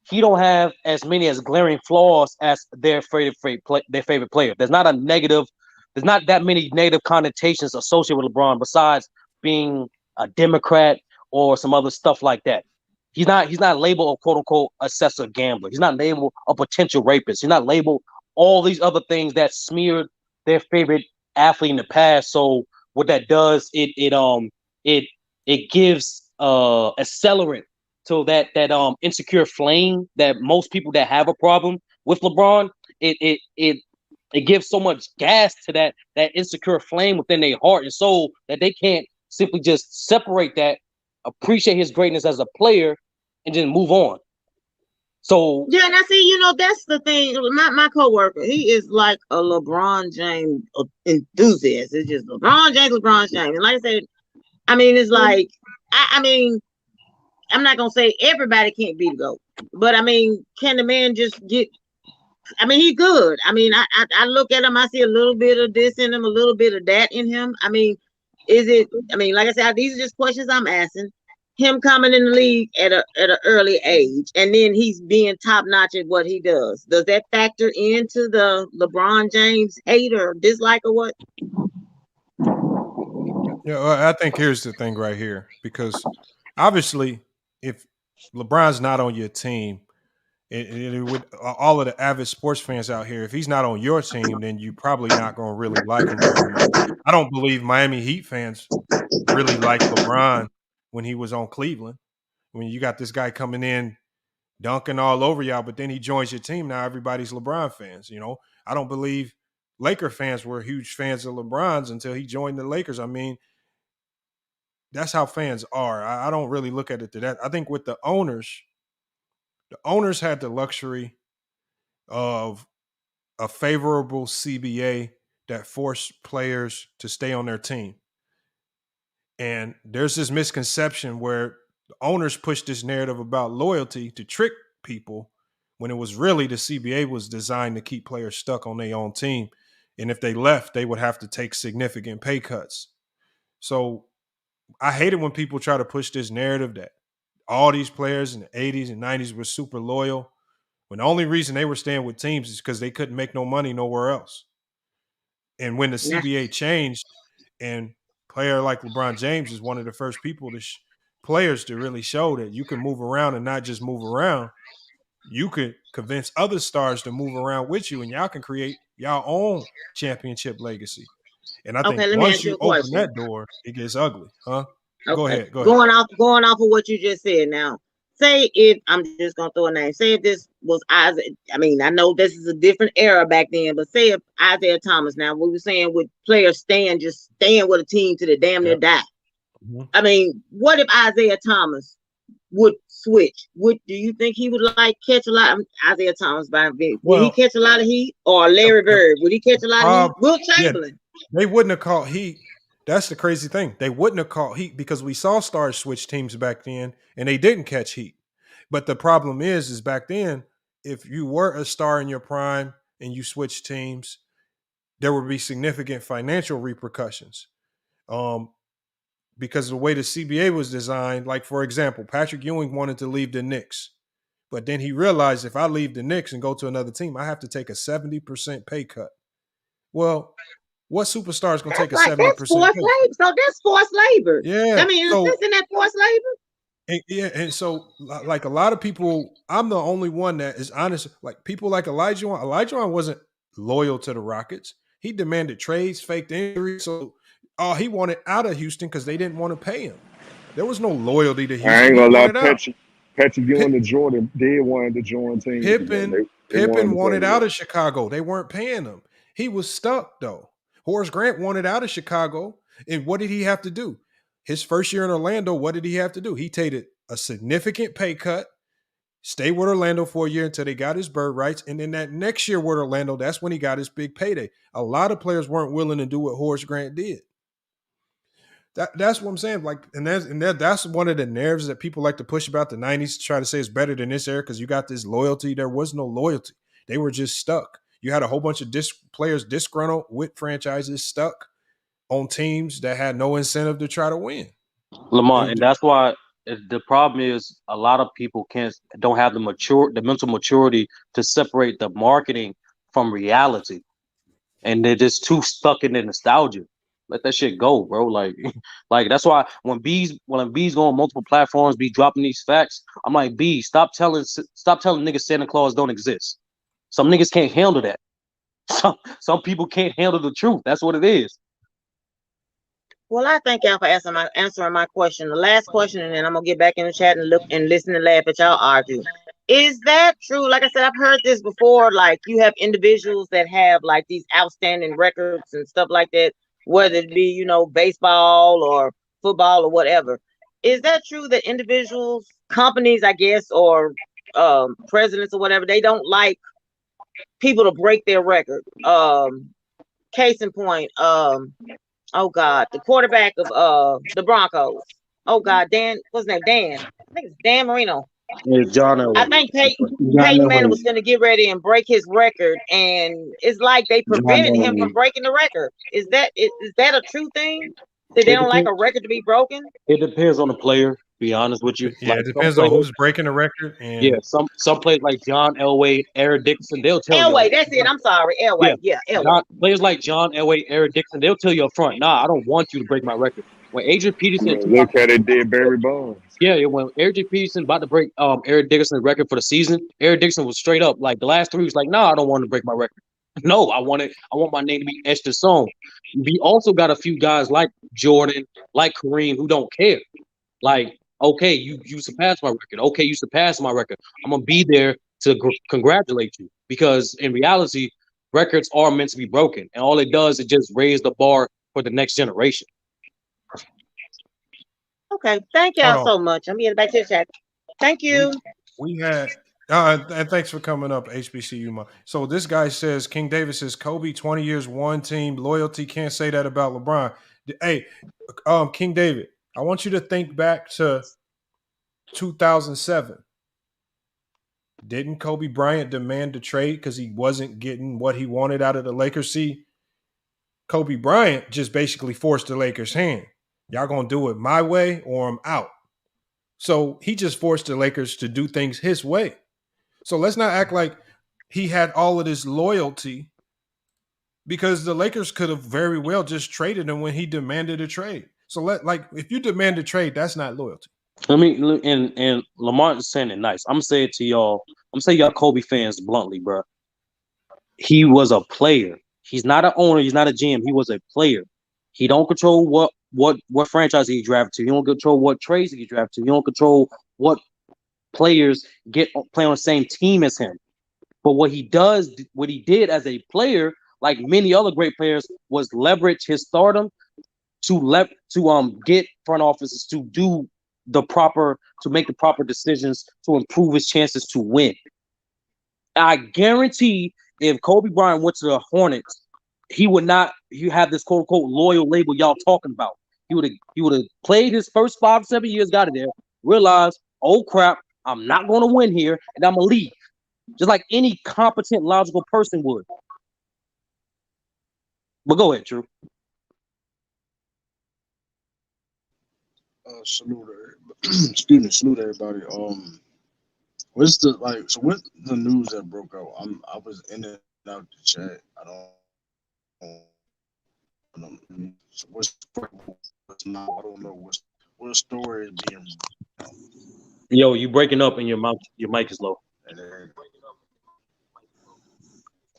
he don't have as many as glaring flaws as their favorite player. There's not that many negative connotations associated with LeBron besides being a Democrat or some other stuff like that. He's not labeled a quote unquote obsessive gambler. He's not labeled a potential rapist. He's not labeled all these other things that smeared their favorite athlete in the past. So what that does, it gives accelerant to that insecure flame that most people that have a problem with LeBron, it gives so much gas to that insecure flame within their heart and soul that they can't simply just separate that, appreciate his greatness as a player, and then move on. So yeah, and I see, that's the thing. My coworker, he is like a LeBron James enthusiast. It's just LeBron James. And like I said, I mean, it's like, I mean, I'm not gonna say everybody can't be the GOAT, but I mean, can the man just get? I mean, he's good. I mean, I look at him, I see a little bit of this in him, a little bit of that in him. I mean, like I said, these are just questions I'm asking. Him coming in the league at an early age, and then he's being top notch at what he does. Does that factor into the LeBron James hate or dislike or what? Yeah, well, I think here's the thing right here, because obviously, if LeBron's not on your team, with all of the avid sports fans out here, if he's not on your team, then you're probably not going to really like him very much. I don't believe Miami Heat fans really liked LeBron when he was on Cleveland. When you got this guy coming in dunking all over y'all, but then he joins your team, now everybody's LeBron fans. I don't believe Laker fans were huge fans of LeBron's until he joined the Lakers. I mean, that's how fans are. I don't really look at it to that. I think with the owners had the luxury of a favorable CBA that forced players to stay on their team. And there's this misconception where the owners push this narrative about loyalty to trick people when it was really the CBA was designed to keep players stuck on their own team. And if they left, they would have to take significant pay cuts. So I hate it when people try to push this narrative that all these players in the 80s and 90s were super loyal, when the only reason they were staying with teams is because they couldn't make no money nowhere else. And when the CBA changed, and player like LeBron James is one of the first players to really show that you can move around and not just move around. You could convince other stars to move around with you, and y'all can create y'all own championship legacy. And I think once you open that door, it gets ugly, huh? Okay. Go ahead. Going off of what you just said now. Say if I'm just gonna throw a name. Say if this was Isaiah. I mean, I know this is a different era back then, but say if Isaiah Thomas. Now we were saying with players staying with a team to the damn near die. Mm-hmm. I mean, what if Isaiah Thomas would switch? Do you think he would catch a lot? Isaiah Thomas would he catch a lot of heat, or Larry Bird? Would he catch a lot of heat? Will Chamberlain? Yeah, they wouldn't have caught heat. That's the crazy thing. They wouldn't have caught heat because we saw stars switch teams back then and they didn't catch heat. But the problem is back then, if you were a star in your prime and you switched teams, there would be significant financial repercussions. Because of the way the CBA was designed, like, for example, Patrick Ewing wanted to leave the Knicks, but then he realized if I leave the Knicks and go to another team, I have to take a 70% pay cut. Well, What superstar is going to take a That's 70% forced pay? labor. So that's forced labor. Yeah. I mean, So isn't that forced labor? and so like a lot of people, I'm the only one that is honest. Like people like Elijah wasn't loyal to the Rockets. He demanded trades, faked injuries. So he wanted out of Houston because they didn't want to pay him. There was no loyalty to I Houston. ain't He gonna lie, wanted out. Patrick Ewing and Jordan did want to join teams again. They wanted Pippen to play wanted out together. of Chicago. They weren't paying him. He was stuck though. Horace Grant wanted out of Chicago. And what did he have to do? His first year in Orlando, what did he have to do? He taken a significant pay cut, stayed with Orlando for a year until they got his bird rights. And then that next year with Orlando, that's when he got his big payday. A lot of players weren't willing to do what Horace Grant did. That's what I'm saying. Like, that's one of the narratives that people like to push about the 90s to try to say it's better than this era because you got this loyalty. There was no loyalty. They were just stuck. You had a whole bunch of players disgruntled with franchises stuck on teams that had no incentive to try to win. Lamont, and that's why the problem is a lot of people don't have the mental maturity to separate the marketing from reality, and they're just too stuck in the nostalgia. Let that shit go, bro. Like that's why when B's go on multiple platforms, be dropping these facts, I'm like, B, stop telling niggas Santa Claus don't exist. Some niggas can't handle that. Some people can't handle the truth. That's what it is. Well, I thank y'all for answering my question. The last question, and then I'm gonna get back in the chat and look and listen and laugh at y'all argue. Is that true? Like I said, I've heard this before. Like you have individuals that have like these outstanding records and stuff like that, whether it be baseball or football or whatever. Is that true that individuals, companies, I guess, or presidents or whatever, they don't like people to break their record? Case in point, oh God, the quarterback of the Broncos. Oh God, what's his name? Dan. I think it's Dan Marino. It's John Elway. I think Peyton Manning was going to get ready and break his record, and it's like they prevented him from breaking the record. Is that a true thing? That they don't like a record to be broken? It depends on the player. Be honest with you. Yeah, it depends on who's breaking the record. And yeah, some players like John Elway, Eric Dickerson, they'll tell you. Elway, that's it. I'm sorry, Elway. Yeah, Elway. Players like John Elway, Eric Dickerson, they'll tell you up front, nah, I don't want you to break my record. When Adrian Peterson, Look how they did Barry Bonds. Yeah, when Adrian Peterson about to break Eric Dickerson's record for the season, Eric Dickerson was straight up like the last 3 weeks, like, nah, I don't want to break my record. No, I want my name to be etched in stone. We also got a few guys like Jordan, like Kareem, who don't care. Like, okay, you surpassed my record. Okay, you surpassed my record. I'm gonna be there to congratulate you because in reality, records are meant to be broken, and all it does is just raise the bar for the next generation. Okay, thank y'all so much. I'm getting back to the chat. Thank you. We had and thanks for coming up, HBCU. So this guy says, King Davis says, Kobe, 20 years, one team, loyalty. Can't say that about LeBron. Hey, King David, I want you to think back to 2007. Didn't Kobe Bryant demand a trade because he wasn't getting what he wanted out of the Lakers? See, Kobe Bryant just basically forced the Lakers' hand. Y'all gonna do it my way or I'm out. So he just forced the Lakers to do things his way. So let's not act like he had all of this loyalty because the Lakers could have very well just traded him when he demanded a trade. So if you demand a trade, that's not loyalty. And Lamont is saying it nice. I'm saying it to y'all. I'm saying y'all Kobe fans bluntly, bro. He was a player. He's not an owner. He's not a GM. He was a player. He don't control what franchise he drafted to. He don't control what trades he drafted to. He don't control what players play on the same team as him. But what he did as a player, like many other great players, was leverage his stardom to get front offices to make the proper decisions to improve his chances to win. I guarantee if Kobe Bryant went to the Hornets, he would not have this quote unquote loyal label y'all talking about. He would have played his first 5-7 years, got it there, realized, oh crap, I'm not going to win here, and I'm going to leave. Just like any competent, logical person would. But go ahead, Drew. Salute everybody. What's the what the news that broke out? I was in and out the chat. I don't So what's not? I don't know what story is being. Yo, you breaking up and your mic is low.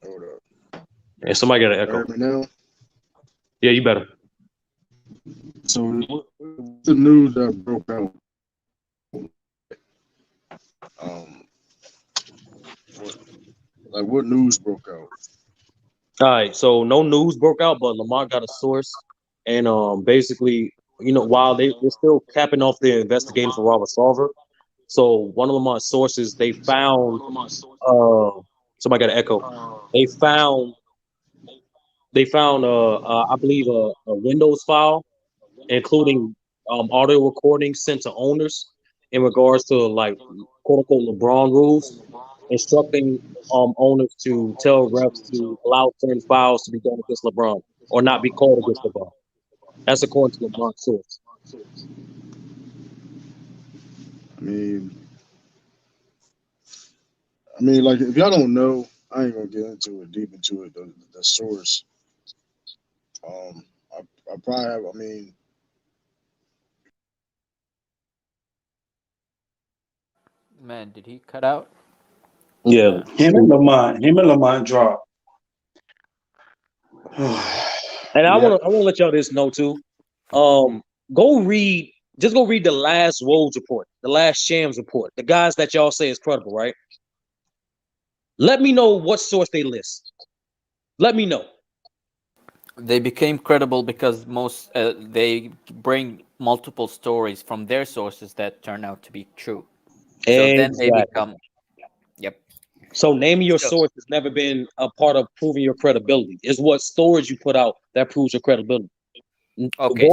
Hold up. And somebody got an echo. Heard me now? Yeah, you better. So what's the news that broke out? What news broke out? All right, so no news broke out, but Lamar got a source, and basically, while they're still capping off their investigating for Robert Sarver, so one of Lamar's sources, they found somebody got an echo. They found I believe a Windows file, including audio recordings sent to owners in regards to like quote unquote LeBron rules, instructing owners to tell refs to allow certain fouls to be done against LeBron or not be called against LeBron. That's according to LeBron's source. I mean, like if y'all don't know, I ain't gonna get deep into it. The source. I probably have. I mean, Man, did he cut out? Yeah. Him and Lamont dropped. And I want to let y'all this know too. Go read the last Rhodes report, the last Shams report, the guys that y'all say is credible, right? Let me know what source they list. Let me know. They became credible because they bring multiple stories from their sources that turn out to be true. So then they become. Yep. So naming your source has never been a part of proving your credibility. It's what stories you put out that proves your credibility. Okay,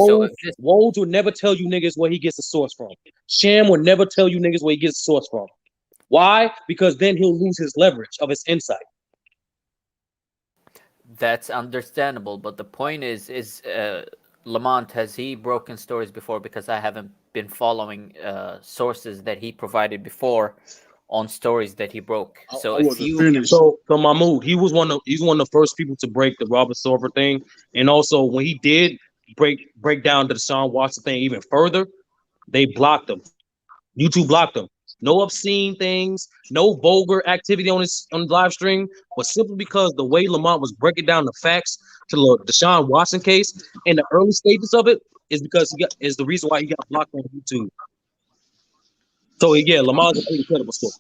Rhodes would never tell you niggas where he gets the source from. Sham would never tell you niggas where he gets the source from. Why? Because then he'll lose his leverage of his insight. That's understandable, but the point is Lamont, has he broken stories before? Because I haven't been following sources that he provided before on stories that he broke. So So Mahmoud, he's one of the first people to break the Robert Sarver thing, and also when he did break down the Deshaun Watson thing even further, they blocked him. YouTube blocked him. No obscene things, no vulgar activity on the live stream, but simply because the way Lamont was breaking down the facts to the Deshaun Watson case in the early stages of it is the reason why he got blocked on YouTube. So yeah, Lamar's a pretty credible story.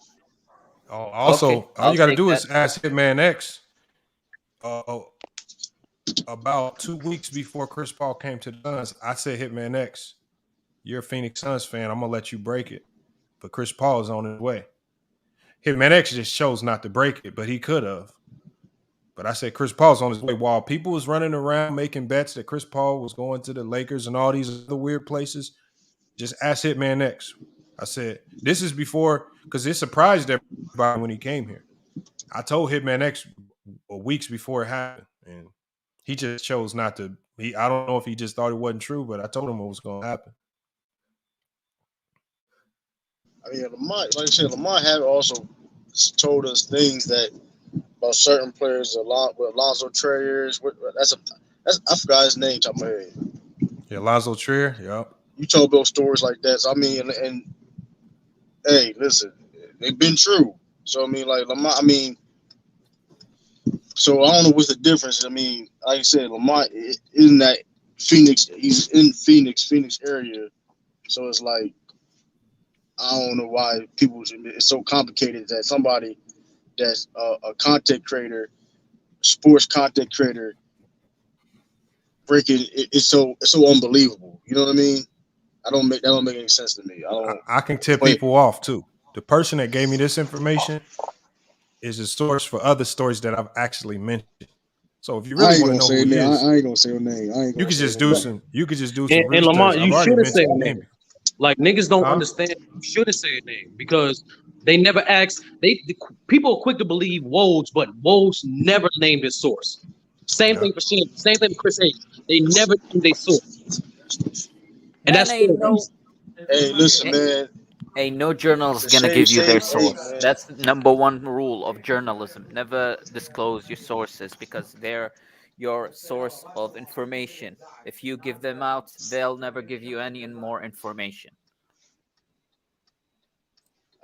Also, all you got to do is ask Hitman X. About 2 weeks before Chris Paul came to the Suns, I said, Hitman X, you're a Phoenix Suns fan. I'm gonna let you break it, but Chris Paul is on his way. Hitman X just chose not to break it, but he could have. But I said Chris Paul's on his way. While people was running around making bets that Chris Paul was going to the Lakers and all these other weird places, just ask Hitman X. I said, this is before, because it surprised everybody when he came here. I told Hitman X weeks before it happened, and he just chose not to. I don't know if he just thought it wasn't true, but I told him what was going to happen. I mean, Lamont, like I said, Lamont had also told us things that about certain players, Alonzo Trier. I forgot his name top of my head. Yeah, Alonzo Trier. Yep. You told those stories like that. So I mean, and hey, listen, they've been true. So I mean, like Lamont. I mean, so I don't know what's the difference. I mean, like I said, Lamont isn't that Phoenix. He's in Phoenix area. So it's like, I don't know why it's so complicated that somebody that's a content creator, sports content creator, breaking it's so unbelievable. You know what I mean? That don't make any sense to me. I can tip people off too. The person that gave me this information is a source for other stories that I've actually mentioned. So if you really want to know who he is, I ain't gonna say your name. You could just do some research. And Lamont, you shouldn't say a name. Like niggas don't understand. You shouldn't say a name because they never asked. People are quick to believe Woj, but Woj never named his source. Same thing for Shane. Same thing for Chris Hayes. They never named their source. And that's hey, listen, man. Ain't no journalist gonna give you their source. That's the number one rule of journalism. Never disclose your sources because they're your source of information. If you give them out, they'll never give you any more information.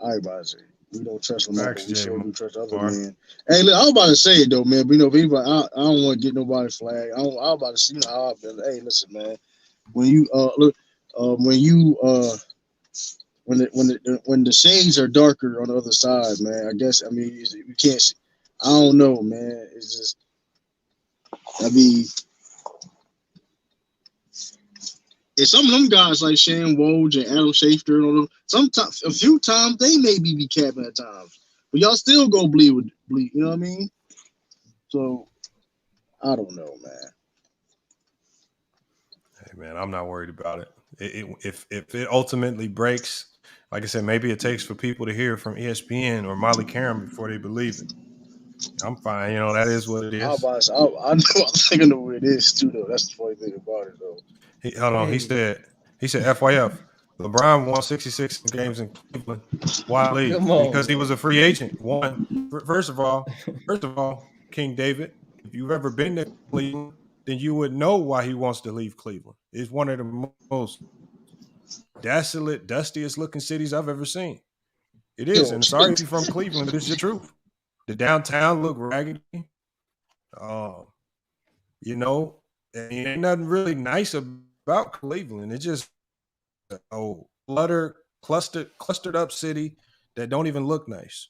I about to say we don't trust Lamar, but Facts, we Jay sure do trust other Moore. men. Hey, look, I was about to say it though, man. But if anybody, I don't want to get nobody flag. I was about to see how I feel. Hey, listen, man. When you look, when you when the shades are darker on the other side, man. I guess you can't. I don't know, man. It's just. I mean, it's some of them guys like Shane Woj and Adam Schefter and all them. Sometimes, a few times they maybe be capping at times, but y'all still go bleed. You know what I mean? So I don't know, man. Hey, man, I'm not worried about it. If it ultimately breaks, like I said, maybe it takes for people to hear from ESPN or Molly Karam before they believe it. I'm fine. You know, that is what it is. I know. I think I know what it is too, though. That's the funny thing about it, though. Hold on. He said FYF. LeBron won 66 games in Cleveland. Why leave? Because he was a free agent. One. First of all, King David, if you've ever been to Cleveland, then you would know why he wants to leave Cleveland. It's one of the most desolate, dustiest looking cities I've ever seen. It is. And sorry if you're from Cleveland, but it's the truth. The downtown look raggedy. You know, ain't nothing really nice about Cleveland. It's just clustered up city that don't even look nice.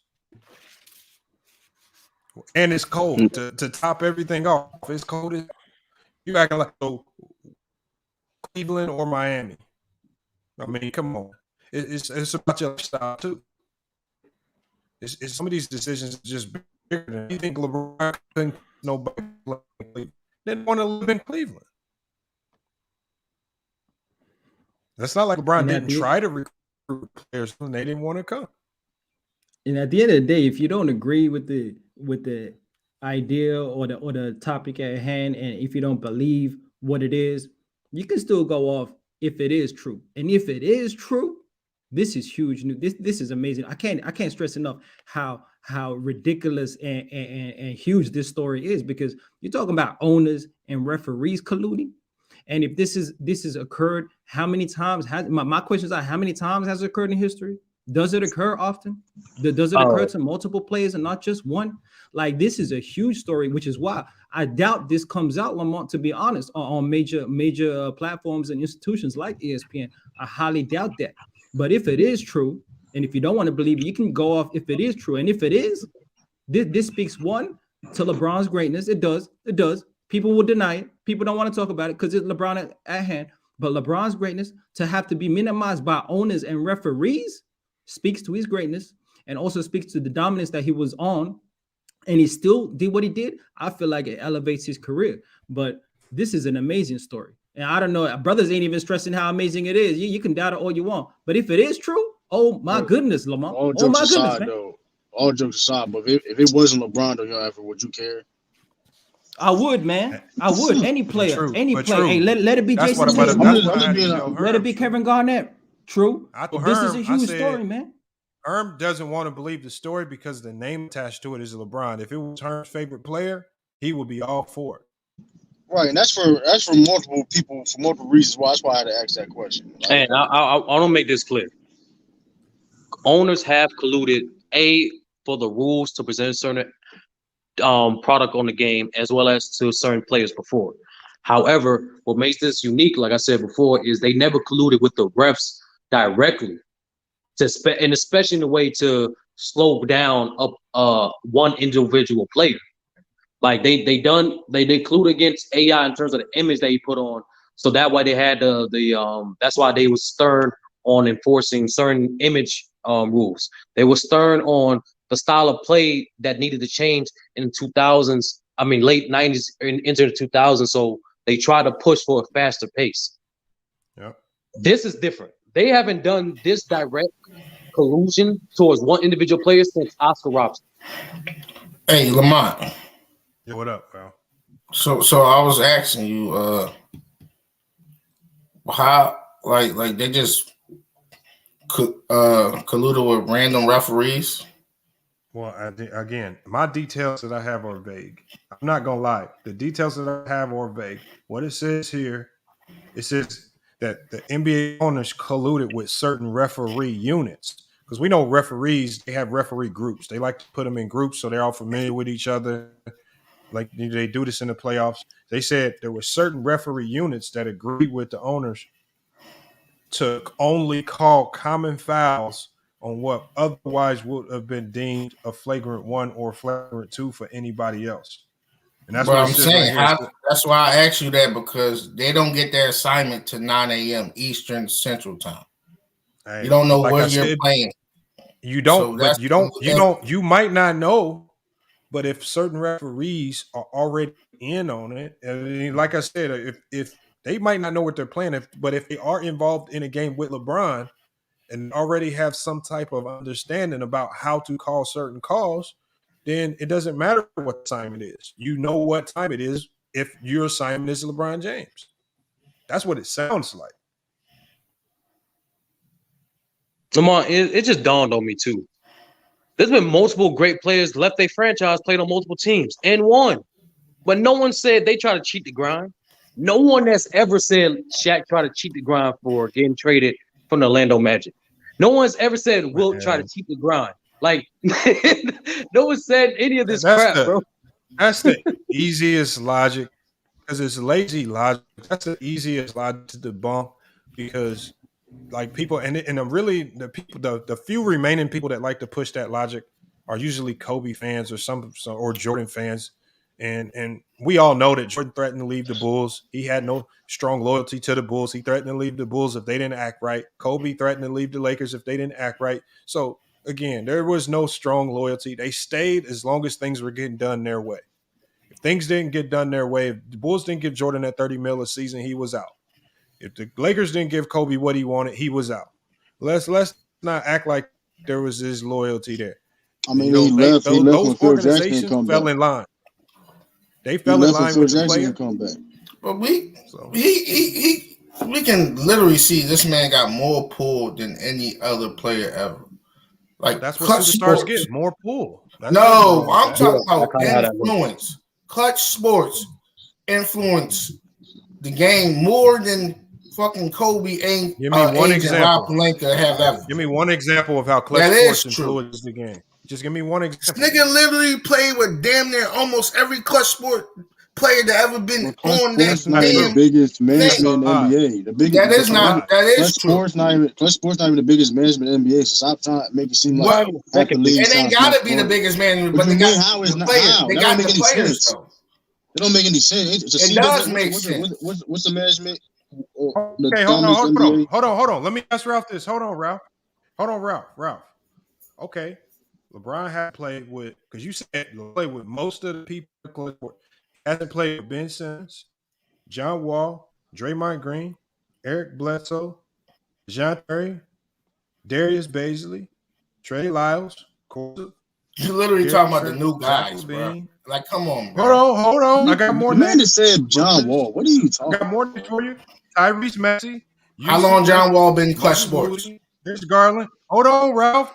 And it's cold. To top everything off, it's cold. You acting like Cleveland or Miami. I mean, come on. It's about your lifestyle too. It's some of these decisions just bigger than you think. LeBron couldn't nobody didn't want to live in Cleveland. That's not like LeBron didn't try to recruit players when they didn't want to come. And at the end of the day, if you don't agree with the idea or the topic at hand, and if you don't believe what it is, you can still go off if it is true. And if it is true, this is huge news. This is amazing. I can't stress enough how ridiculous and huge this story is, because you're talking about owners and referees colluding. And if this has occurred, how many times my questions are, how many times has it occurred in history? Does it occur often? Does it occur to multiple players and not just one? Like, this is a huge story, which is why I doubt this comes out, Lamont, to be honest, on major platforms and institutions like ESPN. I highly doubt that. But if it is true, and if you don't want to believe it, you can go off if it is true. And if it is, this speaks, one, to LeBron's greatness. It does. People will deny it. People don't want to talk about it because it's LeBron at hand. But LeBron's greatness, to have to be minimized by owners and referees, speaks to his greatness, and also speaks to the dominance that he was on. And he still did what he did. I feel like it elevates his career. But this is an amazing story. And I don't know, brothers ain't even stressing how amazing it is. You can doubt it all you want. But if it is true, oh my goodness, Lamont. All jokes aside, though. All jokes aside, but if it wasn't LeBron, though, y'all ever, would you care? I would, man. I would. Any player. Hey, let it be Jason Tatum. Let it be Kevin Garnett. True. This is a huge story, man. Herm doesn't want to believe the story because the name attached to it is LeBron. If it was Herm's favorite player, he would be all for it. Right, and that's for multiple people for multiple reasons. That's why I had to ask that question. And I want to make this clear. Owners have colluded for the rules to present certain product on the game, as well as to certain players before. However, what makes this unique, like I said before, is they never colluded with the refs directly, and especially in a way to slow down one individual player. Like they colluded against AI in terms of the image that he put on. So that why they had that's why they was stern on enforcing certain image rules. They were stern on the style of play that needed to change in the 2000s. I mean, late 90s into the 2000s. So they tried to push for a faster pace. Yeah. This is different. They haven't done this direct collusion towards one individual player since Oscar Robertson. Hey, Lamont. Yeah, what up, bro? So I was asking you, how like they just colluded with random referees? Well, again, my details that I have are vague. I'm not gonna lie. The details that I have are vague. What it says here, it says that the NBA owners colluded with certain referee units because we know referees, they have referee groups. They like to put them in groups so they're all familiar with each other. Like they do this in the playoffs. They said there were certain referee units that agreed with the owners to only call common fouls on what otherwise would have been deemed a flagrant 1 or flagrant 2 for anybody else. And that's But what it I'm says right saying, here. that's why I asked you that, because they don't get their assignment to 9 a.m. Eastern Central Time. Hey, You don't know like where I you're said, playing. you don't, So but that's you might not know, but if certain referees are already in on it, and like I said, if they might not know what they're playing, but if they are involved in a game with LeBron and already have some type of understanding about how to call certain calls, then it doesn't matter what assignment is. You know what time it is if your assignment is LeBron James. That's what it sounds like. Lamar, it just dawned on me too. There's been multiple great players left their franchise, played on multiple teams, and won. But no one said they try to cheat the grind. No one has ever said Shaq tried to cheat the grind for getting traded from the Orlando Magic. No one's ever said Wilt tried to cheat the grind. Like, no one said any of this crap, bro. That's the easiest logic because it's lazy logic. That's the easiest logic to debunk because like people and really the people the few remaining people that like to push that logic are usually Kobe fans or some or Jordan fans. And we all know that Jordan threatened to leave the Bulls. He had no strong loyalty to the Bulls. He threatened to leave the Bulls if they didn't act right. Kobe threatened to leave the Lakers if they didn't act right. So again, there was no strong loyalty. They stayed as long as things were getting done their way. If things didn't get done their way, if the Bulls didn't give Jordan that $30 million a season, he was out. If the Lakers didn't give Kobe what he wanted, he was out. Let's not act like there was this loyalty there. I mean, he left those when Phil Jackson organizations come fell back. in line. They He fell in left when line Phil with the Jackson player. didn't come back. But we can literally see this man got more pull than any other player ever. Like That's what Clutch superstars Sports. get, more pull. That's No, I'm that. talking about influence. Clutch Sports influence the game more than fucking Kobe and Give me one agent Rob example. Pelinka have ever. Give me one example of how Clutch That Sports is true. influenced the game. Just give me one example. This nigga literally played with damn near almost every Clutch Sport player that ever been on that Sports not the damn biggest thing. management in the NBA. The biggest, That is not. That is Clutch true. Sports not even the biggest management in the NBA. So stop trying to make it seem like half the league. It ain't gotta be the biggest man, but they got the players. They got the players though. It don't make any sense. It does make sense. What's the management? Okay, hold on. Let me ask Ralph this. Hold on, Ralph. Okay. LeBron had played with, because you said he played with most of the people. He hasn't played with Ben Simmons, John Wall, Draymond Green, Eric Bledsoe, Jean Terry, Darius Baisley, Trey Lyles, Corsa. You literally talking about the new guys, bro. Like, come on, bro. Hold on. I got more names. You said John Wall. What are you talking? I got more names for you. Tyrese Maxey. How long John Wall been in Clutch Sports? There's Garland. Hold on, Ralph,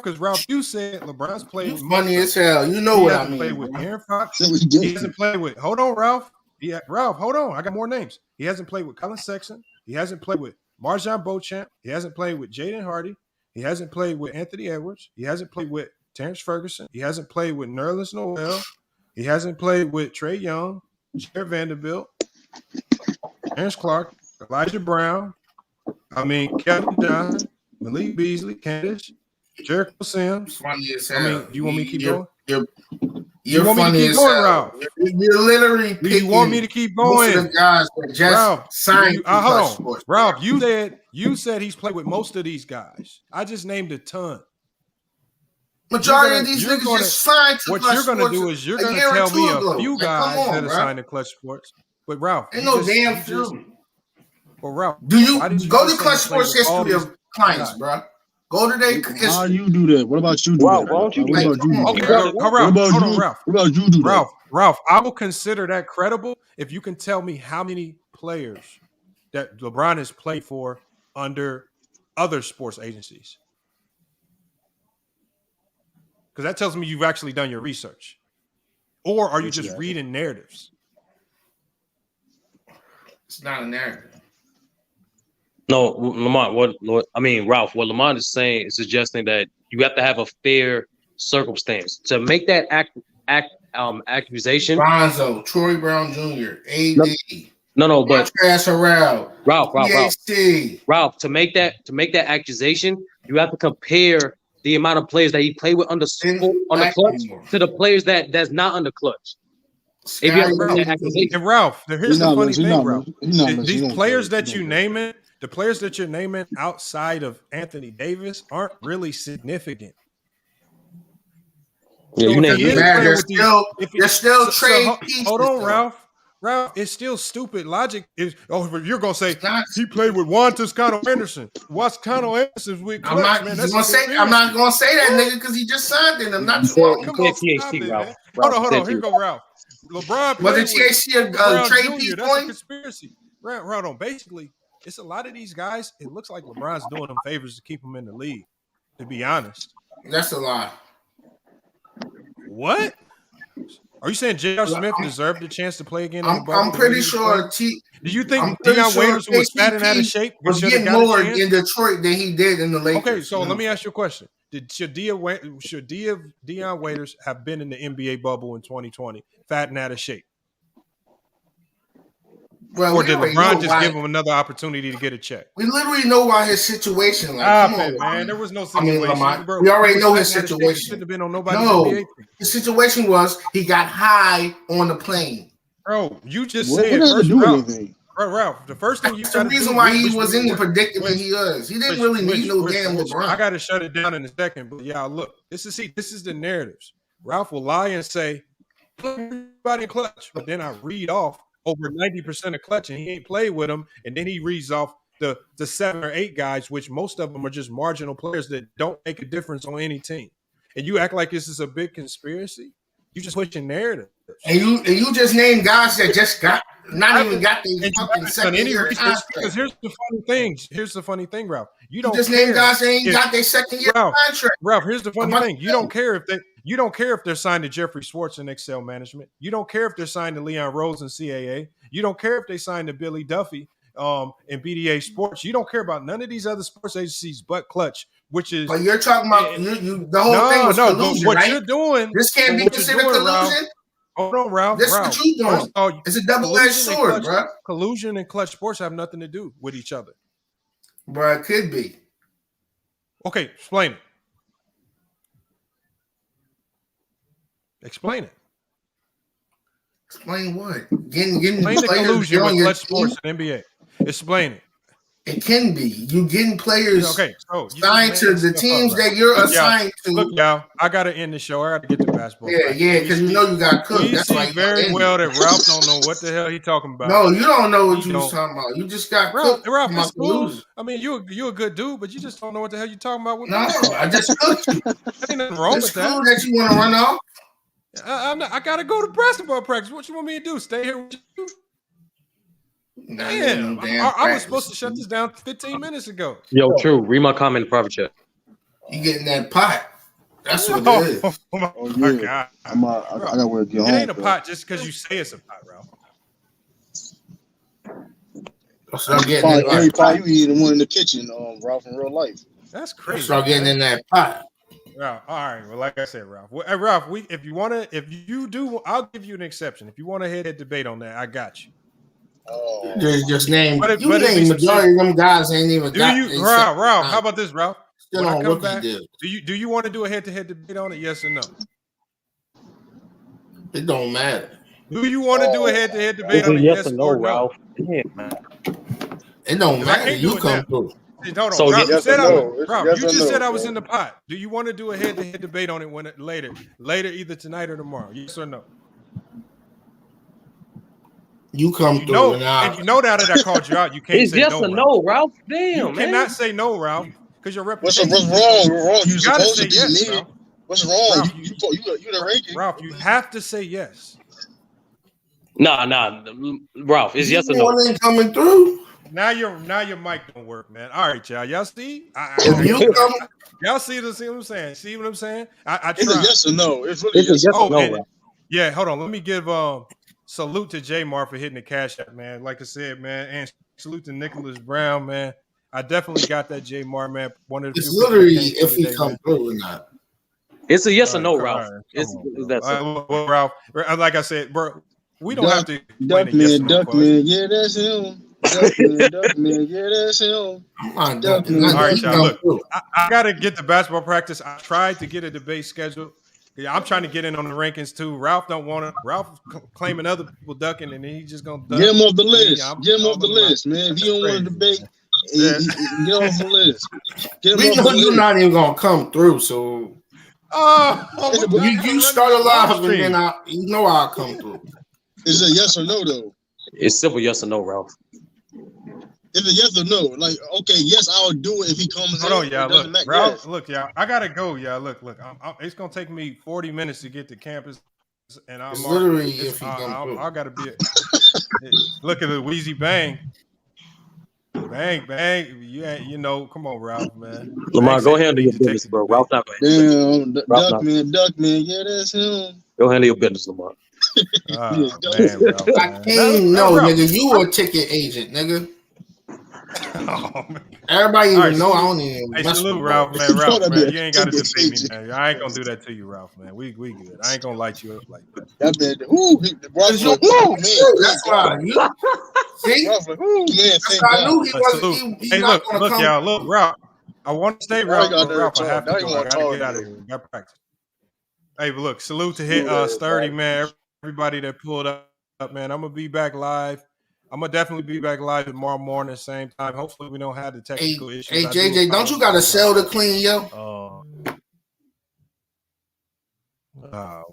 because Ralph, you said LeBron's played. Funny as hell. You know what I mean. He hasn't played with Aaron Fox. He hasn't played with. Hold on, Ralph. Ralph, hold on. I got more names. He hasn't played with Colin Sexton. He hasn't played with Marjon Beauchamp. He hasn't played with Jaden Hardy. He hasn't played with Anthony Edwards. He hasn't played with Terrence Ferguson. He hasn't played with Nerlens Noel. He hasn't played with Trae Young, Jared Vanderbilt, Terrence Clark, Elijah Brown. Kevin Johnson, Malik Beasley, Candace, Jericho Sims. Funny as hell. Do you want me to keep going? You're want funny me to keep as going, hell. Ralph? You're literally picking. You want me to keep going? Most of the guys that just Ralph, signed. hold on. Ralph, you said he's played with most of these guys. I just named a ton. Majority of these niggas just signed to What Clutch you're going to Sports do is you're a going to year or tell two me ago. a few Like, guys come on, that are bro. signed to Clutch Sports. But Ralph, Ain't no damn few. Well, Ralph, Do you why did go just to say Clutch he played Sports with all history these of clients, guys? bro? Go to their history. How you do that? What about you do that? why don't you do What that? about you do Okay, that? Ralph, hold on, Ralph. What about you do that? Ralph, I will consider that credible if you can tell me how many players that LeBron has played for under other sports agencies. Because that tells me you've actually done your research. Or are you just Exactly. reading narratives? It's not a narrative. No, Lamont. Ralph. What Lamont is saying is suggesting that you have to have a fair circumstance to make that accusation. Bonzo, Troy Brown Jr., AD. No, but Harrell, Ralph. To make that accusation, you have to compare the amount of players that he played with under clutch to the players that's not under clutch. If you have that accusation, and Ralph, here's the funny thing, Ralph. These These players that you naming, the players that you're naming outside of Anthony Davis aren't really significant. Yeah, you name they're still trade pieces. Hold on, Ralph. Ralph, it's still stupid. Logic is, you're gonna say he played with Juan Toscano Anderson. Toscano Anderson's with Clutch, I'm not gonna say that nigga because he just signed in them. Not too long. Come on, stop it, man. Hold on. Here go Ralph. LeBron was it THC a trade piece That's point? A conspiracy. Right on. Basically, it's a lot of these guys. It looks like LeBron's doing them favors to keep them in the league. To be honest, that's a lie. What? Are you saying J.R. Smith deserved the chance to play again? I'm pretty sure. Do you think Deion Waiters, who was fat and out of shape, was getting more in Detroit than he did in the Lakers? Okay, so let me ask you a question: Should Deion Waiters have been in the NBA bubble in 2020, fat and out of shape? Well, or did LeBron just give him another opportunity to get a check? We literally know why his situation. Come on, man. There was no situation. We already know his situation. Shouldn't have been on nobody's NBA team. The situation was he got high on the plane. Bro, you just said Ralph, the first thing you That's the reason why he was in the predicament he was. He didn't really need no damn LeBron. I got to shut it down in a second, but yeah, look, this is the narratives. Ralph will lie and say, everybody in clutch, but then I read off over 90% of clutch, and he ain't played with them, and then he reads off the 7 or 8 guys, which most of them are just marginal players that don't make a difference on any team. And you act like this is a big conspiracy. You just pushing narrative. And you just named guys that just got not even got the fucking second year contract. Because here's the funny thing, Ralph. You don't just name guys that ain't got their second year contract. Ralph, here's the funny thing. You don't care if they're signed to Jeffrey Schwartz in Excel Management. You don't care if they're signed to Leon Rose in CAA. You don't care if they signed to Billy Duffy in BDA Sports. You don't care about none of these other sports agencies but Clutch, which is. But you're talking about the whole thing was collusion, what right? you're doing. This can't be considered collusion. Hold on, Ralph. This is what you doing. It's a double-edged sword, bro. Collusion and Clutch Sports have nothing to do with each other. Bro, it could be. Okay, explain it. Explain it. Explain what? Getting explain the collusion with Clutch Sports and NBA. Explain it. It can be. You getting players assigned to the teams that you're assigned to. Look, y'all, I got to end the show. I got to get the basketball. Yeah, because you know you got cooked. You see very well that Ralph don't know what the hell he talking about. No, you don't know what you was talking about. You just got cooked. Ralph, it's cool. I mean, you a good dude, but you just don't know what the hell you talking about. No, I just cooked you. Ain't nothing wrong with that. It's cool that you want to run off. I gotta go to basketball practice. What you want me to do? Stay here with you? Damn, I was supposed to shut this down 15 minutes ago. Yo, true. Read my comment in the private chat. You getting that pot? That's what it is. Oh my God! I got where to get home. It ain't a pot just because you say it's a pot, Ralph. Every pot you eat, the one in the kitchen, Ralph, in real life. That's crazy. Start getting in that pot. Ralph, all right. Well, like I said, Ralph. Ralph, if you do, I'll give you an exception. If you want to head debate on that, I got you. Just name. You name majority of them guys ain't even. Ralph? How about this, Ralph? Still on rookie deal. Do you want to do a head-to-head debate on it? Yes or no? It don't matter. Do you want to do a head-to-head debate on it? Yes or no, Ralph? Yeah, man. It don't matter. You come through. Hold on. So Ralph, you just said I was in the pot. Do you want to do a head-to-head debate on it later, either tonight or tomorrow? Yes or no? You come through. And you know that I called you out. You can't say yes or no, Ralph. Damn, you cannot say no, Ralph, because your reputation. What's wrong? You gotta say yes, Ralph. What's wrong? Ralph, you the ranking. Ralph, you have to say yes. Nah, Ralph, is yes or no? One ain't coming through. Now your mic don't work, man. All right, y'all. Y'all see? Y'all see what I'm saying? See what I'm saying? I It's a tried. yes or no. It's really yes or no. Yeah, hold on. Let me give salute to Jamar for hitting the cash app, man. Like I said, man, and salute to Nicholas Brown, man. I definitely got that Jamar, man. One of the It's few literally people if he come through or not. It's a yes or no, Ralph. Well, Ralph, like I said, bro, we don't have to explain Duckman, yes or no Duckman, yeah, that's him. Duckman, yeah, that's him. All right, y'all. Look, I gotta get the basketball practice. I tried to get a debate scheduled. Yeah, I'm trying to get in on the rankings too. Ralph don't want to. Ralph claiming other people ducking, and then he's just gonna duck. Get him off the list. Get him off the list, man. If you don't want to debate, get off the list. We know you're not even gonna come through, so you start a live and then you know I'll come through. Is it yes or no though? It's simple yes or no, Ralph. Is it yes or no? Like, okay, yes, I'll do it if he comes. Hold on, y'all. Look, Ralph, look, y'all. I gotta go, y'all. Look. It's gonna take me 40 minutes to get to campus, and I'm literally if he comes through. I gotta be. Look at the Wheezy Bang. Bang. You know, come on, Ralph, man. Lamar, go handle your business, bro. Ralph not damn, Duckman, yeah, that's him. Go handle your business, Lamar. Man, Ralph, nigga, you a ticket agent, nigga. Everybody even know I don't even. Hey, salute, Ralph, man. Ralph, man, you ain't got to debate me, man. I ain't gonna do that to you, Ralph, man. We good. I ain't gonna light you up like that. That man, that's why. See, man, I knew he wasn't. Hey, look, y'all. Look, Ralph. I want to stay, Ralph. Ralph, I have to go. I gotta get out of here. Got practice. Hey, but look, salute to hit Sturdy, man. Everybody that pulled up, man. I'm gonna be back live. I'm gonna definitely be back live tomorrow morning, same time. Hopefully, we don't have the technical issues. Hey, JJ, don't you got a cell to clean, yo? Oh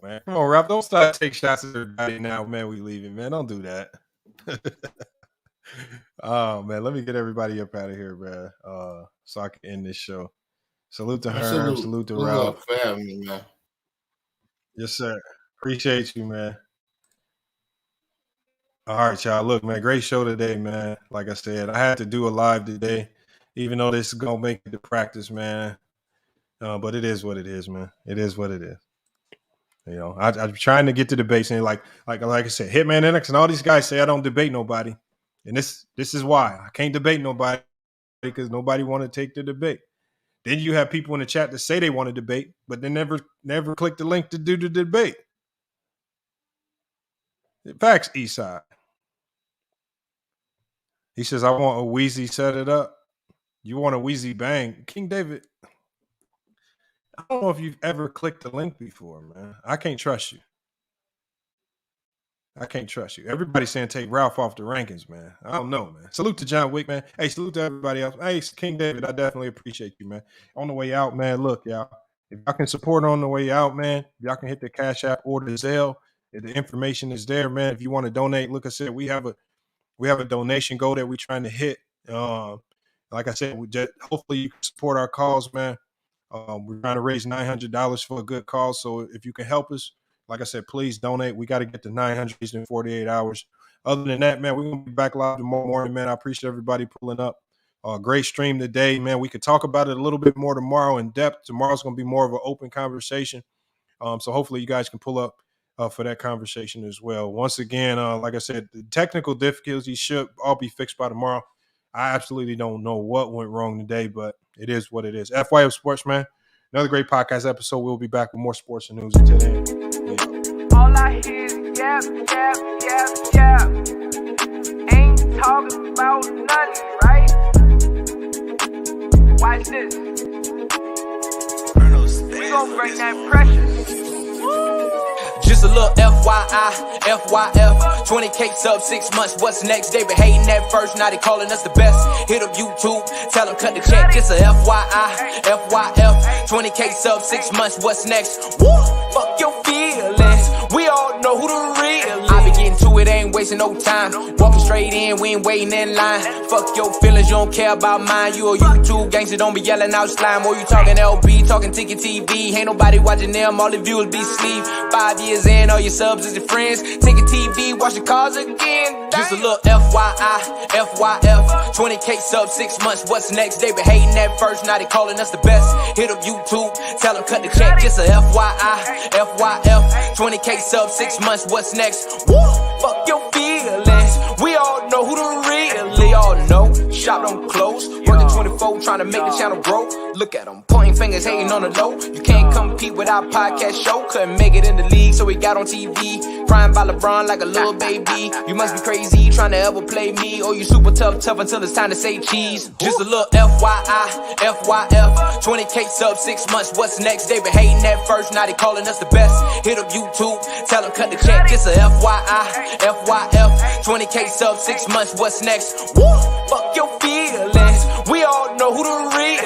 man, come on, Ralph. Don't start taking shots at everybody now, man. We leaving, man. Don't do that. Oh man, let me get everybody up out of here, man. So I can end this show. Salute to her. Salute to Ralph. Family, man. Yes, sir. Appreciate you, man. All right, y'all. Look, man, great show today, man. Like I said, I had to do a live today, even though this is gonna make it to practice, man. But it is what it is, man. It is what it is. You know, I'm trying to get to debates, and like I said, Hitman NX and all these guys say I don't debate nobody, and this is why I can't debate nobody, because nobody want to take the debate. Then you have people in the chat that say they want to debate, but they never click the link to do the debate. Facts, Eastside. He says, I want a Wheezy set it up. You want a Wheezy Bang. King David, I don't know if you've ever clicked the link before, man. I can't trust you. Everybody's saying take Ralph off the rankings, man. I don't know, man. Salute to John Wick, man. Hey, salute to everybody else. Hey, King David, I definitely appreciate you, man. On the way out, man, look, y'all. If y'all can support on the way out, man, y'all can hit the Cash App or the Zelle. The information is there, man. If you want to donate, look, I said, we have a donation goal that we're trying to hit. Like I said, hopefully you can support our cause, man. We're trying to raise $900 for a good cause. So if you can help us, like I said, please donate. We got to get to 900 in 48 hours. Other than that, man, we're going to be back live tomorrow morning, man. I appreciate everybody pulling up. Great stream today, man. We could talk about it a little bit more tomorrow in depth. Tomorrow's going to be more of an open conversation. So hopefully you guys can pull up for that conversation as well. Once again, like I said, the technical difficulties should all be fixed by tomorrow. I absolutely don't know what went wrong today, but it is what it is. FYF Sports, man. Another great podcast episode. We'll be back with more sports and news until then. All I hear is yap. Ain't talking about nothing, right? Watch this. We gon' bring that pressure. Just a little FYI, FYF, 20K sub 6 months, what's next? They been hating at first, now they calling us the best. Hit up YouTube, tell them cut the check. Just a FYI, FYF, 20K sub 6 months, what's next? Woo, fuck your feelings, we all know who the real is. I be getting to it, ain't wasting no time. Walking straight in, we ain't waiting in line. Fuck your feelings, you don't care about mine. You a YouTube gangster, don't be yelling out slime. Or you talking LB, talking Ticket TV. Ain't nobody watching them, all the viewers be sleep. 5 years in, all your subs is your friends. Ticket TV, watch the cars again. Just a little FYI, FYF. 20K subs, 6 months, what's next? They been hating at first, now they calling us the best. Hit up YouTube, tell them cut the check. Just a FYI, FYF. 20K subs, 6 months, what's next? Woo! Fuck your feelings. We all know who the really all know. Shop don't close, working 24, trying to make the channel grow. Look at them, pointing fingers, hating on the low. You can't compete with our podcast show. Couldn't make it in the league, so we got on TV. Crying by LeBron like a little baby. You must be crazy, trying to ever play me. Or you super tough until it's time to say cheese. Just a little FYI, FYF. 20K subs, 6 months, what's next? They been hating at first, now they calling us the best. Hit up YouTube, tell them cut the check. Just a FYI, FYF. 20K subs, 6 months, what's next? Woo! Fuck your feelings. We all know who the real